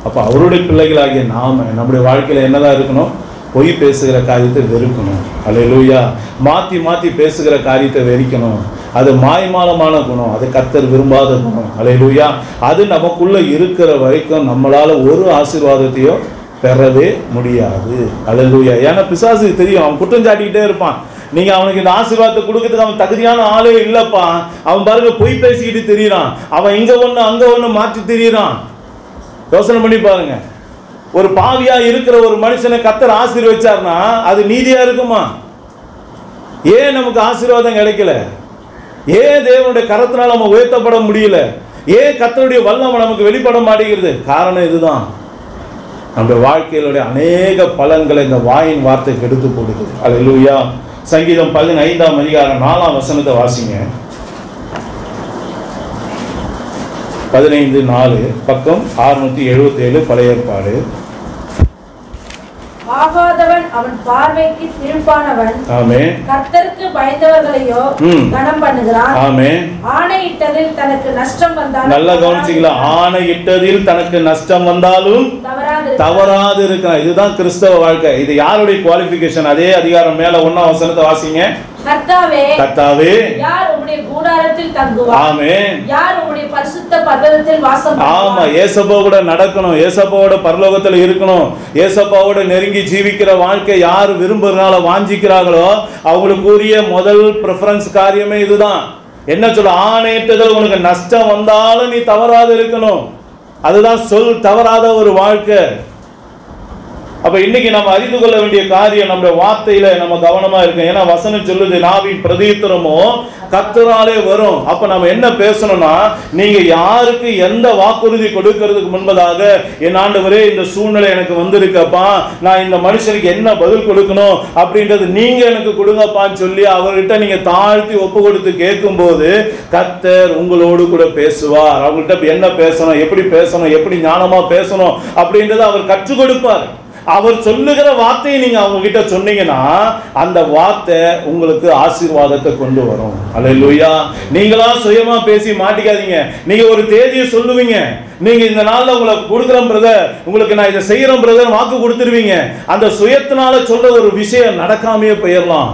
அப்ப அவருடைய பிள்ளைகளாகிய நாம நம்முடைய வாழ்க்கையில என்னதான் இருக்கணும்? பொய் பேசுகிற காரியத்தை வெறுக்கணும். அல்லேலூயா. மாத்தி மாத்தி பேசுகிற காரியத்தை வெறுக்கணும். அது மாய்மாலமான குணம். அது கர்த்தர் விரும்பாத குணம். அல்லேலூயா. அது நமக்குள்ள இருக்கிற வரைக்கும் நம்மளால ஒரு ஆசீர்வாதத்தையும் பெறவே முடியாது. அல்லேலூயா. ஏன்னா பிசாசுக்கு தெரியும், அவன் குற்றம் சாட்டிக்கிட்டே இருப்பான். நீங்க அவனுக்கு இந்த ஆசீர்வாதத்தை கொடுக்கறதுக்கு அவன் தகுதியான ஆளே இல்லப்பா. அவன் பாருங்க பொய் பேசிக்கிட்டு தெரியுறான். அவன் இங்க ஒண்ணு அங்க ஒண்ணு மாற்றி தெரியுறான். யோசனை பண்ணி பாருங்க. ஒரு பாவியா இருக்கிற ஒரு மனுஷனை கர்த்தர் ஆசீர்வதிச்சார்னா அது நீதியா இருக்குமா? ஏன் நமக்கு ஆசீர்வாதம் கிடைக்கல? ஏன் தேவனுடைய கரத்தினால் நம்ம உயர்த்தப்பட முடியல? ஏன் கர்த்தருடைய வல்லமை நமக்கு வெளிப்பட மாட்டேங்கிறது? காரணம் இதுதான். நம்ம வாழ்க்கையிலுடைய அநேக பலன்களை இந்த வாயின் வார்த்தை கெடுத்து போடுது. அல்லேலூயா. சங்கீதம் 15ஆம் அதிகாரம் 4ஆம் வசனத்தை வாசிங்க. 15:4 பக்கம் 677 பழைய ஏற்பாடு. ஆகாதவன் அவன் பார்வைக்கு திருப்பானவன். ஆமென். கர்த்தருக்கு பயந்தவர்களையோ கனம் பண்ணுகிறான். ஆமென். ஆணையிட்டதில் தனக்கு நஷ்டம் வந்தாலும் நல்லா கவனிச்சீங்களா? ஆணையிட்டதில் தனக்கு நஷ்டம் வந்தாலும் தவறாது இருக்கிறான். இதுதான் கிறிஸ்தவ வாழ்க்கை. இது யாருடைய குவாலிஃபிகேஷன்? அதே அதிகாரம் மேல 1ஆம் வசனத்தை வாசிங்க. கர்த்தாவே யார் உம்முடைய கூடாரத்தில் தங்குவார்? ஆமென். யார் உம்முடைய பரிசுத்த பர்வதத்தில் வாசம் பண்ணுவார்? ஆமா, ஏசப்பாவோட நடக்கணும், ஏசப்பாவோட பரலோகத்துல இருக்கணும், ஏசப்பாவோட நெருங்கி ஜீவிக்கிற வாழ்க்கை யார் விரும்புறனால வாஞ்சிக்கிறாங்களோ அவங்களுக்குரிய முதல் பிரெஃபரன்ஸ் காரியமே இதுதான். என்ன சொல்ல? ஆணையிட்டதில் உனக்கு நஷ்டம் வந்தாலும் நீ தவறாது இருக்கணும். அதுதான் சொல் தவறாத ஒரு வாழ்க்கை. அப்ப இன்னைக்கு நம்ம அறிந்து கொள்ள வேண்டிய காரியம், நம்ம வார்த்தையில நம்ம கவனமா இருக்கோம். ஏன்னா வசனம் சொல்லுது, நாவின் பிரதியுத்தரமோ கர்த்தராலே வரும். அப்ப நம்ம என்ன பேசணும்னா, நீங்க யாருக்கு எந்த வாக்குறுதி கொடுக்கிறதுக்கு முன்பதாக, என் ஆண்டவரே இந்த சூழ்நிலை எனக்கு வந்திருக்கப்பா, நான் இந்த மனுஷனுக்கு என்ன பதில் கொடுக்கணும் அப்படின்றது நீங்க எனக்கு கொடுங்கப்பான்னு சொல்லி அவர்கிட்ட நீங்க தாழ்த்தி ஒப்பு கொடுத்து கேட்கும் போது கர்த்தர் உங்களோடு கூட பேசுவார். அவங்கள்ட்ட என்ன பேசணும், எப்படி பேசணும், எப்படி ஞானமா பேசணும் அப்படின்றத அவர் கற்றுக் கொடுப்பார். அவர் சொல்லுகிற வார்த்தையை நீங்க அவங்க கிட்ட சொன்னீங்கன்னா அந்த வார்த்தை உங்களுக்கு ஆசீர்வாதத்தை கொண்டு வரும். அல்லேலூயா. நீங்களா சுயமா பேசி மாட்டிக்காதீங்க. நீங்க ஒரு தேதியை சொல்லுவீங்க, நீங்க இந்த நாள்ல உங்களுக்கு கொடுக்குறேன் பிரதர், உங்களுக்கு நான் இதை செய்யறேன் பிரதர் வாக்கு கொடுத்துருவீங்க. அந்த சுயத்தினால சொல்ற ஒரு விஷயம் நடக்காமையே போயிடலாம்.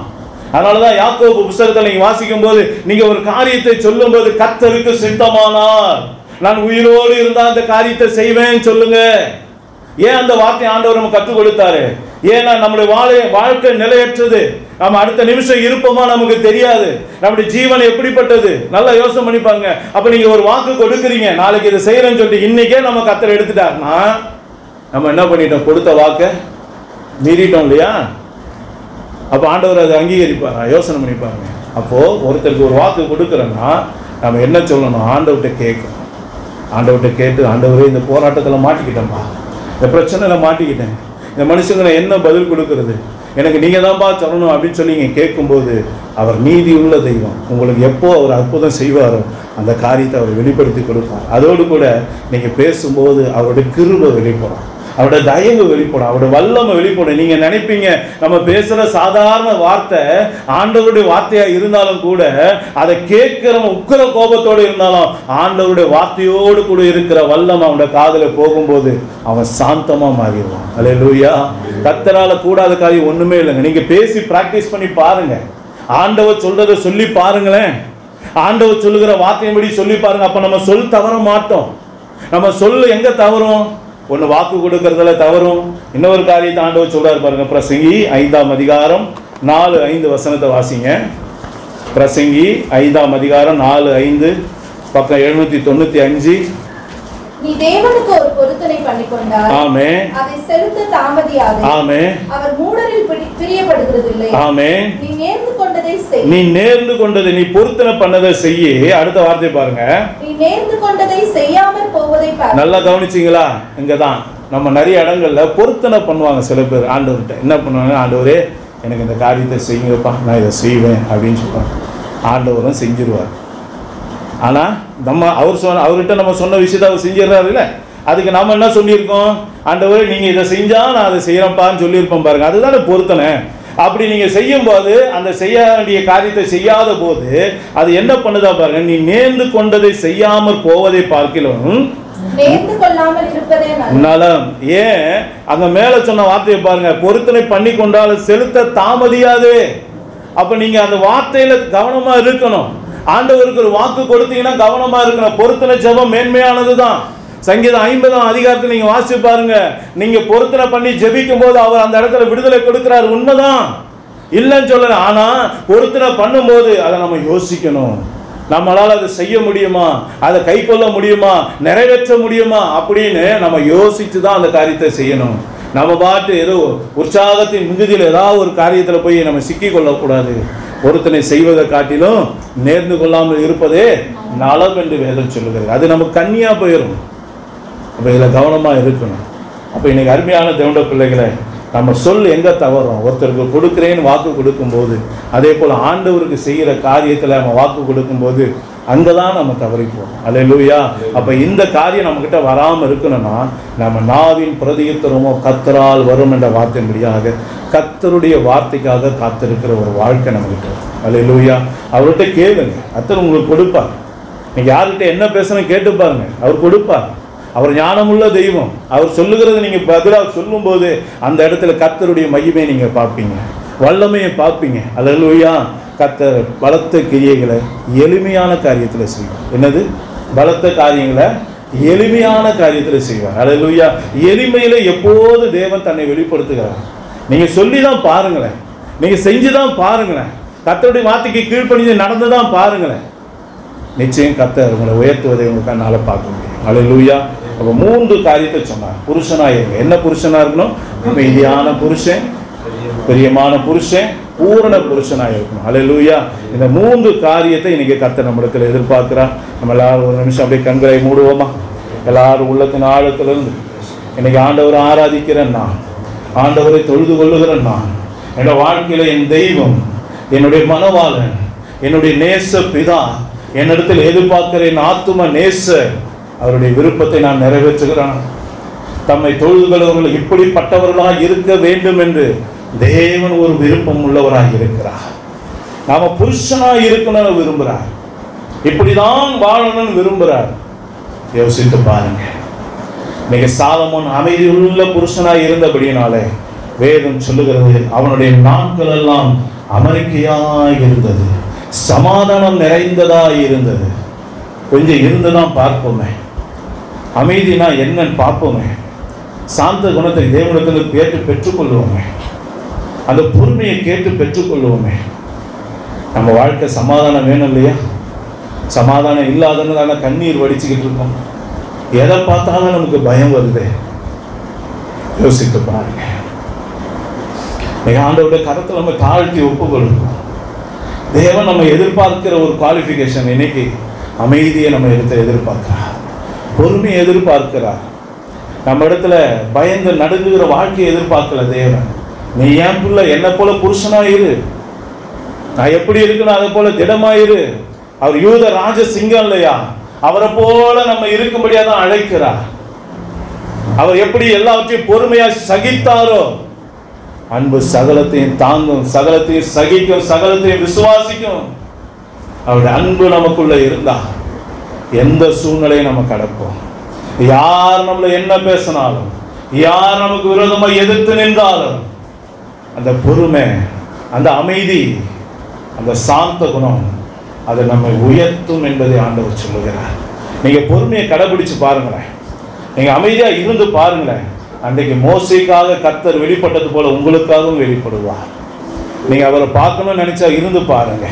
அதனாலதான் யாக்கோபு புத்தகத்தை நீங்க வாசிக்கும் போது, நீங்க ஒரு காரியத்தை சொல்லும் போது கர்த்தருக்கு சித்தமானார் நான் உயிரோடு இருந்தா அந்த காரியத்தை செய்வேன் சொல்லுங்க. ஏன் அந்த வார்த்தை ஆண்டவர் நமக்கு கற்றுக் கொடுத்தாரு? ஏன்னா நம்முடைய வாழ்க்கை நிலையற்றது. நம்ம அடுத்த நிமிஷம் இருப்போமா நமக்கு தெரியாது. நம்முடைய ஜீவன் எப்படிப்பட்டது நல்லா யோசனை பண்ணி பாருங்க. அப்ப நீங்க ஒரு வாக்கு கொடுக்குறீங்க, நாளைக்கு இதை செய்யறேன்னு சொல்லிட்டு இன்னைக்கே நம்ம கர்த்தர் எடுத்துட்டாருன்னா நம்ம என்ன பண்ணிட்டோம்? கொடுத்த வாக்கை மீறிட்டோம் இல்லையா? அப்ப ஆண்டவர் அதை அங்கீகரிப்பாரா? யோசனை பண்ணி பாருங்க. அப்போ ஒருத்தருக்கு ஒரு வாக்கு கொடுக்குறோன்னா நம்ம என்ன சொல்லணும்? ஆண்டவர்கிட்ட கேட்கணும். ஆண்டவர்கிட்ட கேட்டு, ஆண்டவரே இந்த போராட்டத்தில் மாட்டிக்கிட்டோம்பா, இந்த பிரச்சனையில் மாட்டிக்கிட்டேன், இந்த மனுஷங்களை என்ன பதில் கொடுக்கறது, எனக்கு நீங்கள் தான்ப்பா சொல்லணும் அப்படின்னு சொல்லி நீங்கள் கேட்கும்போது அவர் நீதி உள்ள தெய்வம். உங்களுக்கு எப்போ அவர் அற்புதம் செய்வாரோ அந்த காரியத்தை அவர் வெளிப்படுத்தி கொடுப்பார். அதோடு கூட நீங்கள் பேசும்போது அவருடைய கிருபை வெளிப்படும், அவருடைய தயவு வெளிப்படும், அவருடைய வல்லமை வெளிப்படும். நீங்க நினைப்பீங்க நம்ம பேசுற சாதாரண வார்த்தை ஆண்டவருடைய வார்த்தையா இருந்தாலும் கூட, அதை கேட்கிறவன் உக்கிர கோபத்தோடு இருந்தாலும் ஆண்டவருடைய வார்த்தையோடு கூட இருக்கிற வல்லமை அவனுடைய காதுல போகும்போது அவன் சாந்தமா மாறிடுவான். அல்லேலூயா. கர்த்தரால கூடாத காரியம் ஒண்ணுமே இல்லைங்க. நீங்க பேசி பிராக்டிஸ் பண்ணி பாருங்க. ஆண்டவர் சொல்றதை சொல்லி பாருங்களேன். ஆண்டவர் சொல்லுகிற வார்த்தையின்படி சொல்லி பாருங்க. அப்ப நம்ம சொல் தவற மாட்டோம். நம்ம சொல் எங்க தவறும்? ஒன்று வாக்கு கொடுக்கறதுல தவறும். இன்னொரு காரியத்தை ஆண்டவர் சொல்றாரு பாருங்க. பிரசங்கி 5ஆம் அதிகாரம் 4-5 வசனத்தை வாசிங்க. பிரசங்கி 5ஆம் அதிகாரம் 4-5 பக்கம் 795. நீ தேவனுக்கு ஒரு பொருத்தனை பண்ணிக்கொண்டாய். ஆமென். அதை செலுத்த தாமதியாதே. ஆமென். அவர் மூடரில் பிரியப்படுகிறதில்லை. ஆமென். நீ நேர்ந்து கொண்டதை செய். நீ நேர்ந்து கொண்டதை, நீ பொருத்தனை பண்ணதை செய்யி. அடுத்த வார்த்தை பாருங்க. நீ நேர்ந்து கொண்டதை செய்யாமல் போவதை பாரு. நல்லா கவனிச்சீங்களா? இங்கதான் நம்ம நிறைய இடங்கள்ல பொருத்தனை பண்ணுவாங்க. சில பேர் ஆண்டவர்கிட்ட என்ன பண்ணுவாங்க? ஆண்டவரே எனக்கு இந்த காரியத்தை செய்யுங்கப்பா, நான் இதை செய்வேன் அப்படின்னு சொல்லுவாங்க. ஆண்டவரும் செஞ்சிருவார். ஆனால் அவர்கிட்ட நம்ம சொன்ன விஷயத்தை அவர் செஞ்சிடறாரு இல்லை? அதுக்கு நம்ம என்ன சொல்லியிருக்கோம்? ஆண்டவரே நீங்கள் இதை செஞ்சால் நான் அதை செய்கிறேன்ப்பான்னு சொல்லியிருப்போம் பாருங்க. அதுதானே பொருத்தனை. அப்படி நீங்கள் செய்யும் போது அந்த செய்ய வேண்டிய காரியத்தை செய்யாத போது அது என்ன பண்ணுதா பாருங்க. நீ நேர்ந்து கொண்டதை செய்யாமல் போவதை பார்க்கலாம் ஏன் அங்க மேல சொன்ன வார்த்தையை பாருங்க. பொருத்தனை பண்ணி கொண்டாலும் செலுத்த தாமதியாது. அப்ப நீங்க அந்த வார்த்தையில கவனமா இருக்கணும். ஆண்டவருக்கு ஒரு வாக்கு கொடுத்தீங்கன்னா கவனமா இருக்கணும். பொருத்தனை ஜெபம் மேன்மையானதுதான். சங்கீதம் 50ஆம் அதிகாரத்தை நீங்க வாசிச்சு பாருங்க. நீங்க பொருத்தனை பண்ணி ஜெபிக்கும் போது அவர் அந்த இடத்துல விடுதலை கொடுக்கிறார். உண்மைதான், இல்லைன்னு சொல்லல. ஆனா பொருத்தனை பண்ணும்போது அதை நம்ம யோசிக்கணும். நம்மளால அதை செய்ய முடியுமா, அதை கை கொள்ள முடியுமா, நிறைவேற்ற முடியுமா அப்படின்னு நம்ம யோசிச்சு தான் அந்த காரியத்தை செய்யணும். நம்ம பாட்டு ஏதோ உற்சாகத்தின் மிகுதியில் ஏதாவது ஒரு காரியத்தில் போய் நம்ம சிக்கி கொள்ளக்கூடாது. ஒருத்தனை செய்வதை காட்டிலும் நேர்ந்து கொள்ளாமல் இருப்பதே நலம் என்று வேதம் சொல்லுகிறது. அது நமக்கு கண்ணியா போயிடும். அப்ப இதுல கவனமா இருக்கணும். அப்ப இன்னைக்கு அருமையான தேவனுடைய பிள்ளைகளை, நம்ம சொல் எங்க தவறோம்? ஒருத்தருக்கு கொடுக்கிறேன்னு வாக்கு கொடுக்கும்போது, அதே போல ஆண்டவருக்கு செய்கிற காரியத்துல நம்ம வாக்கு கொடுக்கும்போது அங்கதான் நம்ம தவறிப்போம். அல்லேலூயா. அப்ப இந்த காரியம் நம்ம கிட்ட வராம இருக்கணும்னா நம்ம நாவின் பிரதியுத்தரமோ கர்த்தரால் வரும் என்ற வார்த்தையின்படியாக கர்த்தருடைய வார்த்தைக்காக காத்திருக்கிற ஒரு வாழ்க்கை நம்ம கிட்ட. அல்லேலூயா. அவர்கிட்ட கேளுங்க, கர்த்தர் உங்களுக்கு கொடுப்பார். நீங்க யார்கிட்ட என்ன பேசணும் கேட்டு பாருங்க, அவர் கொடுப்பார். அவர் ஞானமுள்ள தெய்வம். அவர் சொல்லுகிறத நீங்க பதிலாக சொல்லும் போது அந்த இடத்துல கர்த்தருடைய மகிமையை நீங்க பார்ப்பீங்க, வல்லமையை பார்ப்பீங்க. அல்லேலூயா. கர்த்தர் பலத்த கிரியைகளை எளிமையான காரியத்தில் செய்வார். என்னது? பலத்த காரியங்களை எளிமையான காரியத்தில் செய்வார். அல்லேலூயா. எளிமையில எப்போது தேவன் தன்னை வெளிப்படுத்துகிறார். நீங்க சொல்லிதான் பாருங்களேன், நீங்க செஞ்சுதான் பாருங்களேன், கர்த்தருடைய வார்த்தைக்கு கீழ்ப்படிஞ்சு நடந்துதான் பாருங்களேன். நிச்சயம் கர்த்தர் உங்களை உயர்த்துவதை உங்க கண்ணால பார்க்க முடியும். அல்லேலூயா. அப்ப 3 காரியத்தை சொன்னார். புருஷனா இருங்க. என்ன புருஷனா இருக்கணும்? அமைதியான புருஷன், பிரியமான புருஷன், பூரண புருஷனா இருக்கணும். அல்லேலூயா. இந்த 3 காரியத்தை இன்னைக்கு கர்த்தர் நம்மளுக்கு எதிர்பார்க்கிறார். நம்ம எல்லாரும் ஒரு நிமிஷம் அப்படியே கண்களை மூடுவோமா? எல்லாரும் உள்ளத்தின் ஆழத்திலிருந்து இன்னைக்கு ஆண்டவரை ஆராதிக்கிறேன் நான், ஆண்டவரை தொழுது கொள்ளுகிறேன் நான். என்னோட வாழ்க்கையில என் தெய்வம், என்னுடைய மனவாளன், என்னுடைய நேச பிதா, என்னிடத்தில் எதிர்பார்க்கிற என் ஆத்தும நேச, அவருடைய விருப்பத்தை நான் நிறைவேற்றுகிறேன். தம்மை தொழுதுகிறவர்கள் இப்படிப்பட்டவர்களாக இருக்க வேண்டும் என்று தேவன் ஒரு விருப்பம் உள்ளவராக இருக்கிறார். நாம புருஷனாக இருக்கணும்னு விரும்புகிறார், இப்படிதான் வாழணும்னு விரும்புகிறார். யோசித்து பாருங்க. மிக சாலமோன் அமைதியுள்ள புருஷனாக இருந்தபடியினாலே வேதம் சொல்லுகிறது அவனுடைய நாட்கள் எல்லாம் அமைதியாய் இருந்தது, சமாதானம் நிறைந்ததாய் இருந்தது. கொஞ்சம் இருந்துதான் பார்ப்போமே, அமைதினா என்னன்னு பார்ப்போமே, சாந்த குணத்தை தேவனிடத்தில் கேட்டு பெற்றுக்கொள்வோமே, அந்த பொறுமையை கேட்டு பெற்றுக்கொள்வோமே. நம்ம வாழ்க்கை சமாதானம் வேணும் இல்லையா? சமாதானம் இல்லாதனால கண்ணீர் வடிச்சுக்கிட்டு இருக்கோம். எதை பார்த்தாலும் நமக்கு பயம் வருது. யோசித்து பாருங்க. ஆண்டவருடைய கரத்தில் நம்ம தாழ்த்தி ஒப்பு கொடுக்கணும். தேவன் நம்ம எதிர்பார்க்கிற ஒரு குவாலிஃபிகேஷன் இன்னைக்கு அமைதியை நம்ம இடத்துல எதிர்பார்க்கிறார், பொறுமையை எதிர்பார்க்கிறார். நம்ம இடத்துல பயந்து நடுங்குகிற வாழ்க்கையை எதிர்பார்க்கல தேவன். நீ ஏன் பிள்ளை என்ன போல புருஷனாயிரு, நான் எப்படி இருக்கணும் அதை போல திடமாயிரு. அவர் யூத ராஜ சிங்கம் இல்லையா? அவரை போல நம்ம இருக்கும்படியா தான் அழைக்கிறார். அவர் எப்படி எல்லாவற்றையும் பொறுமையா சகித்தாரோ, அன்பு சகலத்தையும் தாங்கும், சகலத்தையும் சகிக்கும், சகலத்தையும் விசுவாசிக்கும். அவருடைய அன்பு நமக்குள்ள இருந்தா எந்த சூழ்நிலையும் நம்ம கடப்போம். யார் நம்மள என்ன பேசினாலும், யார் நமக்கு விரோதமா எதிர்த்து நின்றாலும், அந்த பொறுமை, அந்த அமைதி, அந்த சாந்த குணம் அது நம்மை உயர்த்தும் என்பதை ஆண்டவர் சொல்லுகிறார். நீங்க பொறுமையை கடைபிடிச்சு பாருங்களேன், நீங்க அமைதியா இருந்து பாருங்களேன். அன்றைக்கு மோசேக்காக கர்த்தர் வெளிப்பட்டது போல உங்களுக்காகவும் வெளிப்படுவார். நீங்க அவரை பார்க்கணும்னு நினைச்சா இருந்து பாருங்க.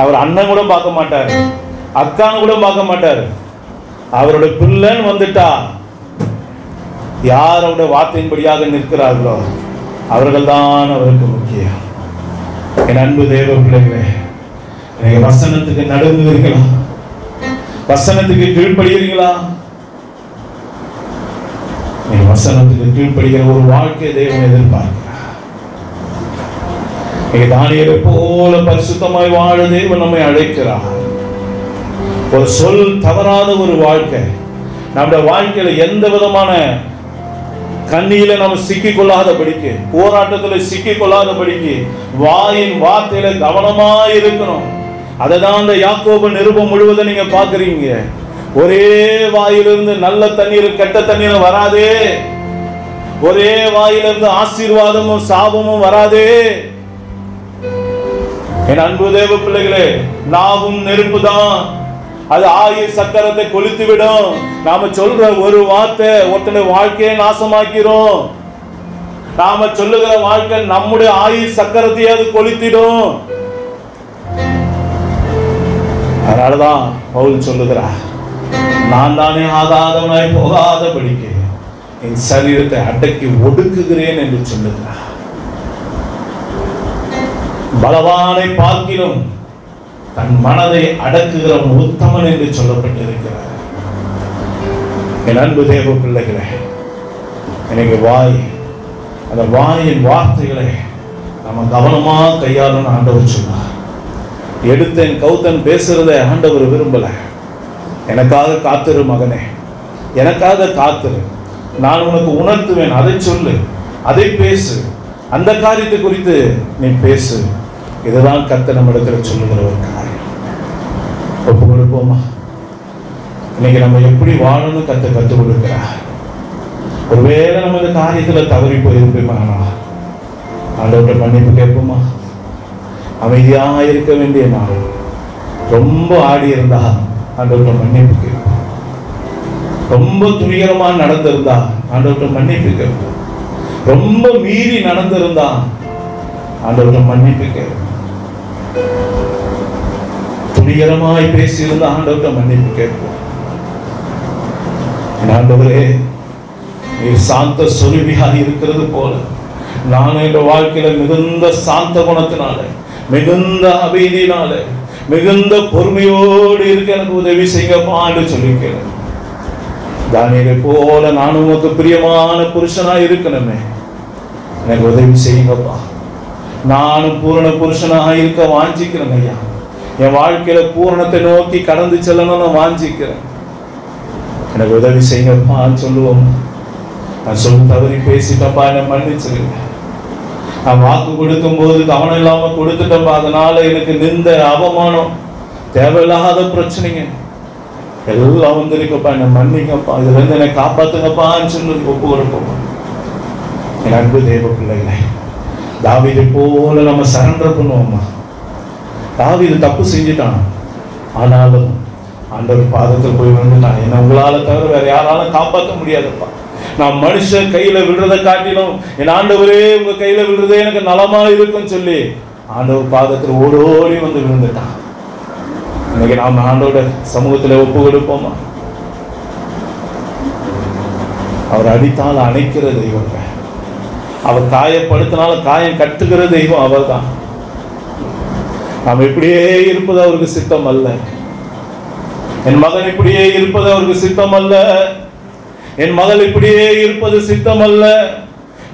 அவர் அண்ணன் கூட பார்க்க மாட்டாரு, அக்கான்னு கூட பார்க்க மாட்டாரு. அவருடைய பிள்ளைன்னு வந்துட்டா யார் அவருடைய வார்த்தையின்படியாக நிற்கிறார்களோ அவர்கள் தான் அவருக்கு முக்கியம். என் அன்பு தேவ பிள்ளைகளே, நீங்க வசனத்துக்கு நடுங்குவீர்களா? வசனத்துக்கு கீழ்ப்படுகிறீங்களா? நீங்க வசனத்துக்கு கீழ்ப்படுகிற ஒரு வாழ்க்கை தேவன் எதிர்பார்க்கிறார். நீங்க தானியேலை போல பரிசுத்தமாய் வாழ தேவன் நம்மை அழைக்கிறார். ஒரு சொல் தவறாத ஒரு வாழ்க்கை. நம்முடைய வாழ்க்கையில எந்த விதமான கண்ணியில நம்ம சிக்கிக்கொள்ளாதபடிக்கு, போராட்டத்தில் சிக்கிக்கொள்ளாதபடிக்கு வாயின் வார்த்தையில கவனமா இருக்கணும். அததான் அந்த யாக்கோபு நிருபம் முழுவதும் நீங்க பாக்குறீங்க. ஒரே வாயிலிருந்து நல்ல தண்ணீர் கெட்ட தண்ணீர் வராதே, ஒரே வாயிலிருந்து ஆசீர்வாதமும் சாபமும் வராதே. என் அன்பு தேவ பிள்ளைகளே, நாவும் நெருப்பு தான், அது ஆயுள் சக்கரத்தை கொளுத்து விடும். நாம சொல்ற ஒரு வார்த்தை ஒருத்தனுடைய வாழ்க்கையை நாசமாக்கிறோம். நாம சொல்லுகிற வாழ்க்கை நம்முடைய ஆயுள் சக்கரத்தை அது கொளுத்திடும். அதனாலதான் பவுல் சொல்லுகிறார், நான் தானே ஆகாதவனாய் போகாதபடிக்கு என் சரீரத்தை அடக்கி ஒடுக்குகிறேன் என்று சொல்லுகிறார். பலவானை பார்க்கிலும் தன் மனதை அடக்குகிற உத்தமன் என்று சொல்லப்பட்டிருக்கிறார். என் அன்பு தேவ பிள்ளைகளே, எனக்கு அந்த வாயின் வார்த்தைகளை நம்ம கவனமா கையாளணும் ஆண்டவர் சொன்னார். எடுத்தேன் கௌத்தன் பேசுறதை ஆண்டவர் விரும்பல. எனக்காக காத்திரு மகனே, எனக்காக காத்திரு, நான் உனக்கு உணர்த்துவேன், அதை சொல்லு, அதை பேசு, அந்த காரியத்தை குறித்து நீ பேசு. இதுதான் கர்த்தர் நம்மிடத்தில் சொல்லுகிற ஒரு காரியம். ஒப்பு கொடுப்போமா? இன்னைக்கு நம்ம எப்படி வாழணும் கற்றுக் கொடுக்கிறார். ஒருவேளை நம்ம இந்த காரியத்துல தவறி போயிருப்போமா, ஆண்டவர்கிட்ட மன்னிப்பு கேட்போமா? அமைதியாக இருக்க வேண்டிய நான் ரொம்ப ஆடி இருந்தா ஆண்டவர்கிட்ட மன்னிப்பு கேட்போம். ரொம்ப துணிகரமா நடந்திருந்தா ஆண்டவர்கிட்ட மன்னிப்பு கேட்போம். ரொம்ப மீறி நடந்திருந்தா ஆண்டவர்கிட்ட மன்னிப்பு கேட்போம். துணிகரமாய் பேசியிருந்தா ஆண்டவர்கிட்ட மன்னிப்பு கேட்போம். ஆண்டவரே, நீர் சாந்த சொருவியாக இருக்கிறது போல நான் என்ற வாழ்க்கையில மிகுந்த சாந்த குணத்தினால, மிகுந்த அமைதியினால, மிகுந்த பொறுமையோடு இருக்க எனக்கு உதவி செய்யப்பா என்று சொல்லிக்கிறேன். தானியேலை போல நான் உமக்கு பிரியமான புருஷனா இருக்கணுமே, எனக்கு உதவி செய்யுங்கப்பா. நானும் பூரண புருஷனாக இருக்க வாஞ்சிக்கிறேன் ஐயா. என் வாழ்க்கையில பூரணத்தை நோக்கி கடந்து செல்லணும்னு வாஞ்சிக்கிறேன். எனக்கு உதவி செய்யுங்கப்பா சொல்லுவோம். நான் சொல்ல தவறி பேசிட்டப்பா, என்னை மன்னிச்சிருங்க. நான் வாக்கு கொடுக்கும் போது கவனம் இல்லாம கொடுத்துட்டப்பா, அதனால எனக்கு நிந்த அவமானம், தேவையில்லாத பிரச்சனைங்க எல்லாம் வந்திருக்கப்பா, என்னை மன்னிங்கப்பா, இதுல இருந்து என்னை காப்பாத்துங்கப்பான்னு சொல்லி ஒப்பு கொடுப்போம். என் அன்பு தேவ பிள்ளைகளை, தாவீதை போல நம்ம சரண்டர் பண்ணுவோம்மா. தாவீது தப்பு செஞ்சுட்டான், ஆனாலும் ஆண்டவர் பாதத்தில் போய் வந்துட்டான். என்ன உங்களால தவிர வேற யாராலும் காப்பாற்ற முடியாதுப்பா. நான் மனுஷன் கையில விழுறதை காட்டிலும் என் ஆண்டவரே உங்க கையில விழுறதே எனக்கு நலமா இருக்குன்னு சொல்லி ஆண்டவர் பாதத்தில் ஓடோடி வந்து விழுந்துட்டான். இன்னைக்கு நாம் ஆண்டோட சமூகத்துல ஒப்பு கொடுப்போமா? அவர் அடித்தால் அணைக்கிற தெய்வம், அவர் காயப்படுத்தினாலும் காயம் கட்டுகிற தெய்வம் அவர் தான். நாம் இப்படியே இருப்பது அவருக்கு சித்தம் அல்ல. என் மகன் இப்படியே இருப்பது அவருக்கு சித்தம் அல்ல. என் மகள் இப்படியே இருப்பது சித்தம் அல்ல.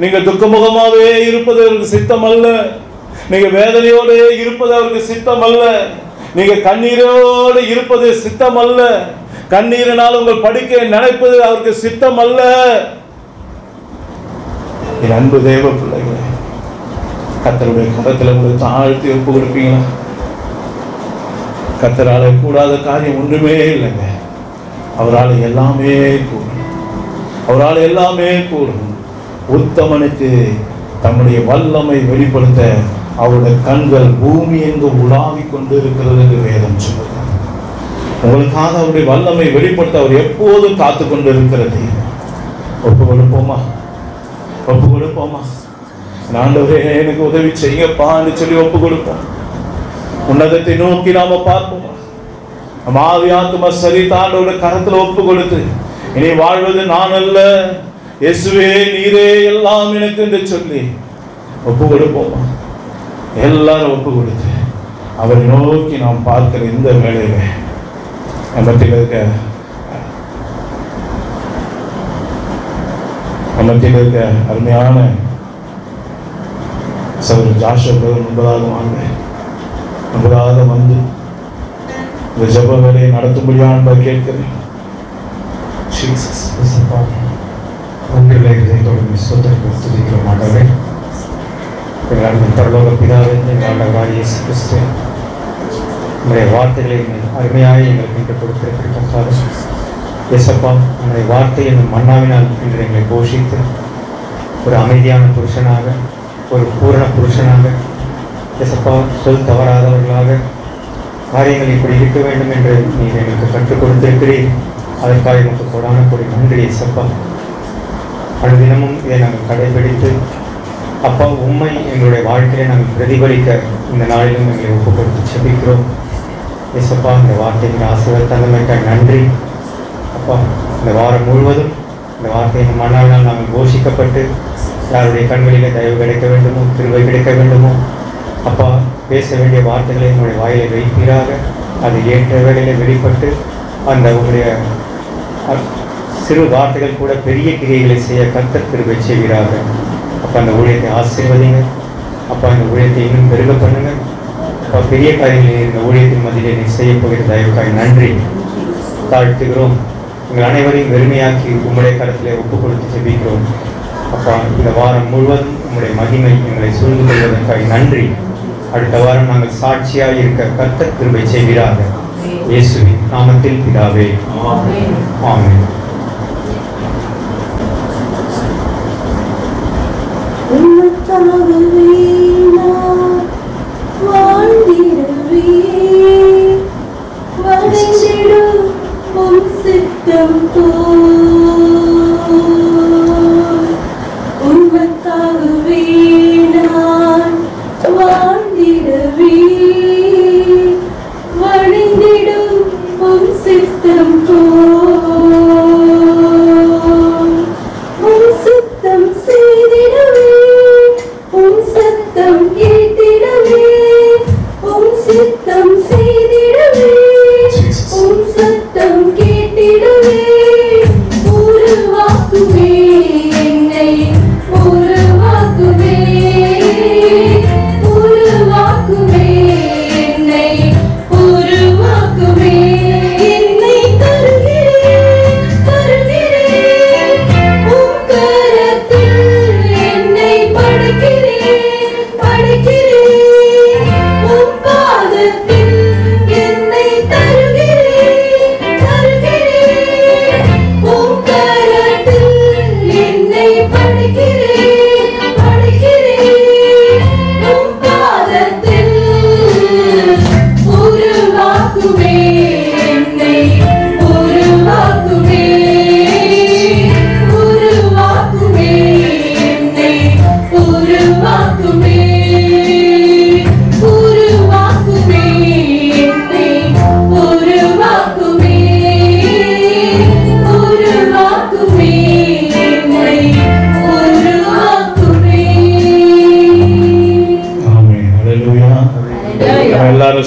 நீங்க துக்கமுகமாவே இருப்பது அவருக்கு சித்தம் அல்ல. நீங்க வேதனையோடு இருப்பது அவருக்கு சித்தம் அல்ல. நீங்க கண்ணீரோடு இருப்பது சித்தம் அல்ல. கண்ணீரினால் உங்கள் படுக்கை நினைப்பது அவருக்கு சித்தம் அல்ல. என் அன்பு தேவ பிள்ளைகளே, கர்த்தருடைய கரத்தில் உங்களுக்கு தாழ்த்தி ஒப்பு கொடுப்பீங்களா? கர்த்தரால கூடாத காரியம் ஒன்றுமே இல்லைங்க. அவரால் எல்லாமே கூடும். அவரால் எல்லாமே கூடும். உத்தமனுக்கு தம்முடைய வல்லமை வெளிப்படுத்த அவருடைய கண்கள் பூமி எங்கு உலாவிக் கொண்டு இருக்கிறது என்று வேதம் சொல்லுது. உங்களுக்காக அவருடைய வல்லமை வெளிப்படுத்த அவர் எப்போதும் காத்து கொண்டு இருக்கிறது. ஒப்பு கொடுப்போமா? ஒப்பு கொடுப்போமா? ஆண்டவரே எனக்கு உதவி செய்யப்பான்னு சொல்லி ஒப்பு கொடுப்போம். உன்னதத்தை நோக்கி நாம பார்ப்போமா? நம்ம ஆவி ஆத்தும சரிதாண்டோட கரத்துல ஒப்பு கொடுத்து, இனி வாழ்வது நான் அல்ல, இயேசுவே நீரே எல்லாம் எனக்கு என்று சொல்லி ஒப்பு கொடுப்போமா? எல்லாரும் ஒப்பு கொடுத்து அவரை நோக்கி நாம் பார்க்கிற இந்த வேளையில நம்மத்தில் இருக்க அருமையான சகோதரர் ஜாஷுவா முன்பதாக வந்து இந்த ஜெப வேலையை நடத்தும்படியான கேட்கிறேன். பரலோக பிதாவே, எங்கள் இயேசு கிறிஸ்து, உங்களுடைய வார்த்தைகளை அருமையாக எங்களுக்கு இன்று கொடுத்திருக்கிறார். இயேசப்பா, உங்களுடைய வார்த்தை என்னும் மன்னாவினால் இன்று எங்களை போஷித்து ஒரு அமைதியான புருஷனாக, ஒரு பூரண புருஷனாக, இயேசப்பா சொல் தவறாதவர்களாக காரியங்கள் இப்படி இருக்க வேண்டும் என்று நீங்கள் எங்களுக்கு கற்றுக் கொடுத்திருக்கிறீர். அதற்காக எனக்கு கொடான கொடி நன்றி இயேசப்பா. அனுதினமும் இதை நாங்கள் கடைபிடித்து அப்பா உண்மை எங்களுடைய வாழ்க்கையை நாங்கள் பிரதிபலிக்க இந்த நாளிலும் எங்களை ஒப்பு கொடுத்து செபிக்கிறோம். இயேசப்பா, இந்த வார்த்தைக்கு ஆசீர்வாதம் நன்றி அப்பா. இந்த வாரம் முழுவதும் இந்த வார்த்தையின் மன்னாவினால் நாங்கள் போஷிக்கப்பட்டு யாருடைய கண்களிலே தயவு கிடைக்க வேண்டுமோ, கிருபை கிடைக்க வேண்டுமோ அப்பா, பேச வேண்டிய வார்த்தைகளை உங்களுடைய வாயிலை வைப்பீராக. அது ஏற்ற வேளையில வெளிப்பட்டு அந்த உங்களுடைய சிறு வார்த்தைகள் கூட பெரிய கிரியைகளை செய்ய கர்த்தர் கிருபை செய்வீராக. அப்போ அந்த ஊழியத்தை ஆசீர்வதிங்க. அப்போ அந்த ஊழியத்தை இன்னும் பெருக பண்ணுங்க. அப்போ பெரிய காரியங்களை இந்த ஊழியத்தின் மத்தியிலே நீ செய்ய போகிற தயவுக்காய் நன்றி தாழ்த்துகிறோம். எங்கள் அனைவரையும் வெறுமையாக்கி உங்களுடைய கருத்திலே ஒப்பு கொடுத்து ஜெபிக்கிறோம். அப்பா, இந்த வாரம் முழுவதும் உங்களுடைய மகிமை எங்களை சூழ்ந்து கொள்வதற்காக நன்றி. அடுத்த வாரம் நாங்கள் சாட்சியாக இருக்க கர்த்தர் கிருபை செய்வீராக. இயேசுவின் நாமத்தில் பிதாவே, ஆமென்.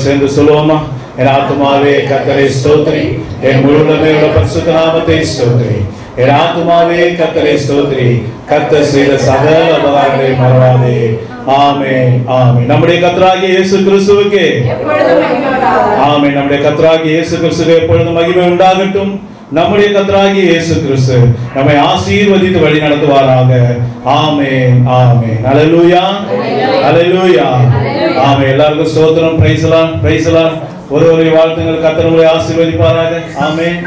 சேர்ந்து சொல்லுவோமா? என் ஆத்துமாவே கர்த்தரை ஸ்தோத்திரி, என் முழுவதுமே பரிசுத்த நாமத்தை ஸ்தோத்திரி. என் ஆத்துமாவே கர்த்தரை ஸ்தோத்திரி, கர்த்தர் செய்த சகல உபகாரங்களை மறவாதே. ஆமென், ஆமென். நம்முடைய கர்த்தராகிய இயேசு கிறிஸ்துவுக்கு ஆமென். நம்முடைய கர்த்தராகிய இயேசு கிறிஸ்துவுக்கு எப்பொழுதும் மகிமை உண்டாகட்டும். நம்முடைய கர்த்தராகிய இயேசு கிறிஸ்து நம்மை ஆசீர்வதித்து வழி நடத்துவாராக. ஆமென், ஆமென். ஹல்லேலூயா, ஹல்லேலூயா, ஆமென். எல்லாருக்கும் ஸ்தோத்திரம். Praise the Lord, praise the Lord. ஒருவரை வாழ்த்துங்கள். கர்த்தர் உங்களை ஆசீர்வதிப்பாராக. ஆமென்.